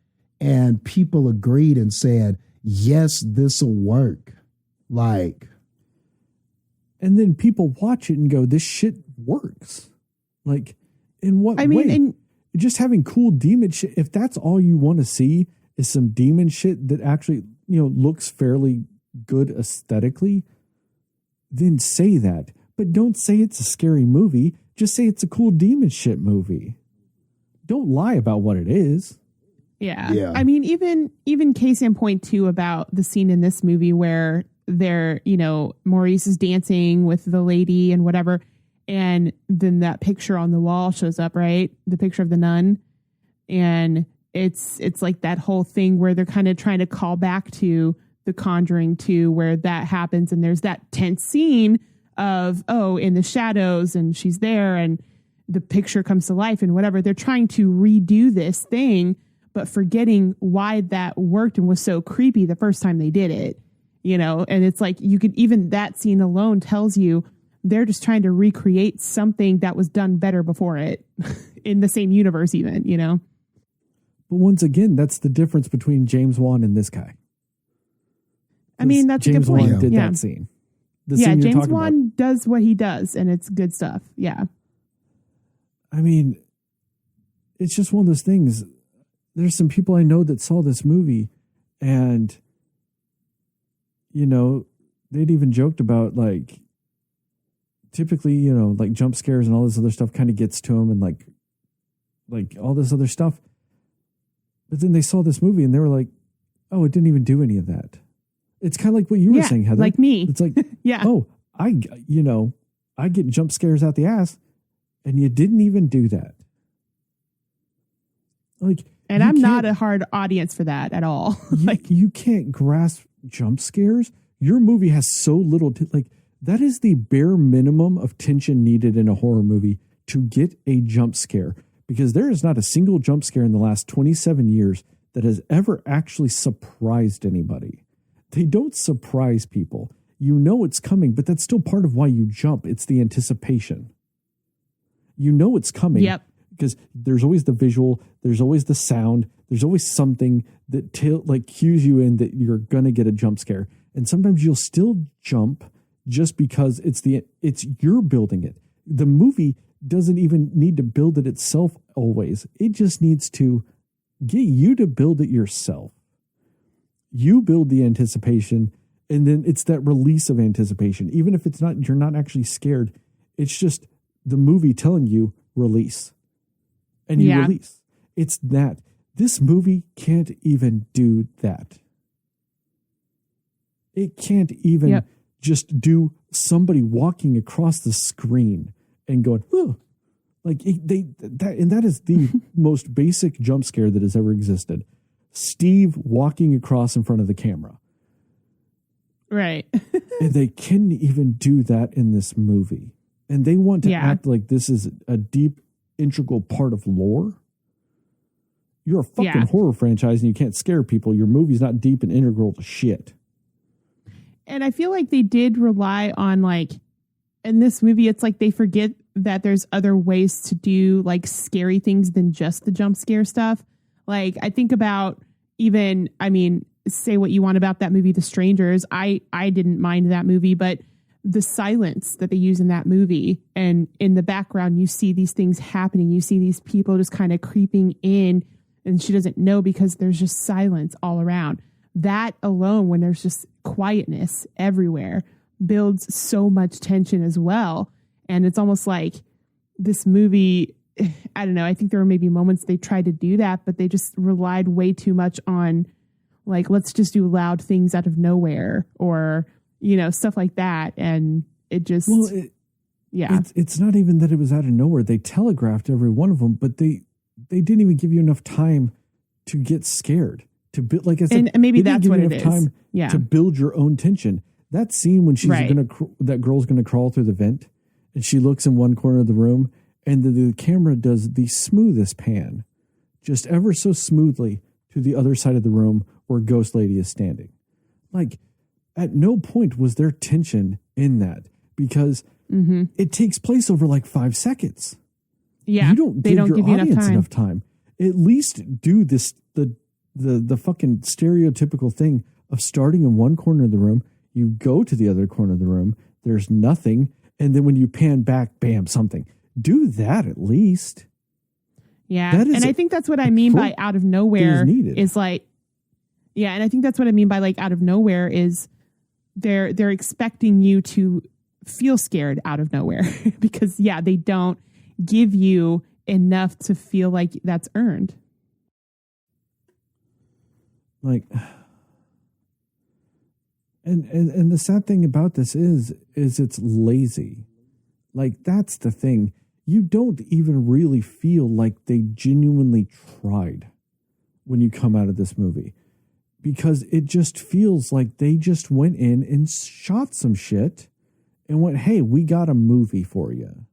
and people agreed and said, yes, this will work. Like, and then people watch it and go, this shit works. Like, in what way? mean, just having cool demon shit. If that's all you want to see is some demon shit that actually, you know, looks fairly good aesthetically, then say that. But don't say it's a scary movie. Just say it's a cool demon shit movie. Don't lie about what it is. Yeah. I mean, even case in point too about the scene in this movie where they're, you know, Maurice is dancing with the lady and whatever. And then that picture on the wall shows up, right? The picture of the nun. And it's like that whole thing where they're kind of trying to call back to The Conjuring 2, where that happens. And there's that tense scene of, in the shadows, and she's there and the picture comes to life and whatever. They're trying to redo this thing, but forgetting why that worked and was so creepy the first time they did it, you know? And it's like, you could, even that scene alone tells you they're just trying to recreate something that was done better before it in the same universe even, you know? But once again, that's the difference between James Wan and this guy. I mean, that's a good James point. Wan did that scene. James Wan does what he does, and it's good stuff. Yeah. I mean, it's just one of those things. There's some people I know that saw this movie, and, you know, they'd even joked about, like, typically, you know, like jump scares and all this other stuff kind of gets to them, and like all this other stuff. But then they saw this movie and they were like, oh, it didn't even do any of that. It's kind of like what you were saying, Heather. Like me. It's like, yeah. Oh, I get jump scares out the ass, and you didn't even do that. Like, and I'm not a hard audience for that at all. Like, you can't grasp jump scares. Your movie has so little, that is the bare minimum of tension needed in a horror movie to get a jump scare, because there is not a single jump scare in the last 27 years that has ever actually surprised anybody. They don't surprise people. You know it's coming, but that's still part of why you jump. It's the anticipation. You know it's coming. Yep. Because there's always the visual, there's always the sound, there's always something that cues you in that you're gonna get a jump scare. And sometimes you'll still jump just because it's you're building it. The movie doesn't even need to build it itself always. It just needs to get you to build it yourself. You build the anticipation, and then it's that release of anticipation. Even if you're not actually scared, it's just the movie telling you release. And you release. It's that. This movie can't even do that. It can't even just do somebody walking across the screen and going, oh, that is the most basic jump scare that has ever existed. Steve walking across in front of the camera. Right. And they couldn't even do that in this movie. And they want to act like this is a deep, integral part of lore. You're a fucking horror franchise and you can't scare people. Your movie's not deep and integral to shit. And I feel like they did rely on, like, in this movie, it's like they forget that there's other ways to do, like, scary things than just the jump scare stuff. Like, I think about even, I mean, say what you want about that movie, The Strangers. I didn't mind that movie, but the silence that they use in that movie, and in the background, you see these things happening. You see these people just kind of creeping in, and she doesn't know because there's just silence all around. That alone, when there's just quietness everywhere, builds so much tension as well. And it's almost like this movie, I don't know, I think there were maybe moments they tried to do that, but they just relied way too much on, like, let's just do loud things out of nowhere, or, you know, stuff like that. And it just, it's not even that it was out of nowhere. They telegraphed every one of them, but they didn't even give you enough time to get scared, to build, like I said, And maybe they didn't that's give what you it enough is. time Yeah. to build your own tension. That scene when she's Right. that girl's gonna crawl through the vent, and she looks in one corner of the room, and the camera does the smoothest pan, just ever so smoothly to the other side of the room where Ghost Lady is standing. Like, at no point was there tension in that, because it takes place over like 5 seconds. Yeah. You don't they give don't your give you audience enough time. enough time. At least do this the fucking stereotypical thing of starting in one corner of the room, you go to the other corner of the room, there's nothing, and then when you pan back, bam, something. Do that at least. Yeah. That is And I think that's what I mean by out of nowhere needed. is like, yeah. And I think that's what I mean by like out of nowhere is they're expecting you to feel scared out of nowhere because yeah, they don't give you enough to feel like that's earned. Like, and the sad thing about this is it's lazy. Like, that's the thing. You don't even really feel like they genuinely tried when you come out of this movie, because it just feels like they just went in and shot some shit and went, hey, we got a movie for you.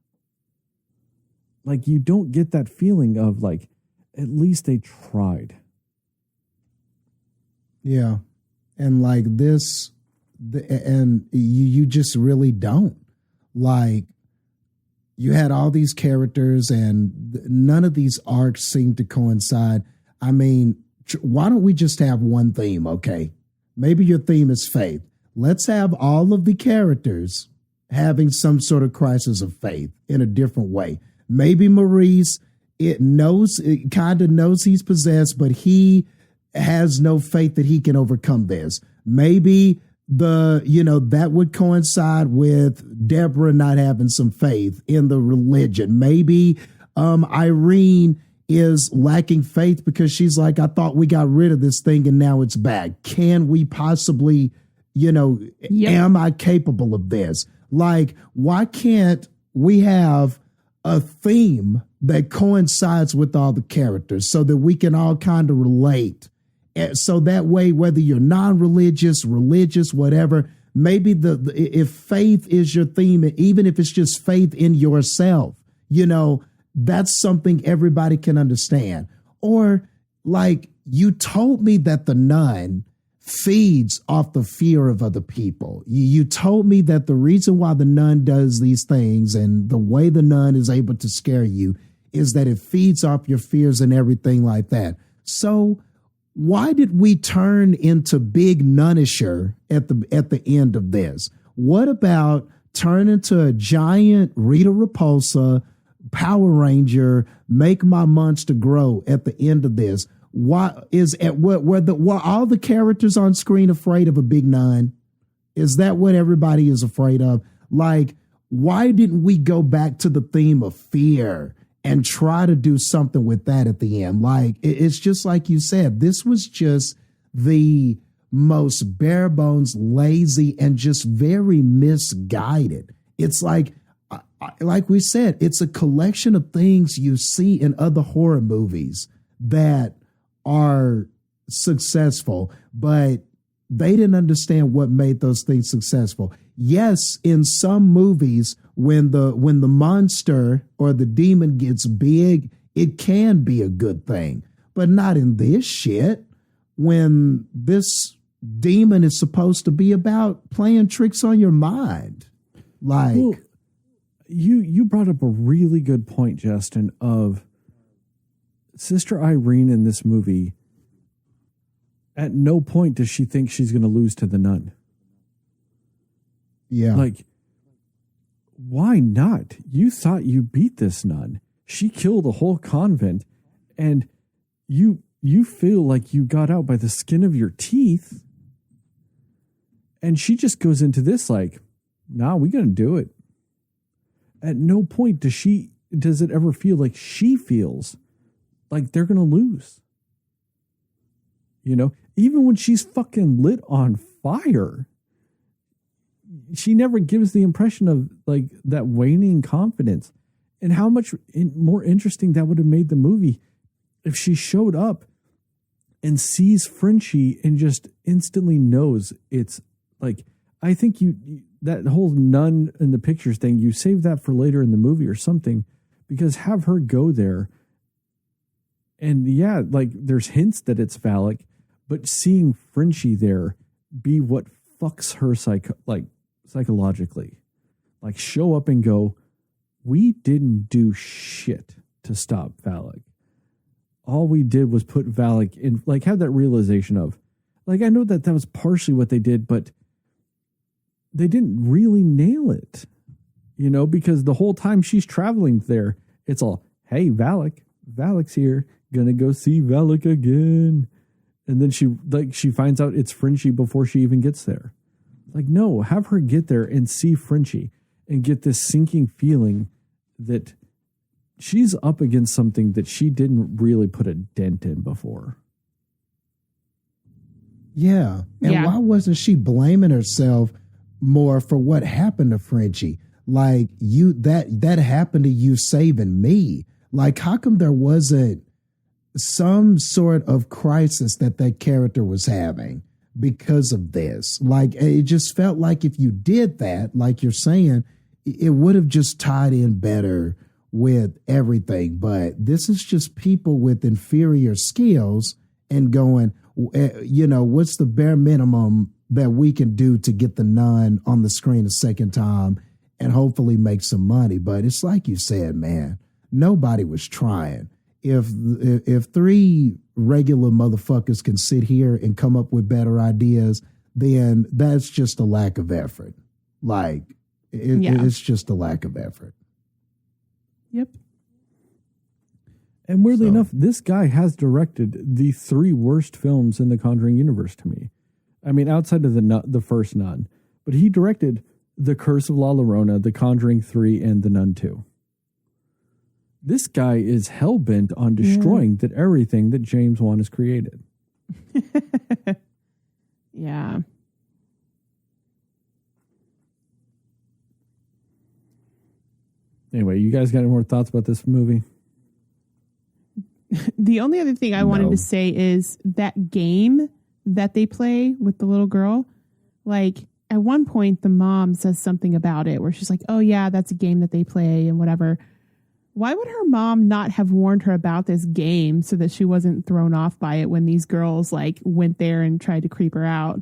Like, you don't get that feeling of like, at least they tried. Yeah. And like this, and you just really don't. Like, you had all these characters and none of these arcs seem to coincide. I mean, why don't we just have one theme? Okay. Maybe your theme is faith. Let's have all of the characters having some sort of crisis of faith in a different way. Maybe Maurice, it kind of knows he's possessed, but he has no faith that he can overcome this. Maybe that would coincide with Deborah not having some faith in the religion. Maybe Irene is lacking faith because she's like, I thought we got rid of this thing and now it's back. Can we possibly, am I capable of this? Like, why can't we have a theme that coincides with all the characters so that we can all kind of relate? So that way, whether you're non-religious, religious, whatever, maybe if faith is your theme, even if it's just faith in yourself, that's something everybody can understand. Or like, you told me that the nun feeds off the fear of other people. You told me that the reason why the nun does these things and the way the nun is able to scare you is that it feeds off your fears and everything like that. So why did we turn into Big Nunisher at the end of this? What about turn into a giant Rita Repulsa, Power Ranger, make my monster grow at the end of this? Why were all the characters on screen afraid of a big nun? Is that what everybody is afraid of? Like, why didn't we go back to the theme of fear and try to do something with that at the end? Like, it's just like you said, this was just the most bare bones, lazy, and just very misguided. It's like we said, it's a collection of things you see in other horror movies that are successful, but they didn't understand what made those things successful. Yes, in some movies, when the monster or the demon gets big, it can be a good thing, but not in this shit. When this demon is supposed to be about playing tricks on your mind, like, well, you brought up a really good point, Jastin, of Sister Irene in this movie. At no point does she think she's going to lose to the nun. yeah, Like, why not? You thought you beat this nun. She killed a whole convent, and you feel like you got out by the skin of your teeth. And she just goes into this like, nah, we're going to do it. At no point does it ever feel like she feels like they're going to lose. Even when she's fucking lit on fire, she never gives the impression of like that waning confidence. And how much more interesting that would have made the movie if she showed up and sees Frenchie and just instantly knows it's like, I think that whole nun in the pictures thing, you save that for later in the movie or something, because have her go there. And yeah, like there's hints that it's phallic, but seeing Frenchie there be what fucks her psychologically, like show up and go, we didn't do shit to stop phallic. All we did was put phallic in, like have that realization of, like, I know that was partially what they did, but they didn't really nail it, you know, because the whole time she's traveling there, it's all, hey, Valak's here, gonna go see Valak again. And then she finds out it's Frenchie before she even gets there. Like, no, have her get there and see Frenchie and get this sinking feeling that she's up against something that she didn't really put a dent in before. Yeah. And why wasn't she blaming herself more for what happened to Frenchie? Like, that happened to you saving me. Like, how come there wasn't some sort of crisis that character was having because of this? Like, it just felt like if you did that, like you're saying, it would have just tied in better with everything. But this is just people with inferior skills and going, you know, what's the bare minimum that we can do to get the nun on the screen a second time and hopefully make some money? But it's like you said, man, nobody was trying. If three regular motherfuckers can sit here and come up with better ideas, then that's just a lack of effort. Like, it's just a lack of effort. Yep. And weirdly enough, this guy has directed the three worst films in the Conjuring universe to me. I mean, outside of the first Nun, but he directed The Curse of La Llorona, The Conjuring 3, and The Nun 2. This guy is hell-bent on destroying everything that James Wan has created. Yeah. Anyway, you guys got any more thoughts about this movie? The only other thing I wanted to say is that game that they play with the little girl, like at one point the mom says something about it where she's like, oh yeah, that's a game that they play and whatever. Why would her mom not have warned her about this game so that she wasn't thrown off by it when these girls like went there and tried to creep her out?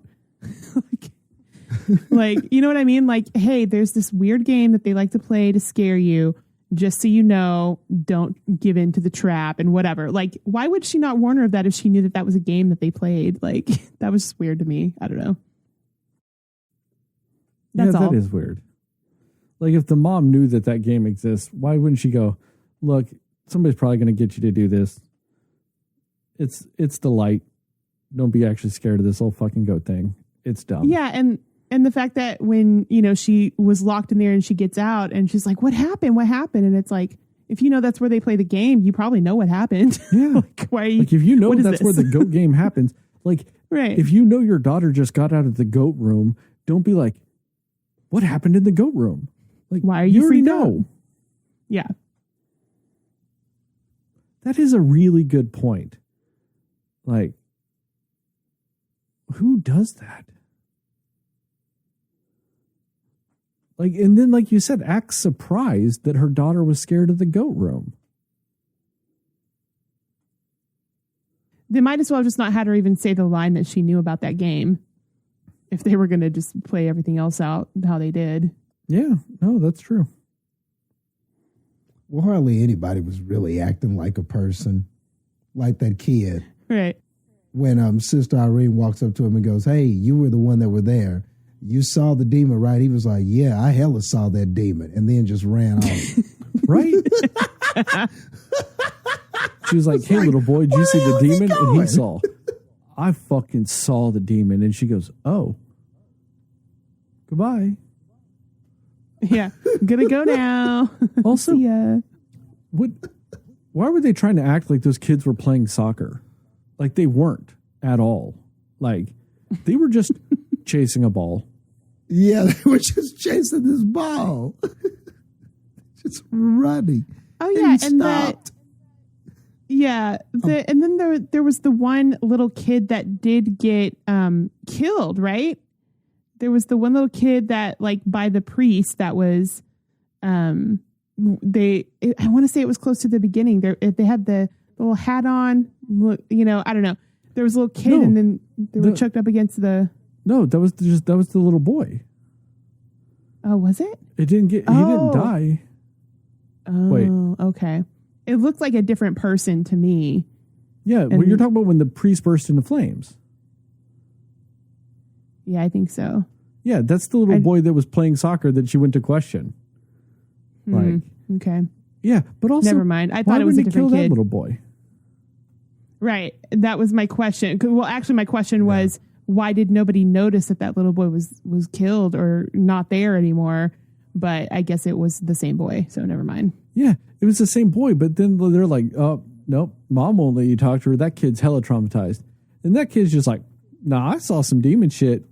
like, you know what I mean? Like, hey, there's this weird game that they like to play to scare you. Just so you know, don't give in to the trap and whatever. Like, why would she not warn her of that if she knew that was a game that they played? Like, that was just weird to me. I don't know. That's all. That is weird. Like, if the mom knew that game exists, why wouldn't she go, look, somebody's probably going to get you to do this. It's the light. Don't be actually scared of this whole fucking goat thing. It's dumb. Yeah, and the fact that when, you know, she was locked in there and she gets out and she's like, what happened? What happened? And it's like, if you know that's where they play the game, you probably know what happened. Yeah. Like, why are you, like, if you know this? that's where the goat game happens, like, right. If you know your daughter just got out of the goat room, don't be like, what happened in the goat room? Like, why are you already freaked know? out? Yeah. That is a really good point. Like, who does that? Like, and then, like you said, act surprised that her daughter was scared of the goat room. They might as well just not had her even say the line that she knew about that game if they were going to just play everything else out how they did. Yeah, no, that's true. Well, hardly anybody was really acting like a person, like that kid. Right. When Sister Irene walks up to him and goes, hey, you were the one that were there. You saw the demon, right? He was like, yeah, I hella saw that demon. And then just ran off. Right? She was like, hey, little boy, did you see the demon? And he saw, I fucking saw the demon. And she goes, oh, goodbye. Yeah. I'm going to go now. Also, See ya. why were they trying to act like those kids were playing soccer? Like, they weren't at all. Like, they were just chasing a ball. Yeah, they were just chasing this ball. Just running. Oh, yeah. And Yeah, and then there was the one little kid that did get killed, right? There was the one little kid that, like, by the priest that was I want to say it was close to the beginning. They had the little hat on, you know, I don't know. There was a little kid, and then they were chucked up against the. No, that was the little boy. Oh, was it? He didn't die. Oh, Wait. Okay. It looked like a different person to me. Yeah, well, you're talking about when the priest burst into flames. Yeah, I think so. Yeah, that's the little boy that was playing soccer that she went to question. Like, okay. Yeah, but also, never mind. I thought it was a different kill kid. That little boy. Right. That was my question. Well, actually, my question was, why did nobody notice that little boy was killed or not there anymore? But I guess it was the same boy, so never mind. Yeah, it was the same boy, but then they're like, oh, nope, mom won't let you talk to her. That kid's hella traumatized. And that kid's just like, nah, I saw some demon shit.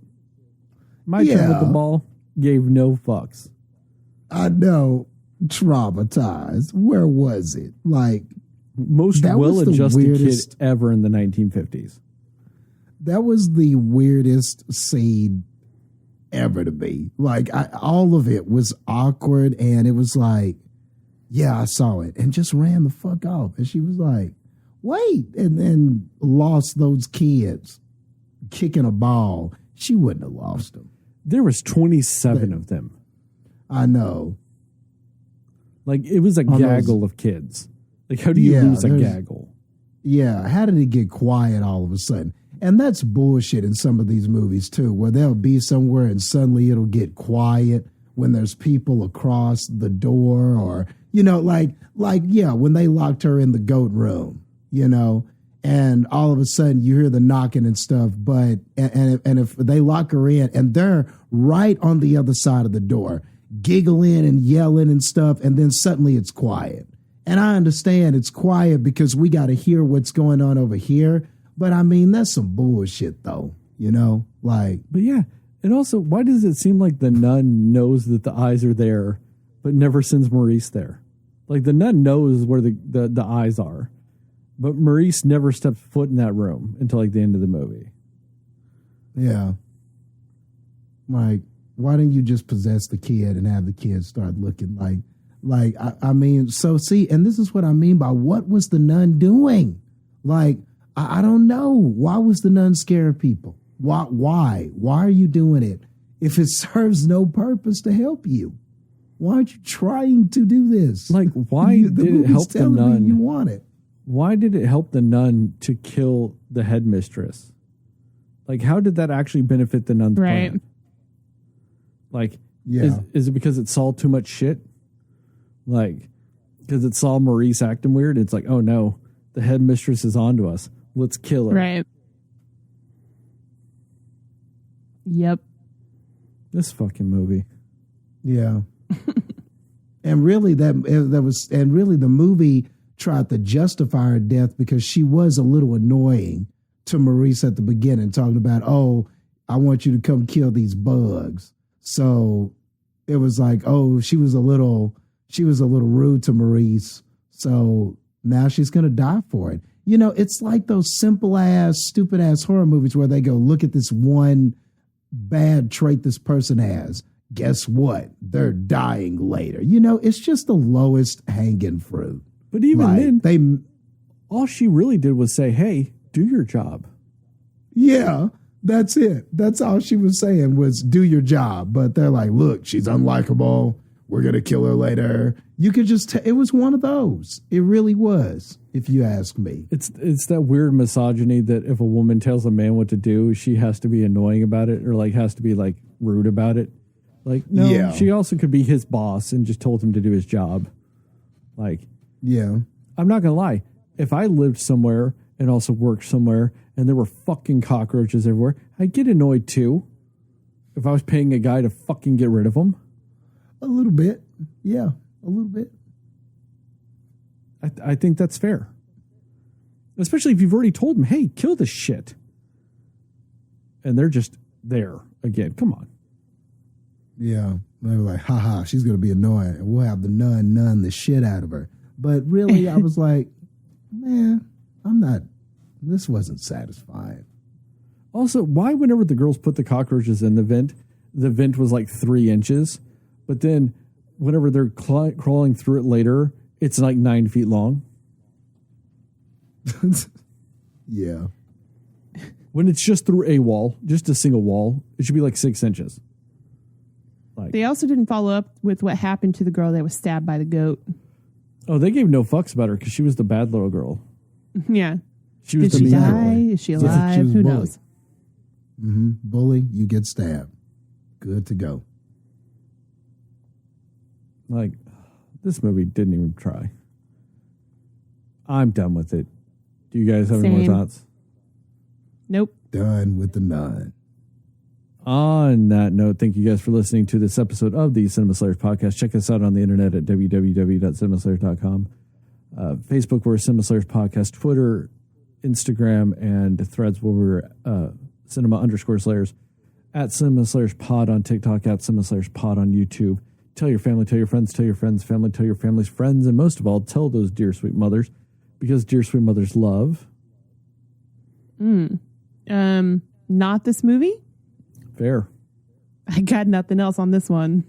My turn with the ball, gave no fucks. I know, traumatized. Where was it? Like, most well-adjusted kid ever in the 1950s. That was the weirdest scene ever to me. Like, all of it was awkward, and it was like, yeah, I saw it, and just ran the fuck off. And she was like, wait, and then lost those kids kicking a ball. She wouldn't have lost them. There was 27 of them. I know. Like, it was a gaggle of kids. Like, how do you lose a gaggle? Yeah, how did it get quiet all of a sudden? And that's bullshit in some of these movies, too, where they'll be somewhere and suddenly it'll get quiet when there's people across the door, or, you know, like when they locked her in the goat room, you know, and all of a sudden you hear the knocking and stuff, but, and if they lock her in and they're right on the other side of the door, giggling and yelling and stuff, and then suddenly it's quiet. And I understand it's quiet because we got to hear what's going on over here. But I mean, that's some bullshit, though, you know, like. But yeah. And also, why does it seem like the nun knows that the eyes are there, but never sends Maurice there? Like, the nun knows where the eyes are, but Maurice never steps foot in that room until, like, the end of the movie. Yeah. Like, why didn't you just possess the kid and have the kid start looking like, I mean, so see, and this is what I mean by what was the nun doing? Like, I don't know. Why was the nun scaring people? Why are you doing it? If it serves no purpose to help you, why aren't you trying to do this? Like, why did it help the nun? You want it. Why did it help the nun to kill the headmistress? Like, how did that actually benefit the nun's plan? Like, is it because it saw too much shit? Like, because it saw Maurice acting weird? It's like, oh no, the headmistress is onto us. Let's kill her. Right. Yep. This fucking movie. Yeah. And really the movie tried to justify her death because she was a little annoying to Maurice at the beginning, talking about, oh, I want you to come kill these bugs. So it was like, oh, she was a little rude to Maurice. So now she's going to die for it. You know, it's like those simple ass, stupid ass horror movies where they go, look at this one bad trait this person has. Guess what? They're dying later. You know, it's just the lowest hanging fruit. But even then, all she really did was say, hey, do your job. Yeah, that's it. That's all she was saying was do your job. But they're like, look, she's unlikable. We're going to kill her later. You could just it was one of those. It really was, if you ask me. It's that weird misogyny that if a woman tells a man what to do, she has to be annoying about it or like has to be like rude about it. Like, no, she also could be his boss and just told him to do his job. Like, yeah, I'm not going to lie. If I lived somewhere and also worked somewhere and there were fucking cockroaches everywhere, I'd get annoyed too. If I was paying a guy to fucking get rid of them. A little bit. Yeah, a little bit. I think that's fair. Especially if you've already told them, hey, kill this shit. And they're just there again. Come on. Yeah. They were like, haha, she's going to be annoying. And we'll have the nun the shit out of her. But really, I was like, Man, I'm not. This wasn't satisfying. Also, why whenever the girls put the cockroaches in the vent was like 3 inches, but then whenever they're crawling through it later, it's like 9 feet long. Yeah. When it's just through a wall, just a single wall, it should be like 6 inches. They also didn't follow up with what happened to the girl that was stabbed by the goat. Oh, they gave no fucks about her because she was the bad little girl. Yeah. She was Did the she mean die? girl. Is she alive? she was Who bullied. knows? Bully, you get stabbed. Good to go. Like, this movie didn't even try. I'm done with it. Do you guys have any Same. more thoughts? Nope. Done with the Nun. On that note, thank you guys for listening to this episode of the Cinema Slayers podcast. Check us out on the internet at www.cinemaslayers.com. Facebook, we're Cinema Slayers podcast. Twitter, Instagram, and Threads, where we're cinema_slayers. At Cinema Slayers pod on TikTok, at Cinema Slayers pod on YouTube. Tell your family, tell your friends, tell your friends' family, tell your family's friends, and most of all, tell those dear sweet mothers, because dear sweet mothers love. Not this movie. Fair. I got nothing else on this one.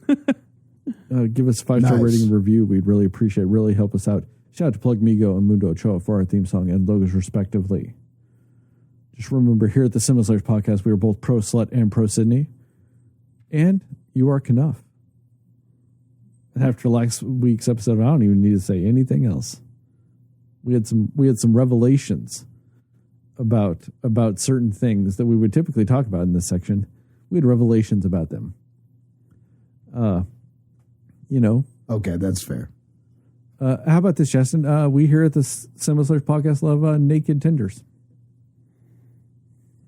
Give us a 5-star Nice. rating and review. We'd really appreciate it. Really help us out. Shout out to Plug Migo and Mundo Ochoa for our theme song and logos, respectively. Just remember, here at the Cinema Slayers podcast, we are both pro Slut and pro Sydney. And you are Knuff. And after last week's episode, I don't even need to say anything else. We had some revelations about certain things that we would typically talk about in this section. We had revelations about them. Okay, that's fair. How about this, Jastin? We here at the Cinema Slayers podcast love naked tenders.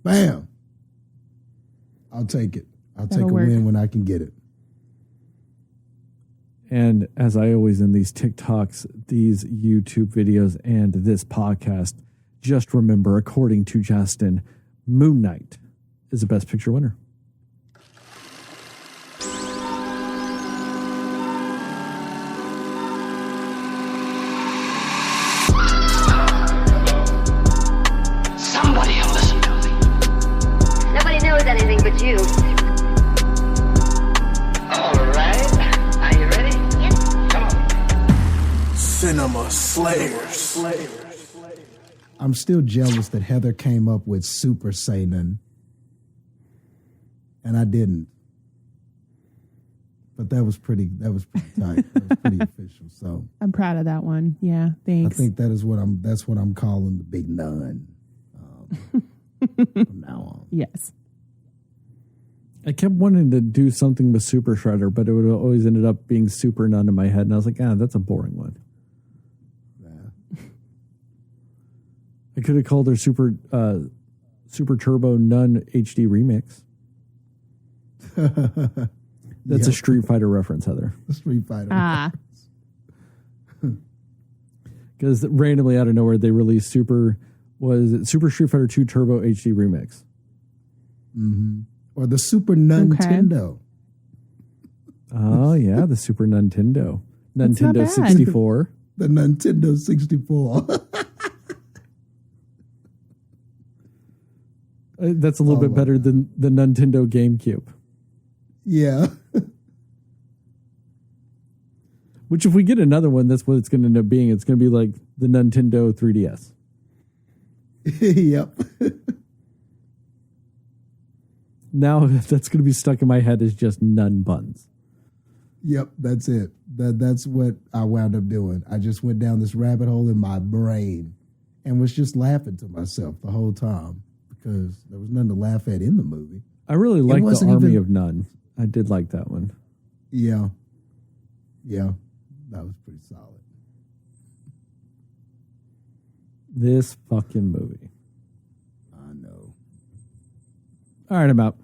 Bam. I'll take it. I'll That'll take a work. win when I can get it. And as I always in these TikToks, these YouTube videos, and this podcast, just remember, according to Jastin, Moon Knight is the best picture winner. Somebody will listen to me. Nobody knows anything but you. All right. Are you ready? Yes. Come on. Cinema Slayers. I'm still jealous that Heather came up with Super Saiyan, and I didn't. But that was pretty tight. That was pretty official. So I'm proud of that one. Yeah, I thanks. think that's what I'm calling the big nun from now on. Yes. I kept wanting to do something with Super Shredder, but it would have always ended up being Super Nun in my head. And I was like, that's a boring one. I could have called her Super Turbo Nun HD Remix. That's a Street Fighter reference, Heather. Street Fighter. Ah, Because randomly out of nowhere, they released Super Street Fighter 2 Turbo HD Remix. Or the Super Nintendo. Oh, yeah, the Super Nintendo. That's not Nintendo bad. 64. The Nintendo 64. That's a little bit better than the Nintendo GameCube. Yeah. Which, if we get another one, that's what it's going to end up being. It's going to be like the Nintendo 3DS. Yep. Now that's going to be stuck in my head as just nun buns. Yep, that's it. That's what I wound up doing. I just went down this rabbit hole in my brain and was just laughing to myself the whole time because there was nothing to laugh at in the movie. I really like the wasn't Army even- of Nun. I did like that one. Yeah. Yeah, that was pretty solid. This fucking movie. I know. All right, I'm out.